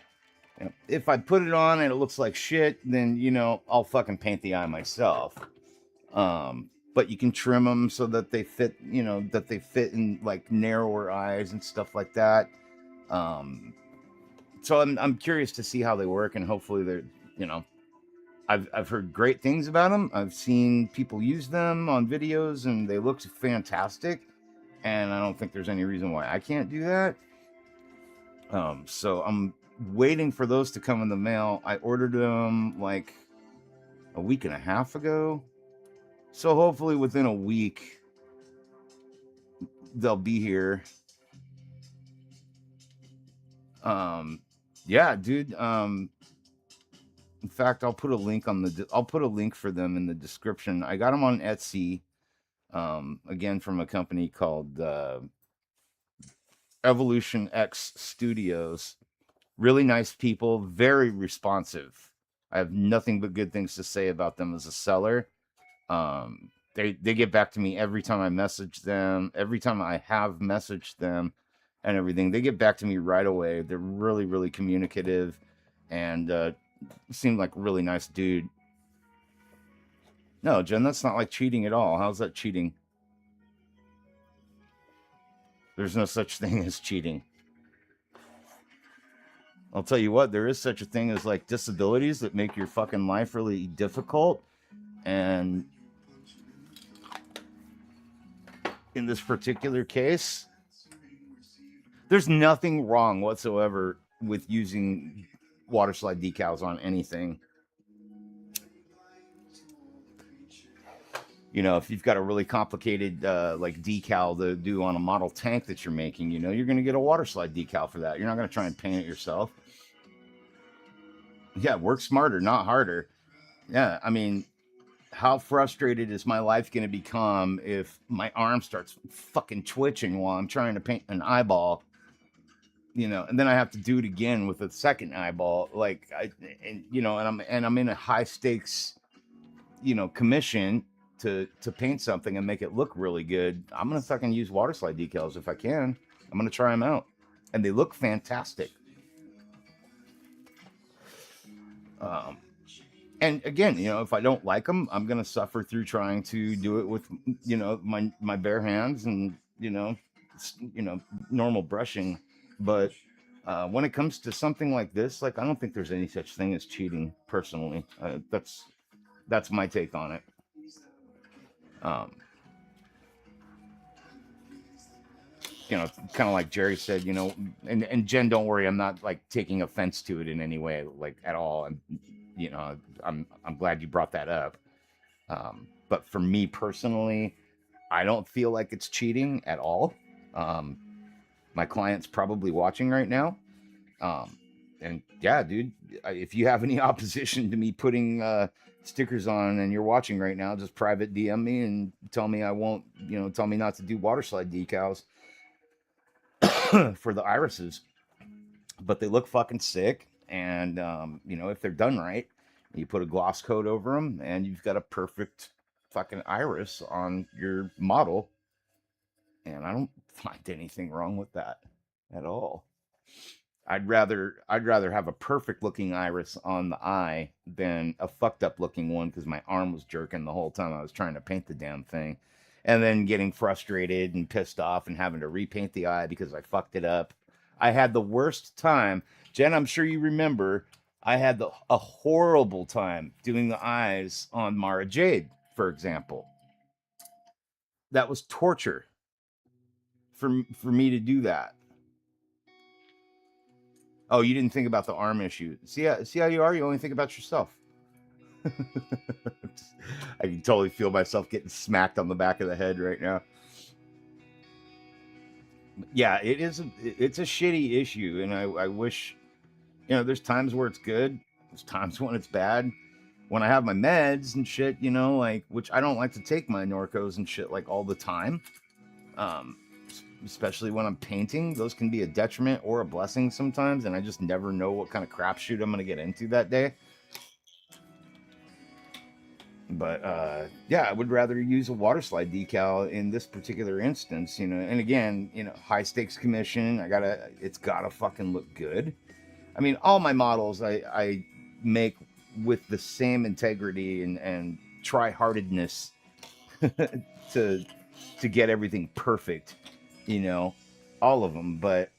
You know, if I put it on and it looks like shit, then, you know, I'll fucking paint the eye myself. But you can trim them so that they fit, you know, that they fit in like narrower eyes and stuff like that. So I'm curious to see how they work, and hopefully they're, you know, I've heard great things about them. I've seen people use them on videos and they look fantastic. And I don't think there's any reason why I can't do that. So I'm waiting for those to come in the mail. I ordered them like a week and a half ago. So hopefully within a week, they'll be here. Yeah, dude. In fact, I'll put a link for them in the description. I got them on Etsy. Again, from a company called Evolution X Studios. Really nice people, very responsive. I have nothing but good things to say about them as a seller. They get back to me every time I message them, every time I have messaged them and everything. They get back to me right away. They're really, really communicative and seem like a really nice dude. No, Jen, that's not like cheating at all. How's that cheating? There's no such thing as cheating. I'll tell you what, there is such a thing as like disabilities that make your fucking life really difficult. And in this particular case, there's nothing wrong whatsoever with using water slide decals on anything. You know, if you've got a really complicated like decal to do on a model tank that you're making, you know, you're going to get a water slide decal for that. You're not going to try and paint it yourself. Yeah, work smarter, not harder. Yeah, I mean, how frustrated is my life going to become if my arm starts fucking twitching while I'm trying to paint an eyeball, you know, and then I have to do it again with a second eyeball, like and I'm in a high stakes, you know, commission to paint something and make it look really good. I'm gonna fucking use water slide decals if I can. I'm gonna try them out, and they look fantastic. And again, you know, if I don't like them, I'm gonna suffer through trying to do it with, you know, my bare hands and normal brushing. But when it comes to something like this, like I don't think there's any such thing as cheating. Personally, that's my take on it. You know, kind of like Jerry said, you know, and Jen, don't worry, I'm not like taking offense to it in any way, like at all. And you know, I'm glad you brought that up. But for me personally, I don't feel like it's cheating at all. My client's probably watching right now. And yeah, dude, if you have any opposition to me putting stickers on and you're watching right now, just private DM me and tell me tell me not to do water slide decals for the irises. But they look fucking sick. And, you know, if they're done right, you put a gloss coat over them and you've got a perfect fucking iris on your model. And I don't find anything wrong with that at all. I'd rather have a perfect looking iris on the eye than a fucked up looking one because my arm was jerking the whole time I was trying to paint the damn thing. And then getting frustrated and pissed off and having to repaint the eye because I fucked it up. I had the worst time. Jen, I'm sure you remember, I had a horrible time doing the eyes on Mara Jade, for example. That was torture for me to do that. Oh, you didn't think about the arm issue. See how you are? You only think about yourself. I can totally feel myself getting smacked on the back of the head right now. Yeah, it's a shitty issue, and I wish, you know, there's times where it's good, there's times when it's bad. When I have my meds and shit, you know, like, which I don't like to take my Norcos and shit like all the time. Especially when I'm painting, those can be a detriment or a blessing sometimes, and I just never know what kind of crapshoot I'm gonna get into that day. But yeah, I would rather use a water slide decal in this particular instance, you know. And again, you know, high stakes commission. It's gotta fucking look good. I mean, all my models I make with the same integrity and try-heartedness to get everything perfect, you know, all of them. But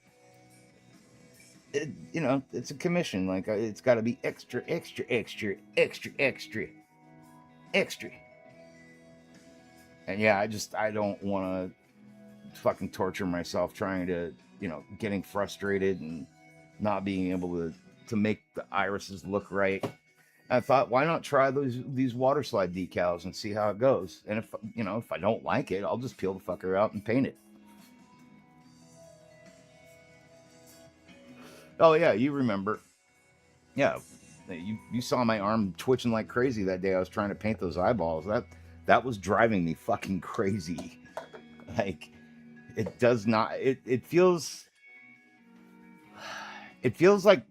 you know, it's a commission. Like it's got to be extra. And yeah, I don't want to fucking torture myself trying to, you know, getting frustrated and not being able to make the irises look right. I thought, why not try these water slide decals and see how it goes? And if I don't like it, I'll just peel the fucker out and paint it. Oh yeah, you remember? Yeah, you saw my arm twitching like crazy that day I was trying to paint those eyeballs. That was driving me fucking crazy. Like, it does not. It feels It feels like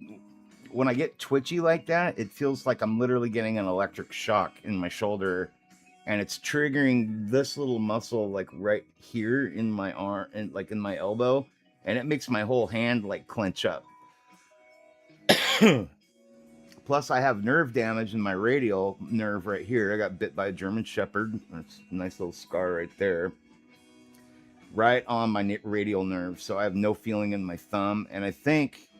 when I get twitchy like that, it feels like I'm literally getting an electric shock in my shoulder, and it's triggering this little muscle like right here in my arm and like in my elbow, and it makes my whole hand like clench up. Plus, I have nerve damage in my radial nerve right here. I got bit by a German Shepherd. That's a nice little scar right there, right on my radial nerve. So I have no feeling in my thumb, and I think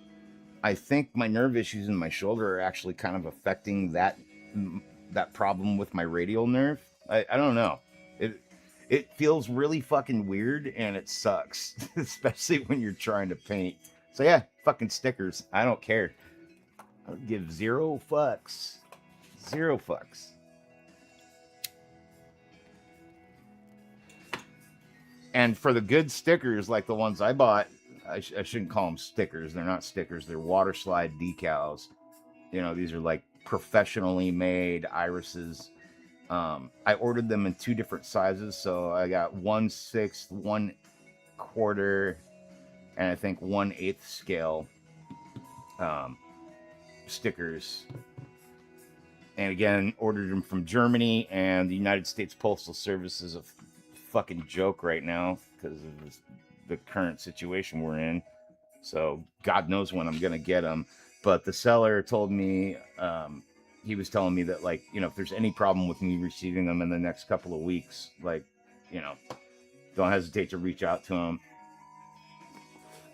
my nerve issues in my shoulder are actually kind of affecting that problem with my radial nerve. I don't know. It feels really fucking weird, and it sucks, especially when you're trying to paint. So yeah, fucking stickers. I don't care. I'll give zero fucks. Zero fucks. And for the good stickers, like the ones I bought, I shouldn't call them stickers. They're not stickers. They're water slide decals. You know, these are like professionally made irises. I ordered them in 2 different sizes. So I got 1/6, 1/4, and I think 1/8 scale stickers. And again, ordered them from Germany, and the United States Postal Service is a fucking joke right now because of the current situation we're in. So God knows when I'm gonna get them. But the seller told me, he was telling me that, like, you know, if there's any problem with me receiving them in the next couple of weeks, like, you know, don't hesitate to reach out to him.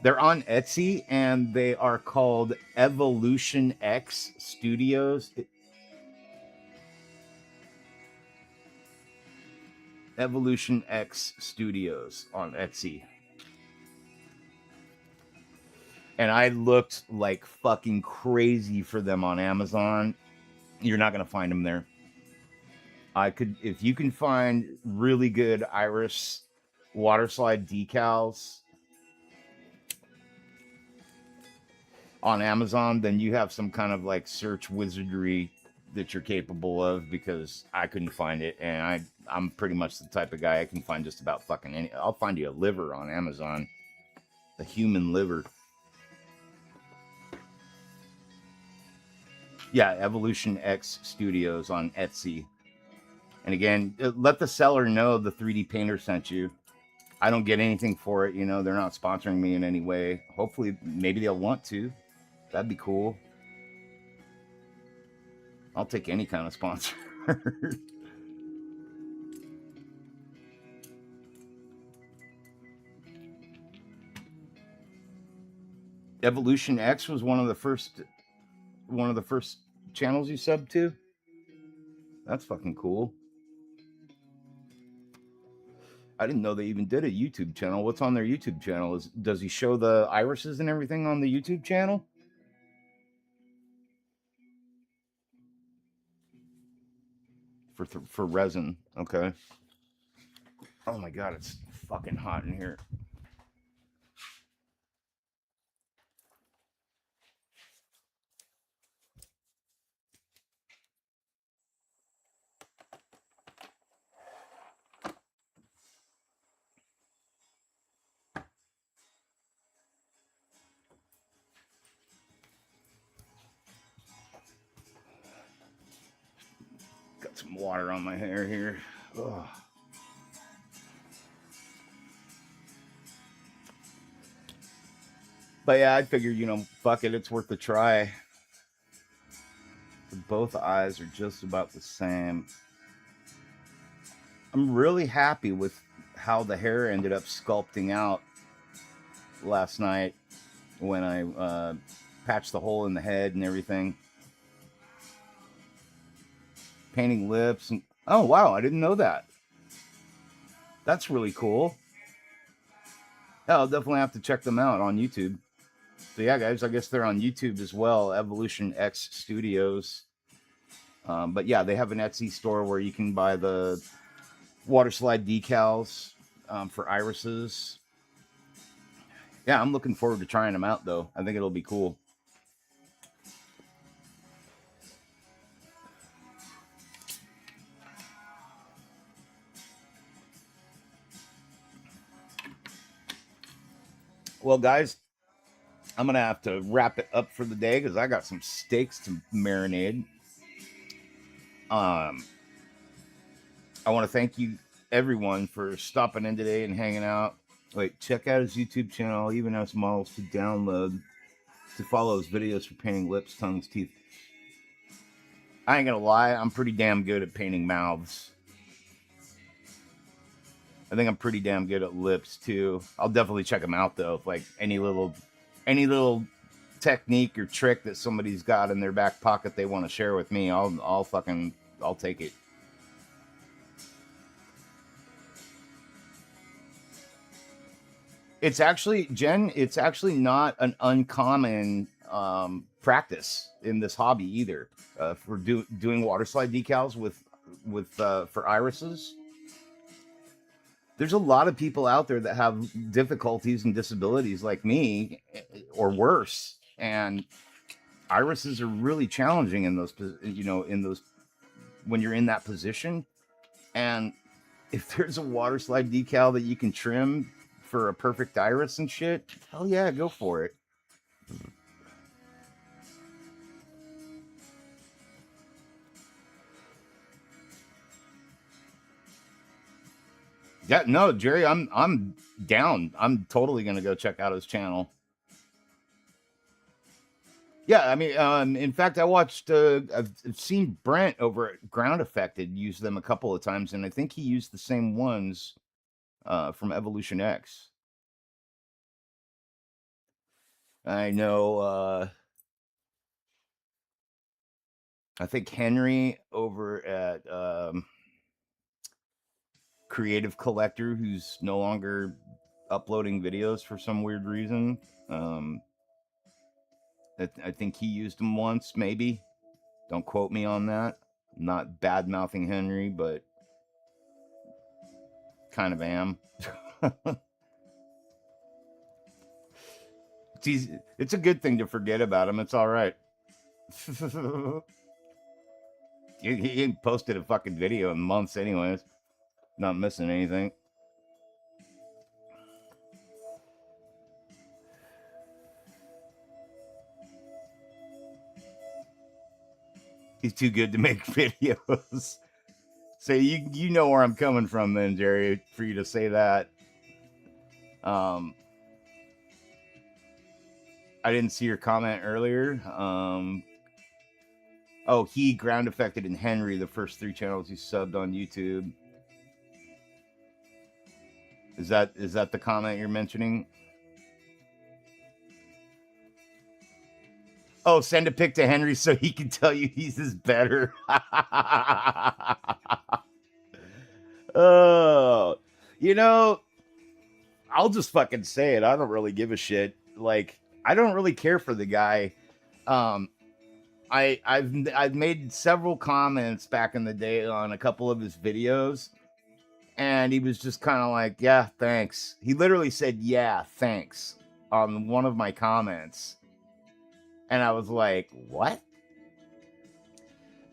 They're on Etsy, and they are called Evolution X Studios. Evolution X Studios on Etsy. And I looked like fucking crazy for them on Amazon. You're not going to find them there. If you can find really good iris water slide decals on Amazon, then you have some kind of like search wizardry that you're capable of, because I couldn't find it. And I'm pretty much the type of guy I can find just about fucking any. I'll find you a liver on Amazon, a human liver. Yeah, Evolution X Studios on Etsy. And again, let the seller know the 3D painter sent you. I don't get anything for it, you know. They're not sponsoring me in any way. Hopefully, maybe they'll want to. That'd be cool. I'll take any kind of sponsor. Evolution X was one of the first channels you subbed to. That's fucking cool. I didn't know they even did a YouTube channel. What's on their YouTube channel? Does he show the irises and everything on the YouTube channel? For resin, okay. Oh my god, it's fucking hot in here. Got some water on my hair here. Ugh. But yeah, I figured, you know, fuck it, it's worth a try. Both eyes are just about the same. I'm really happy with how the hair ended up sculpting out last night when I patched the hole in the head and everything. Painting lips and oh wow, I didn't know that. That's really cool. Yeah, I'll definitely have to check them out on YouTube. So yeah, guys, I guess they're on YouTube as well, Evolution X Studios. But yeah, they have an Etsy store where you can buy the water slide decals for irises. Yeah, I'm looking forward to trying them out, though. I think it'll be cool. Well, guys, I'm gonna have to wrap it up for the day because I got some steaks to marinate. Um, I want to thank you everyone for stopping in today and hanging out. Wait, check out his YouTube channel. He even has models to download to follow his videos for painting lips, tongues, teeth. I ain't gonna lie, I'm pretty damn good at painting mouths. I think I'm pretty damn good at lips too. I'll definitely check them out though. If like any little technique or trick that somebody's got in their back pocket they want to share with me, I'll take it. It's actually, Jen, it's actually not an uncommon practice in this hobby either. For doing water slide decals with for irises, there's a lot of people out there that have difficulties and disabilities like me or worse, and irises are really challenging in those, in those, when you're in that position. And if there's a water slide decal that you can trim for a perfect iris and shit, hell yeah, go for it. Yeah, no, Jerry, I'm down. I'm totally gonna go check out his channel. Yeah, I mean, in fact, I've seen Brent over at Ground Affected use them a couple of times, and I think he used the same ones from Evolution X. I know. I think Henry over at Creative Collector, who's no longer uploading videos for some weird reason. I think he used them once, maybe. Don't quote me on that. I'm not bad mouthing Henry, but kind of am. It's a good thing to forget about him. It's all right. He ain't posted a fucking video in months, anyways. Not missing anything. He's too good to make videos. So you know where I'm coming from, then, Jerry, for you to say that. I didn't see your comment earlier. Oh, he Ground Affected and Henry, the first 3 channels he subbed on YouTube. Is that the comment you're mentioning? Oh, send a pic to Henry so he can tell you he's better. Oh, I'll just fucking say it. I don't really give a shit. Like, I don't really care for the guy. I've made several comments back in the day on a couple of his videos, and he was just kind of like, "Yeah, thanks." He literally said, "Yeah, thanks," on one of my comments, and I was like, "What?"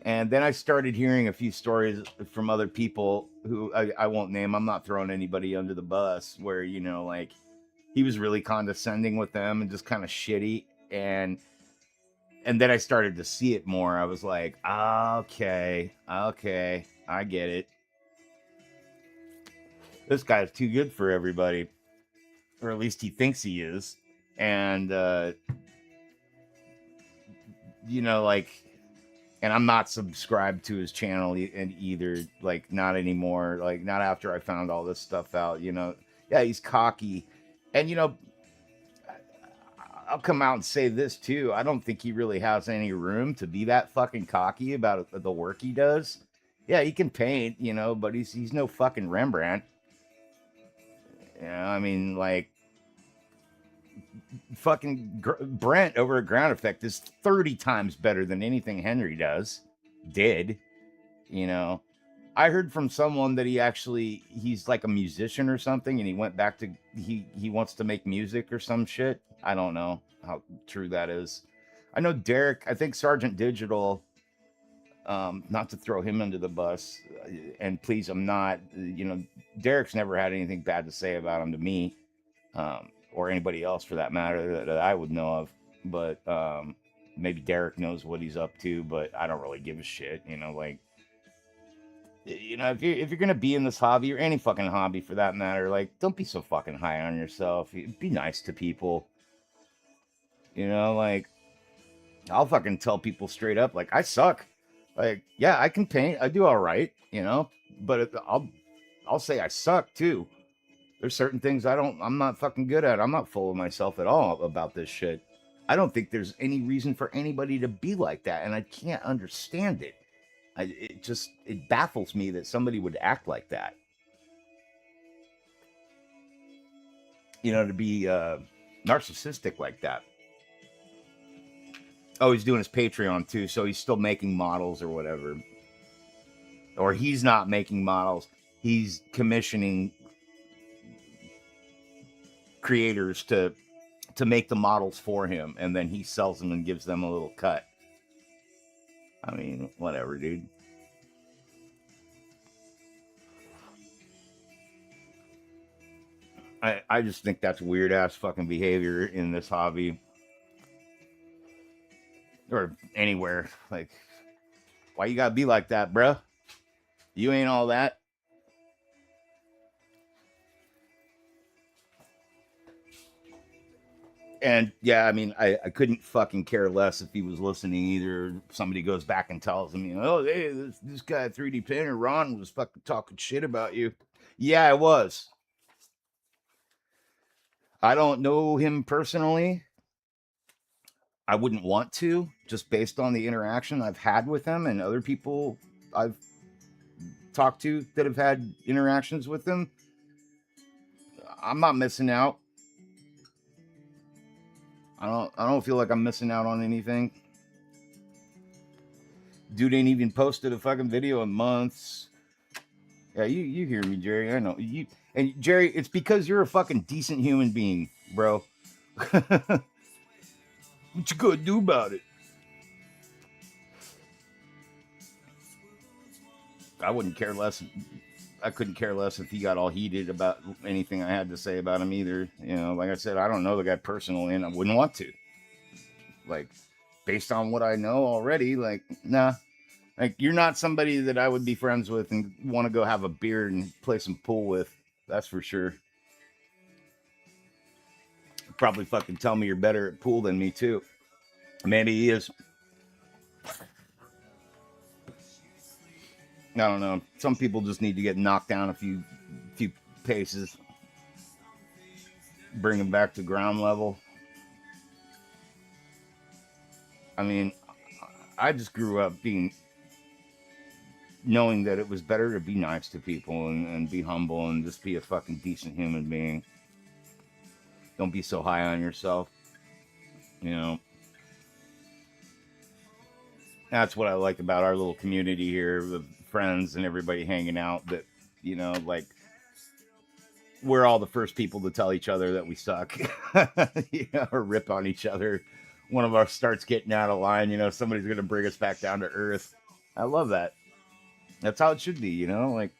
And then I started hearing a few stories from other people who I won't name. I'm not throwing anybody under the bus. Where like he was really condescending with them and just kind of shitty, and then I started to see it more. I was like, okay, I get it. This guy's too good for everybody, or at least he thinks he is. And like, and I'm not subscribed to his channel and either, like, not anymore. Like, not after I found all this stuff out. Yeah, he's cocky, and I'll come out and say this too. I don't think he really has any room to be that fucking cocky about the work he does. Yeah, he can paint, but he's no fucking Rembrandt. I mean, like, fucking Brent over at Ground Effect is 30 times better than anything Henry did. I heard from someone that he's like a musician or something, and he went back to he wants to make music or some shit. I don't know how true that is. I know Derek, I think Sergeant Digital, not to throw him under the bus, and please, I'm not, Derek's never had anything bad to say about him to me. or anybody else for that matter that I would know of. But maybe Derek knows what he's up to, but I don't really give a shit. Like, if you're gonna be in this hobby or any fucking hobby for that matter, like, don't be so fucking high on yourself. Be nice to people. Like, I'll fucking tell people straight up, like, I suck. Like, yeah, I can paint. I do all right, but I'll say I suck too. There's certain things I'm not fucking good at. I'm not full of myself at all about this shit. I don't think there's any reason for anybody to be like that, and I can't understand it. It baffles me that somebody would act like that. To be narcissistic like that. Oh, he's doing his Patreon too, so he's still making models or whatever. Or he's not making models. He's commissioning creators to make the models for him, and then he sells them and gives them a little cut. I mean, whatever, dude. I just think that's weird ass fucking behavior in this hobby. Or anywhere. Like, why you gotta be like that, bruh? You ain't all that. And yeah, I mean, I couldn't fucking care less if he was listening either. If somebody goes back and tells him, oh, hey, this guy 3D painter Ron was fucking talking shit about you. Yeah, I was. I don't know him personally. I wouldn't want to, just based on the interaction I've had with him and other people I've talked to that have had interactions with him. I'm not missing out. I don't feel like I'm missing out on anything. Dude ain't even posted a fucking video in months. Yeah, you hear me, Jerry. I know you. And Jerry, it's because you're a fucking decent human being, bro. What you gonna do about it? I wouldn't care less. I couldn't care less if he got all heated about anything I had to say about him either. Like I said, I don't know the guy personally, and I wouldn't want to. Like, based on what I know already, like, nah. Like, you're not somebody that I would be friends with and want to go have a beer and play some pool with. That's for sure. Probably fucking tell me you're better at pool than me, too. Maybe he is. I don't know. Some people just need to get knocked down a few paces. Bring them back to ground level. I mean, I just grew up knowing that it was better to be nice to people and be humble and just be a fucking decent human being. Don't be so high on yourself. That's what I like about our little community here with friends and everybody hanging out, that, like, we're all the first people to tell each other that we suck. Or rip on each other. One of us starts getting out of line, somebody's going to bring us back down to earth. I love that. That's how it should be, like,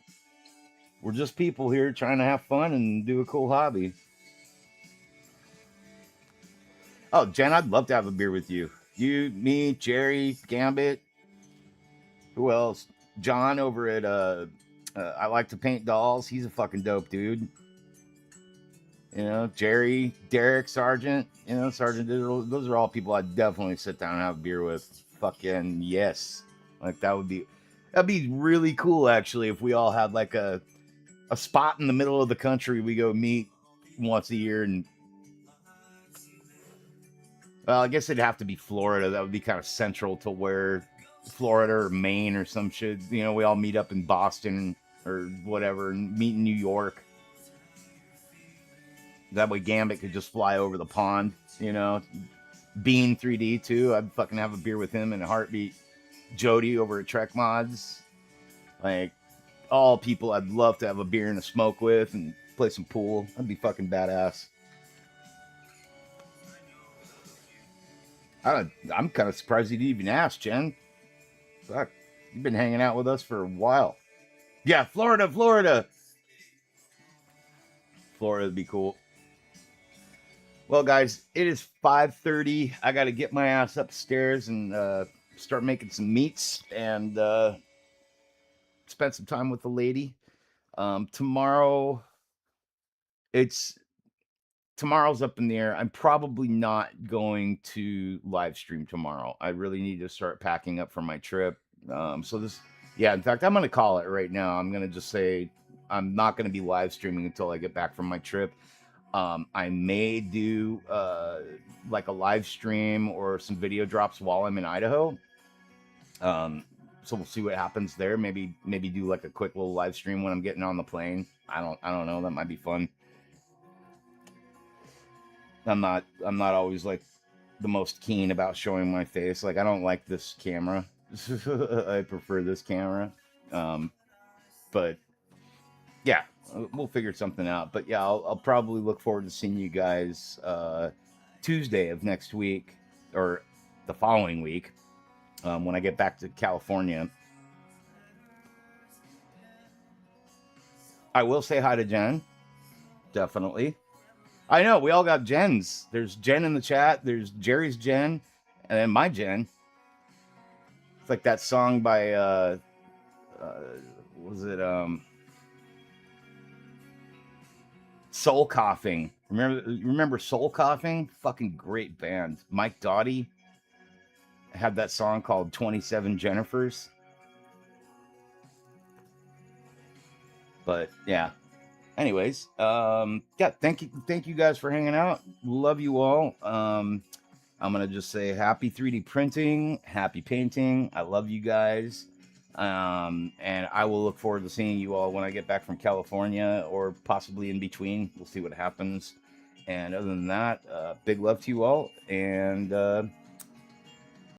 we're just people here trying to have fun and do a cool hobby. Oh, Jen, I'd love to have a beer with you. You, me, Jerry, Gambit. Who else? John over at I Like to Paint Dolls. He's a fucking dope dude. Jerry, Derek, Sergeant. Sergeant Digital. Those are all people I'd definitely sit down and have a beer with. Fucking yes. Like, that'd be really cool, actually, if we all had like a spot in the middle of the country we go meet once a year. And well, I guess it'd have to be Florida. That would be kind of central to where Florida or Maine or some shit. We all meet up in Boston or whatever and meet in New York. That way Gambit could just fly over the pond, Bean 3D too. I'd fucking have a beer with him in a heartbeat. Jody over at Trek Mods. Like, all people I'd love to have a beer and a smoke with and play some pool. That'd be fucking badass. I'm kind of surprised you didn't even ask, Jen. Fuck, you've been hanging out with us for a while. Yeah, Florida. Florida'd be cool. Well, guys, it is 5:30. I got to get my ass upstairs and start making some meats and spend some time with the lady. Tomorrow, it's tomorrow's up in the air. I'm probably not going to live stream tomorrow. I really need to start packing up for my trip. Yeah, in fact, I'm going to call it right now. I'm going to just say I'm not going to be live streaming until I get back from my trip. I may do like a live stream or some video drops while I'm in Idaho. So we'll see what happens there. Maybe do like a quick little live stream when I'm getting on the plane. I don't know. That might be fun. I'm not always like the most keen about showing my face. Like I don't like this camera. I prefer this camera. But yeah, we'll figure something out. But yeah, I'll probably look forward to seeing you guys Tuesday of next week or the following week when I get back to California. I will say hi to Jen. Definitely. I know we all got Jens. There's Jen in the chat. There's Jerry's Jen, and then my Jen. It's like that song by was it Soul Coughing? Remember Soul Coughing? Fucking great band. Mike Doughty had that song called 27 Jennifers. But yeah. Anyways, yeah, thank you guys for hanging out. Love you all. I'm gonna just say happy 3D printing, happy painting. I love you guys. And I will look forward to seeing you all when I get back from California or possibly in between. We'll see what happens. And other than that, big love to you all. And